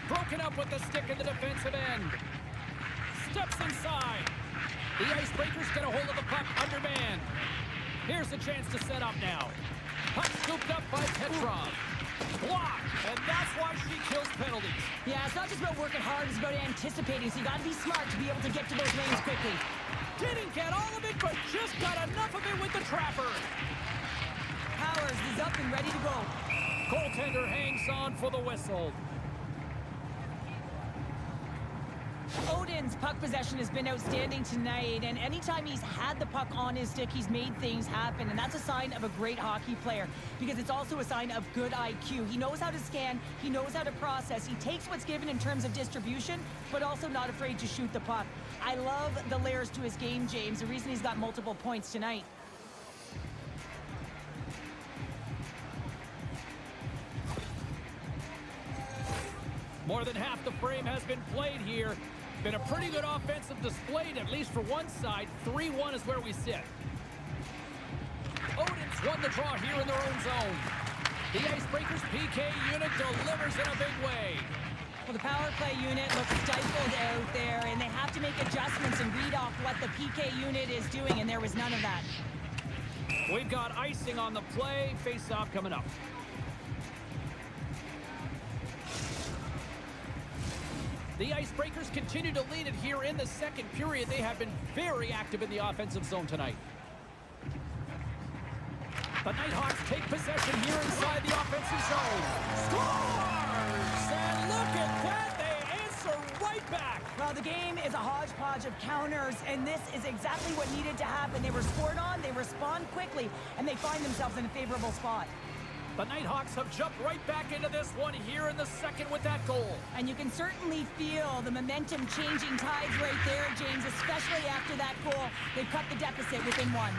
Broken up with the stick in the defensive end. Steps inside. The Icebreakers get a hold of the puck undermanned. Here's a chance to set up now. Puck scooped up by Petrov. Blocked, and that's why she kills penalties. Yeah, it's not just about working hard, it's about anticipating, so you got to be smart to be able to get to those lanes quickly. Didn't get all of it, but just got enough of it with the trapper. Powers is up and ready to go. Goaltender hangs on for the whistle. Odin's puck possession has been outstanding tonight, and anytime he's had the puck on his stick, he's made things happen, and that's a sign of a great hockey player, because it's also a sign of good IQ. He knows how to scan, he knows how to process, he takes what's given in terms of distribution, but also not afraid to shoot the puck. I love the layers to his game, James, the reason he's got multiple points tonight. More than half the frame has been played here. Been a pretty good offensive display, at least for one side. 3-1 is where we sit. Odin's won the draw here in their own zone. The Icebreakers PK unit delivers in a big way. Well, the power play unit looks stifled out there, and they have to make adjustments and read off what the PK unit is doing, and there was none of that. We've got icing on the play. Face-off coming up. The Icebreakers continue to lead it here in the second period. They have been very active in the offensive zone tonight. The Nighthawks take possession here inside the offensive zone. Scores! And look at that, they answer right back. Well, the game is a hodgepodge of counters, and this is exactly what needed to happen. They were scored on, they respond quickly, and they find themselves in a favorable spot. The Nighthawks have jumped right back into this one here in the second with that goal. And you can certainly feel the momentum changing tides right there, James, especially after that goal. They've cut the deficit within one.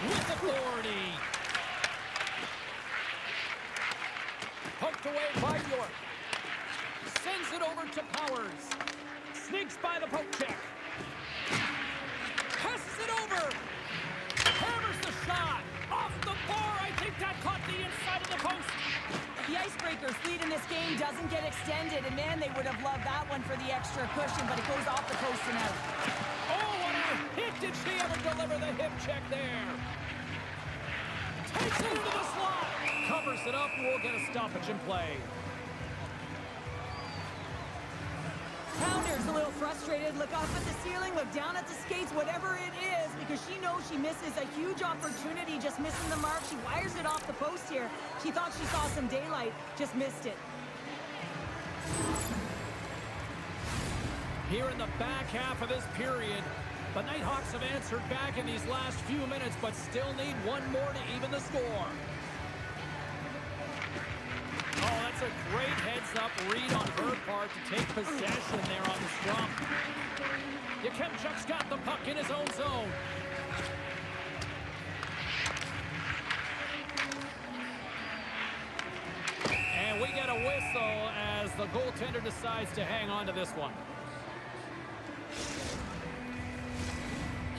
With authority. Poked away by York. Sends it over to Powers. Sneaks by the poke check. Passes it over. Hammers the shot. Off the bar. I think that caught the inside of the post. The Icebreakers' lead in this game doesn't get extended, and man, they would have loved that one for the extra cushion, but it goes off the post and out. Oh, what a hit. Did she ever deliver the hip check there? Takes it into the slot. Covers it up, and we'll get a stoppage in play. Pounder's a little frustrated. Look up at the ceiling, look down at the skates, whatever it is, because she knows she misses a huge opportunity, just missing the mark. She wires it off the post here. She thought she saw some daylight, just missed it. Here in the back half of this period, the Nighthawks have answered back in these last few minutes, but still need one more to even the score. Oh, that's a great heads-up read on her part to take possession there on the scrum. Yakemchuk's got the puck in his own zone. And we get a whistle as the goaltender decides to hang on to this one.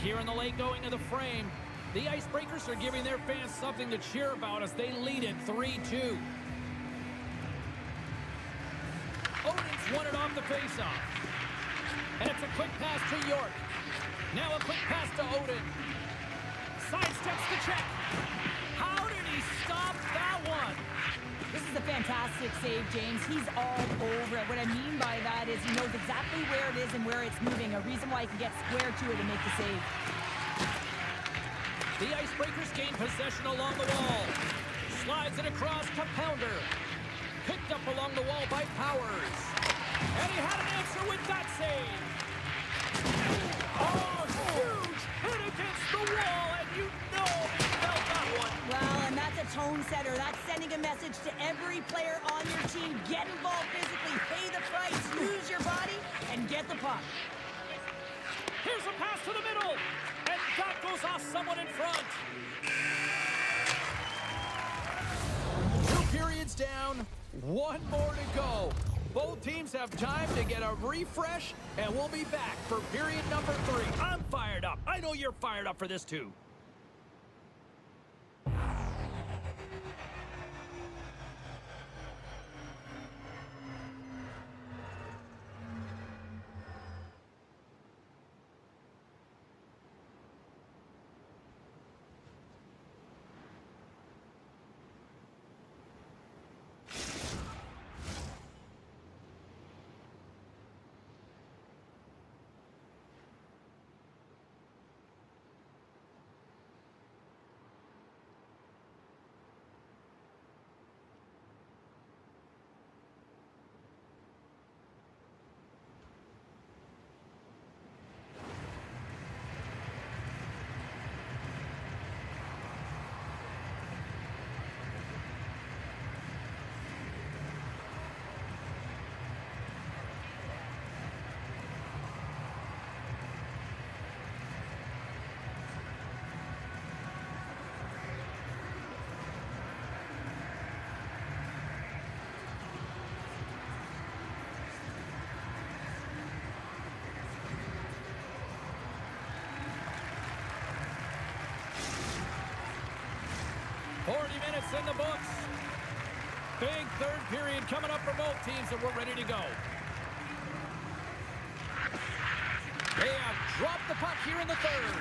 Here in the late going of the frame, the Icebreakers are giving their fans something to cheer about as they lead it 3-2. Odin's won it off the faceoff. And it's a quick pass to York. Now a quick pass to Odin. Sidesteps the check. How did he stop that one? This is a fantastic save, James. He's all over it. What I mean by that is he knows exactly where it is and where it's moving. A reason why he can get square to it and make the save. The Icebreakers gain possession along the wall. Slides it across to Pounder. Picked up along the wall by Powers. And he had an answer with that save. Oh, huge hit against the wall, and you know he felt that one. Well, and that's a tone setter. That's sending a message to every player on your team. Get involved physically, pay the price, use your body, and get the puck. Here's a pass to the middle, and that goes off someone in front. 2 periods down, 1 more to go. Both teams have time to get a refresh, and we'll be back for period number 3. I'm fired up. I know you're fired up for this too. Minutes in the books. Big third period coming up for both teams, and we're ready to go. They have dropped the puck here in the third.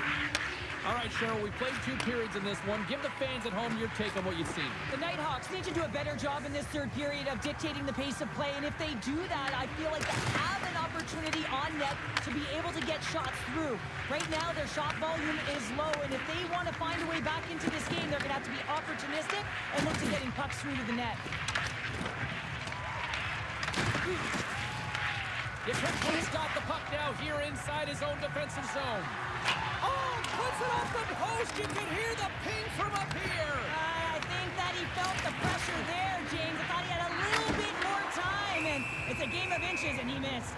All right, Cheryl, we played 2 periods in this one. Give the fans at home your take on what you've seen. The Nighthawks need to do a better job in this third period of dictating the pace of play, and if they do that, I feel like they have an opportunity on net to be able to get shots through. Right now, their shot volume is low, and if they want to find a way back into this game, they're going to have to be opportunistic and look to getting pucks through to the net. He's got the puck now here inside his own defensive zone. Oh, puts it off the post. You can hear the ping from up here. I think that he felt the pressure there, James. I thought he had a little bit more time, and it's a game of inches, and he missed.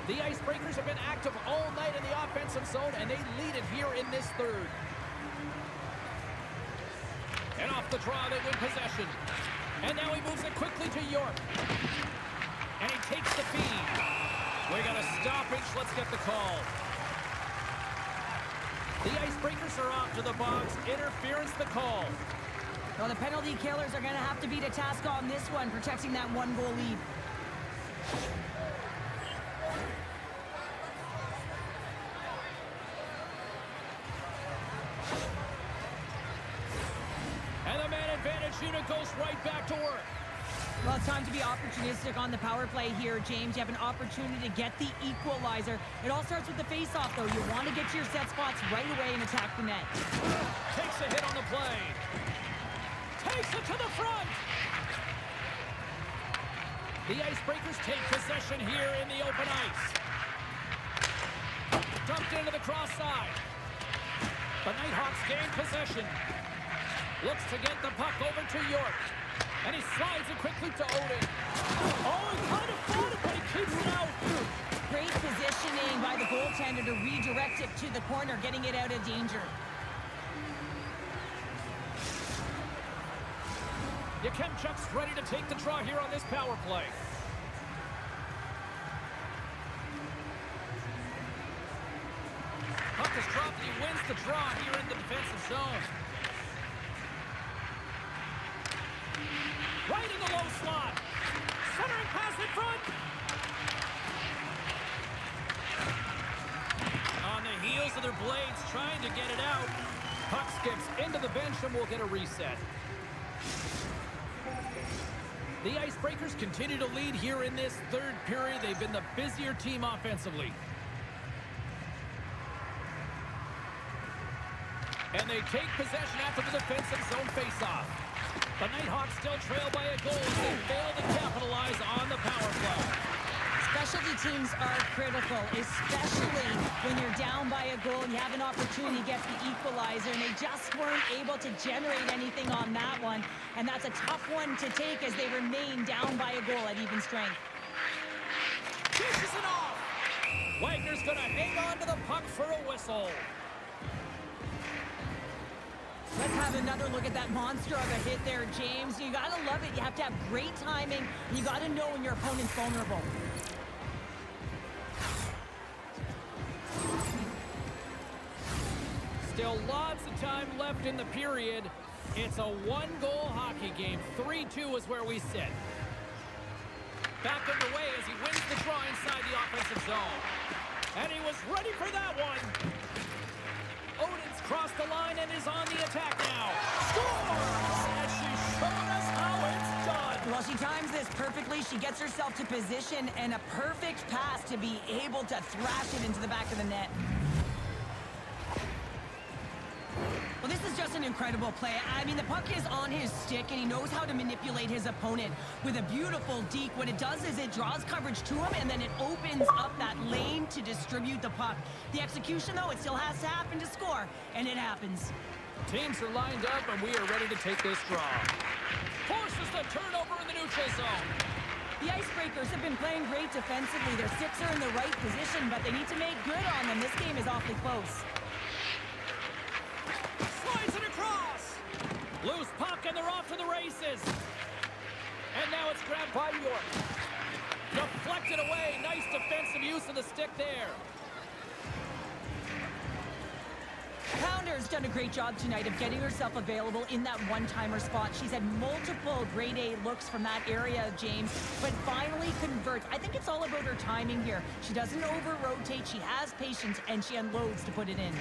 The Icebreakers have been active all night in the offensive zone, and they lead it here in this third. And off the draw, they win possession. And now he moves it quickly to York. And he takes the feed. We got a stoppage. Let's get the call. The Icebreakers are off to the box. Interference the call. Well, the penalty killers are going to have to be to task on this one, protecting that 1-goal lead. And the man advantage unit goes right back to work. Well, it's time to be opportunistic on the power play here, James. You have an opportunity to get the equalizer. It all starts with the face-off, though. You want to get to your set spots right away and attack the net. Takes a hit on the play. Takes it to the front. The Icebreakers take possession here in the open ice. Dumped into the cross side. The Nighthawks gain possession. Looks to get the puck over to York. And he slides it quickly to Odin. Oh, he kind of fought it, but he keeps it out. Great positioning by the goaltender to redirect it to the corner, getting it out of danger. Yakemchuk's ready to take the draw here on this power play. Puck is dropped, and he wins the draw here in the defensive zone. Right in the low slot. Centering pass in front. On the heels of their blades, trying to get it out. Puck skips into the bench, and we'll get a reset. The Icebreakers continue to lead here in this third period. They've been the busier team offensively. And they take possession after the defensive zone faceoff. The Nighthawks still trail by a goal as they fail to capitalize on the power play. Specialty teams are critical, especially when you're down by a goal and you have an opportunity to get the equalizer, and they just weren't able to generate anything on that one. And that's a tough one to take as they remain down by a goal at even strength. Dishes it off. Wagner's going to hang on to the puck for a whistle. Let's have another look at that monster of a hit there, James. You got to love it. You have to have great timing. And you got to know when your opponent's vulnerable. Still lots of time left in the period. It's a one-goal hockey game. 3-2 is where we sit. Back underway as he wins the draw inside the offensive zone. And he was ready for that one. Odin's crossed the line and is on the attack now. Scores! And she showed us how it's done. Well, she times this perfectly. She gets herself to position and a perfect pass to be able to thrash it into the back of the net. Well, this is just an incredible play. I mean, the puck is on his stick, and he knows how to manipulate his opponent with a beautiful deke. What it does is it draws coverage to him, and then it opens up that lane to distribute the puck. The execution, though, it still has to happen to score, and it happens. Teams are lined up, and we are ready to take this draw. Forces the turnover in the neutral zone. The Icebreakers have been playing great defensively. Their sticks are in the right position, but they need to make good on them. This game is awfully close. Slides it across. Loose puck, and they're off to the races. And now it's grabbed by York. Deflected away. Nice defensive use of the stick there. Pounder's done a great job tonight of getting herself available in that one-timer spot. She's had multiple grade A looks from that area, James, but finally converts. I think it's all about her timing here. She doesn't over-rotate. She has patience, and she unloads to put it in.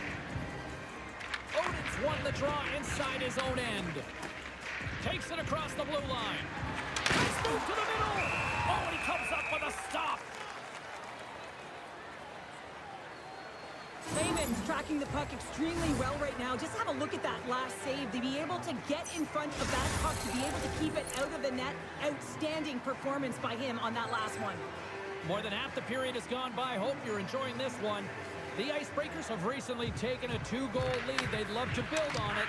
Odin's won the draw inside his own end. Takes it across the blue line. Nice move to the middle. Oh, and he comes up with a stop. Lehman's tracking the puck extremely well right now. Just have a look at that last save. To be able to get in front of that puck, to be able to keep it out of the net. Outstanding performance by him on that last one. More than half the period has gone by. Hope you're enjoying this one. The Icebreakers have recently taken a 2-goal lead. They'd love to build on it.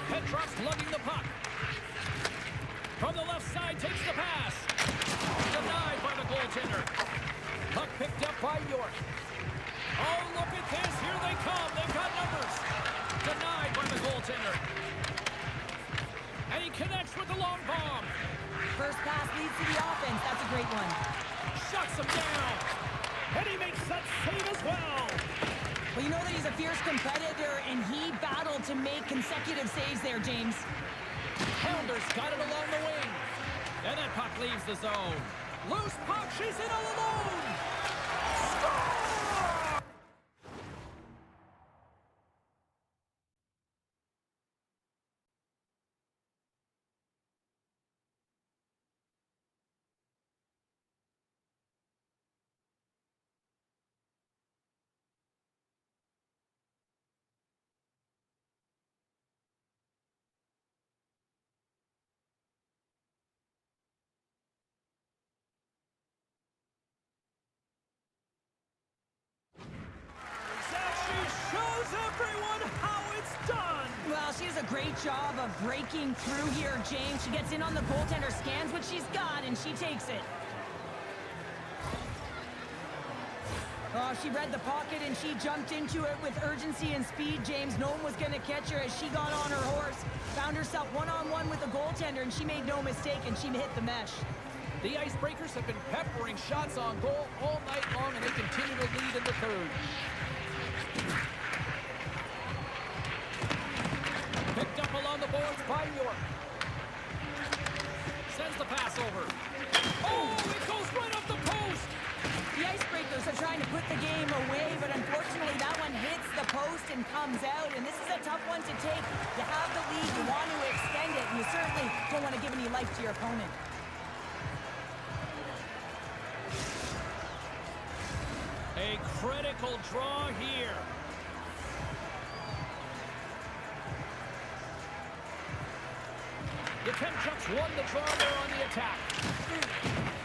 Petrov's lugging the puck. From the left side, takes the pass. Denied by the goaltender. Puck picked up by York. Oh, look at this. Here they come. They've got numbers. Denied by the goaltender. And he connects with the long bomb. First pass leads to the offense. That's a great one. Shuts him down. And he makes that save as well. Well, you know that he's a fierce competitor, and he battled to make consecutive saves there, James. Pounder's got it along the wing. And that puck leaves the zone. Loose puck. She's in all alone. Score! She does a great job of breaking through here, James. She gets in on the goaltender, scans what she's got, and she takes it. Oh, she read the pocket, and she jumped into it with urgency and speed, James. No one was going to catch her as she got on her horse. Found herself one-on-one with the goaltender, and she made no mistake, and she hit the mesh. The Icebreakers have been peppering shots on goal all night long, and they continue to lead in the third. Picked up along the boards by York. Sends the pass over. Oh, it goes right off the post. The Icebreakers are trying to put the game away, but unfortunately that one hits the post and comes out, and this is a tough one to take. You have the lead, you want to extend it, and you certainly don't want to give any life to your opponent. A critical draw here. The Kemchucks won the draw there on the attack.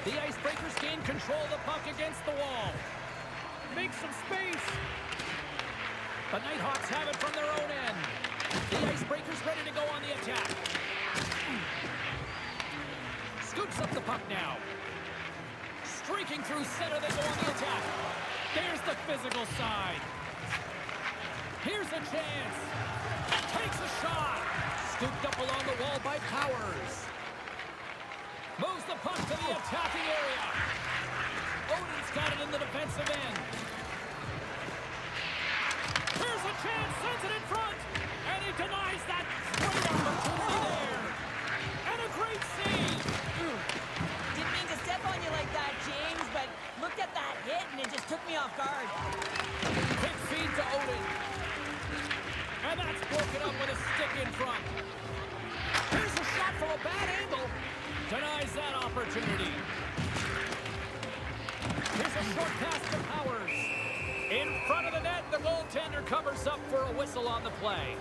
The Icebreakers gain control of the puck against the wall. Make some space. The Nighthawks have it from their own end. The Icebreakers ready to go on the attack. Scoops up the puck now. Streaking through center, they go on the attack. There's the physical side. Here's a chance. Takes a shot. Scooped up along the wall by Powers. Moves the puck to the attacking area. Odin's got it in the defensive end. Here's a chance, sends it in front. And he denies that great opportunity there. And a great save. Didn't mean to step on you like that, James, but looked at that hit and it just took me off guard. Quick feed to Odin. And that's broken up with a stick in front. Here's a shot from a bad angle. Denies that opportunity. Here's a short pass to Powers. In front of the net, the goaltender covers up for a whistle on the play.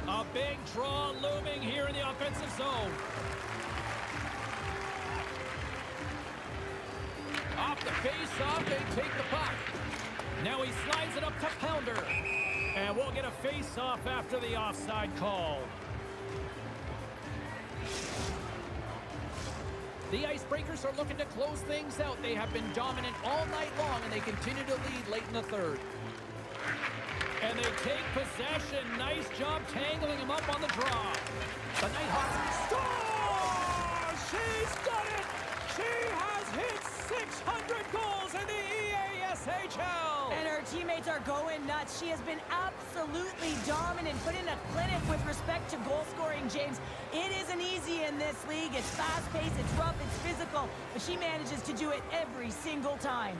A big draw looming here in the offensive zone. Off the face-off, they take the puck. Now he slides it up to Pounder. And we'll get a face-off after the offside call. The Icebreakers are looking to close things out. They have been dominant all night long, and they continue to lead late in the third. And they take possession. Nice job tangling him up on the draw. The Nighthawks score! She's done it! She has hit 600 goals in the EASHL! And her teammates are going nuts. She has been absolutely dominant, put in a clinic with respect to goal scoring, James. It isn't easy in this league. It's fast-paced, it's rough, it's physical, but she manages to do it every single time.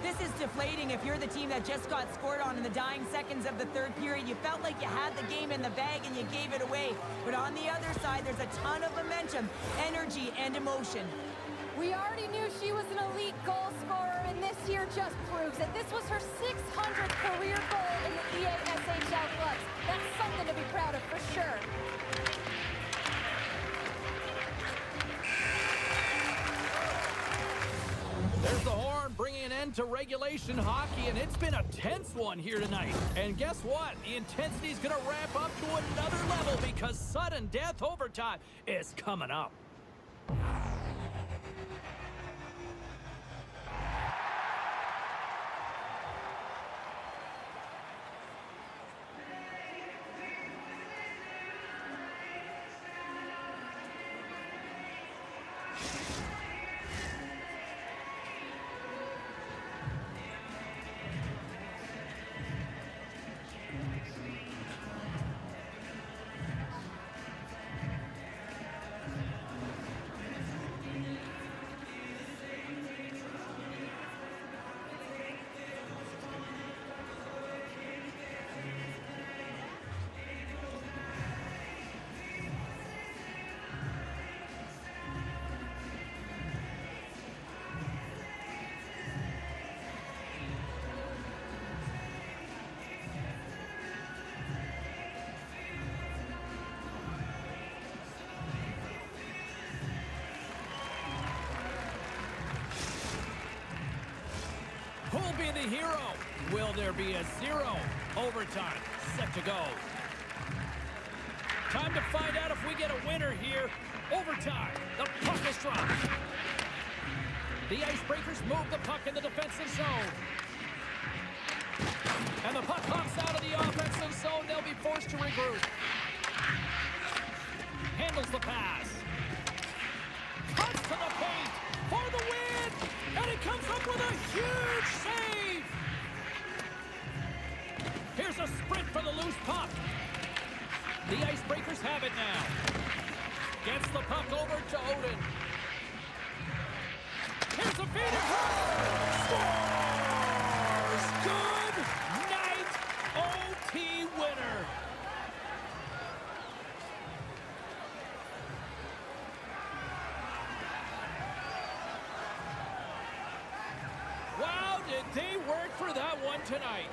This is deflating if you're the team that just got scored on in the dying seconds of the third period. You felt like you had the game in the bag and you gave it away. But on the other side, there's a ton of momentum, energy, and emotion. We already knew she was an elite goal scorer, and this year just proves it. This was her 600th career goal in the EASHL clubs. That's something to be proud of for sure. There's the horn, bringing an end to regulation hockey, and it's been a tense one here tonight. And guess what? The intensity's going to ramp up to another level because sudden death overtime is coming up. Who'll be the hero? Will there be a zero? Overtime set to go. Time to find out if we get a winner here. Overtime. The puck is dropped. The Icebreakers move the puck in the defensive zone. And the puck hops out of the offensive zone. They'll be forced to regroup. Handles the pass. Cuts to the paint for the win. And he comes up with a huge save. Here's a sprint for the loose puck. The Icebreakers have it now. Gets the puck over to Odin. Here's a feeder. Scores! Good night, OT winner. They worked for that one tonight.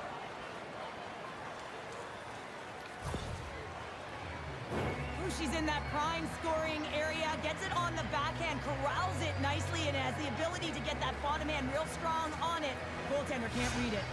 Ooh, she's in that prime scoring area, gets it on the backhand, corrals it nicely, and has the ability to get that bottom hand real strong on it. Goaltender can't read it.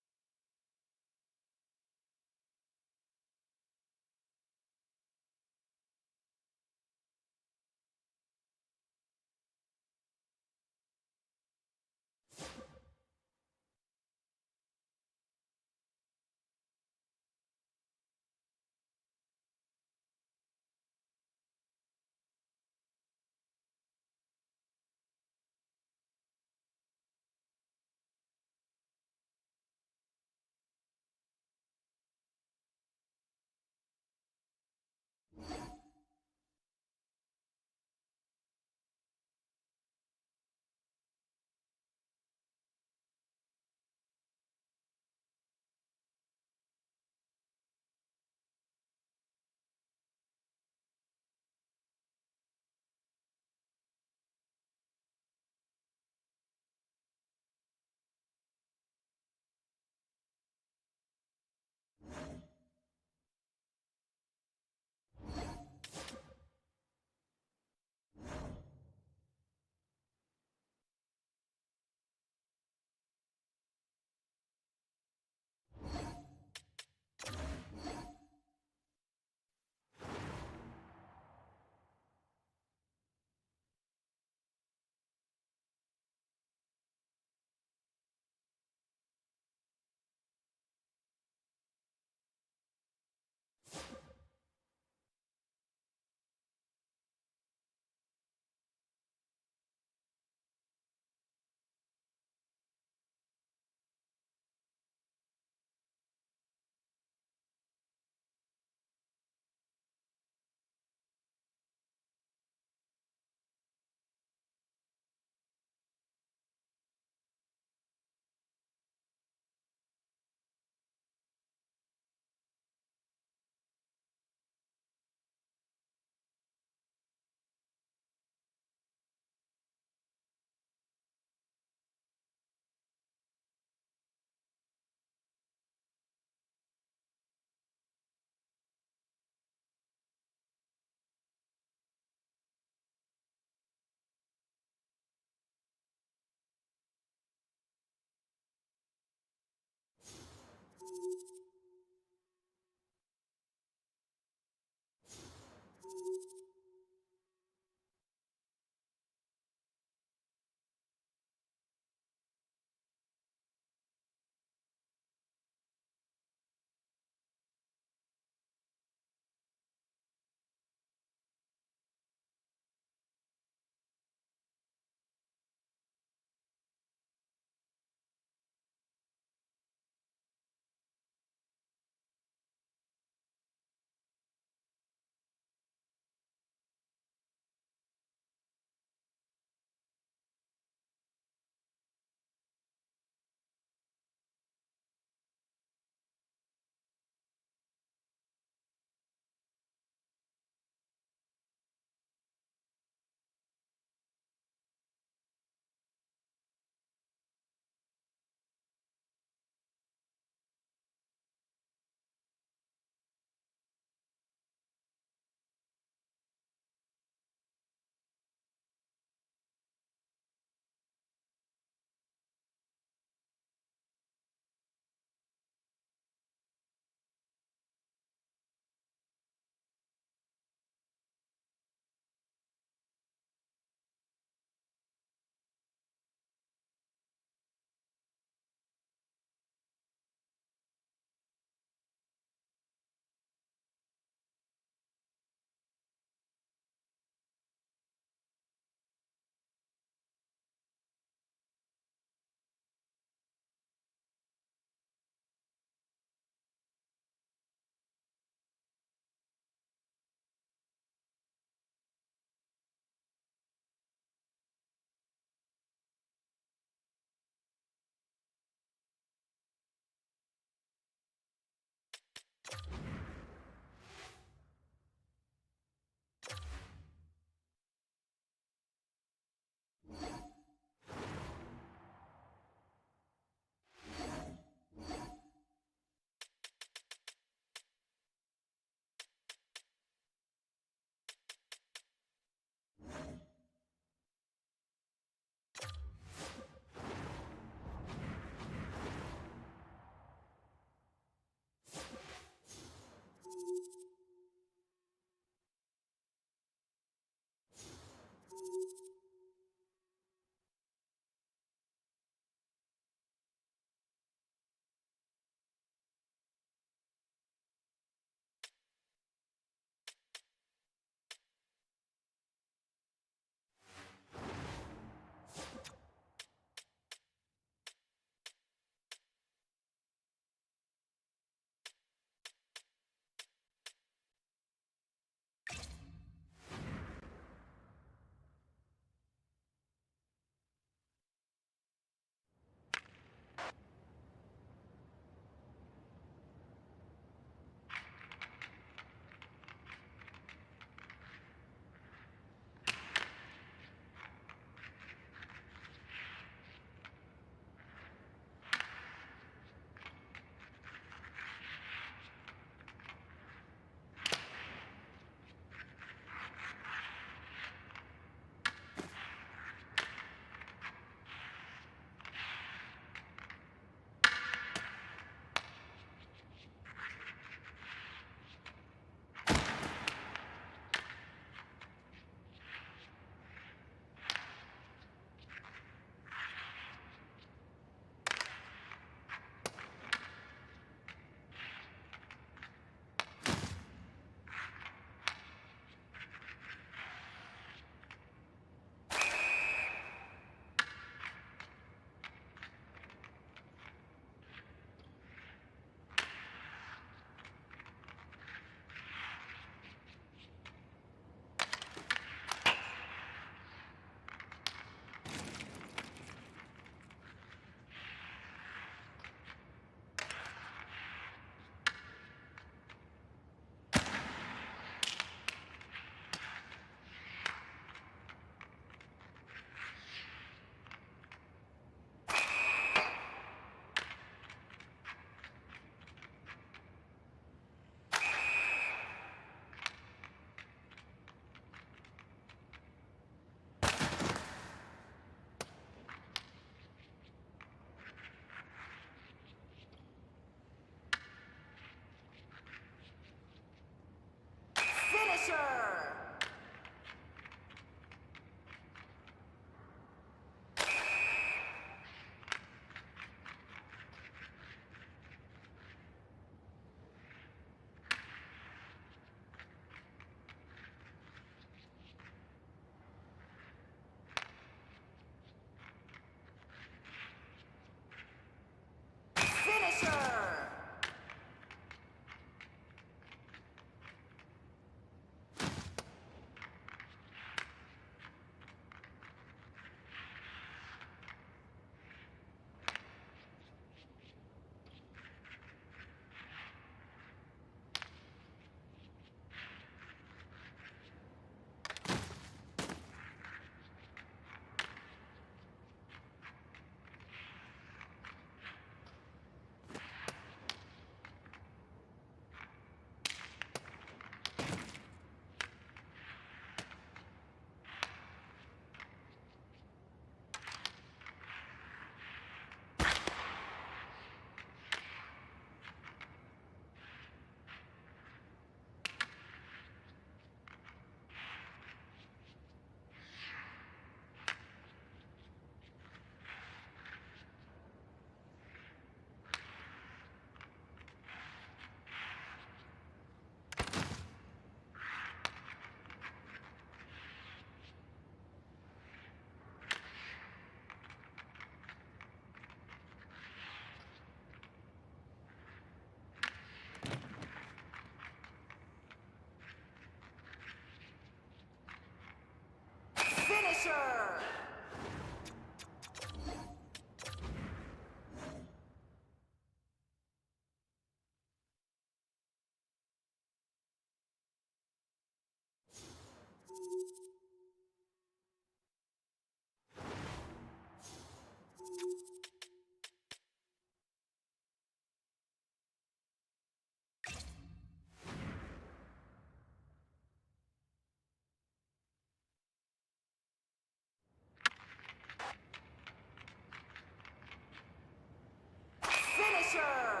Finisher!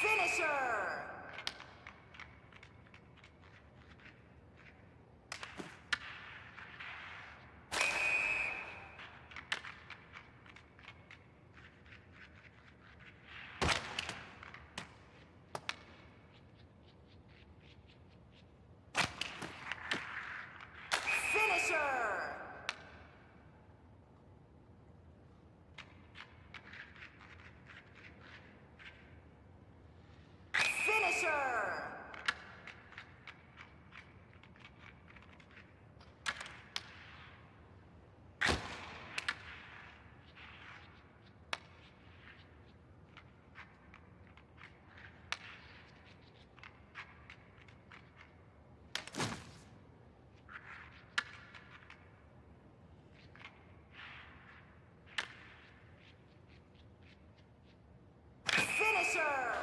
Finisher! Finisher! Finisher! Finisher!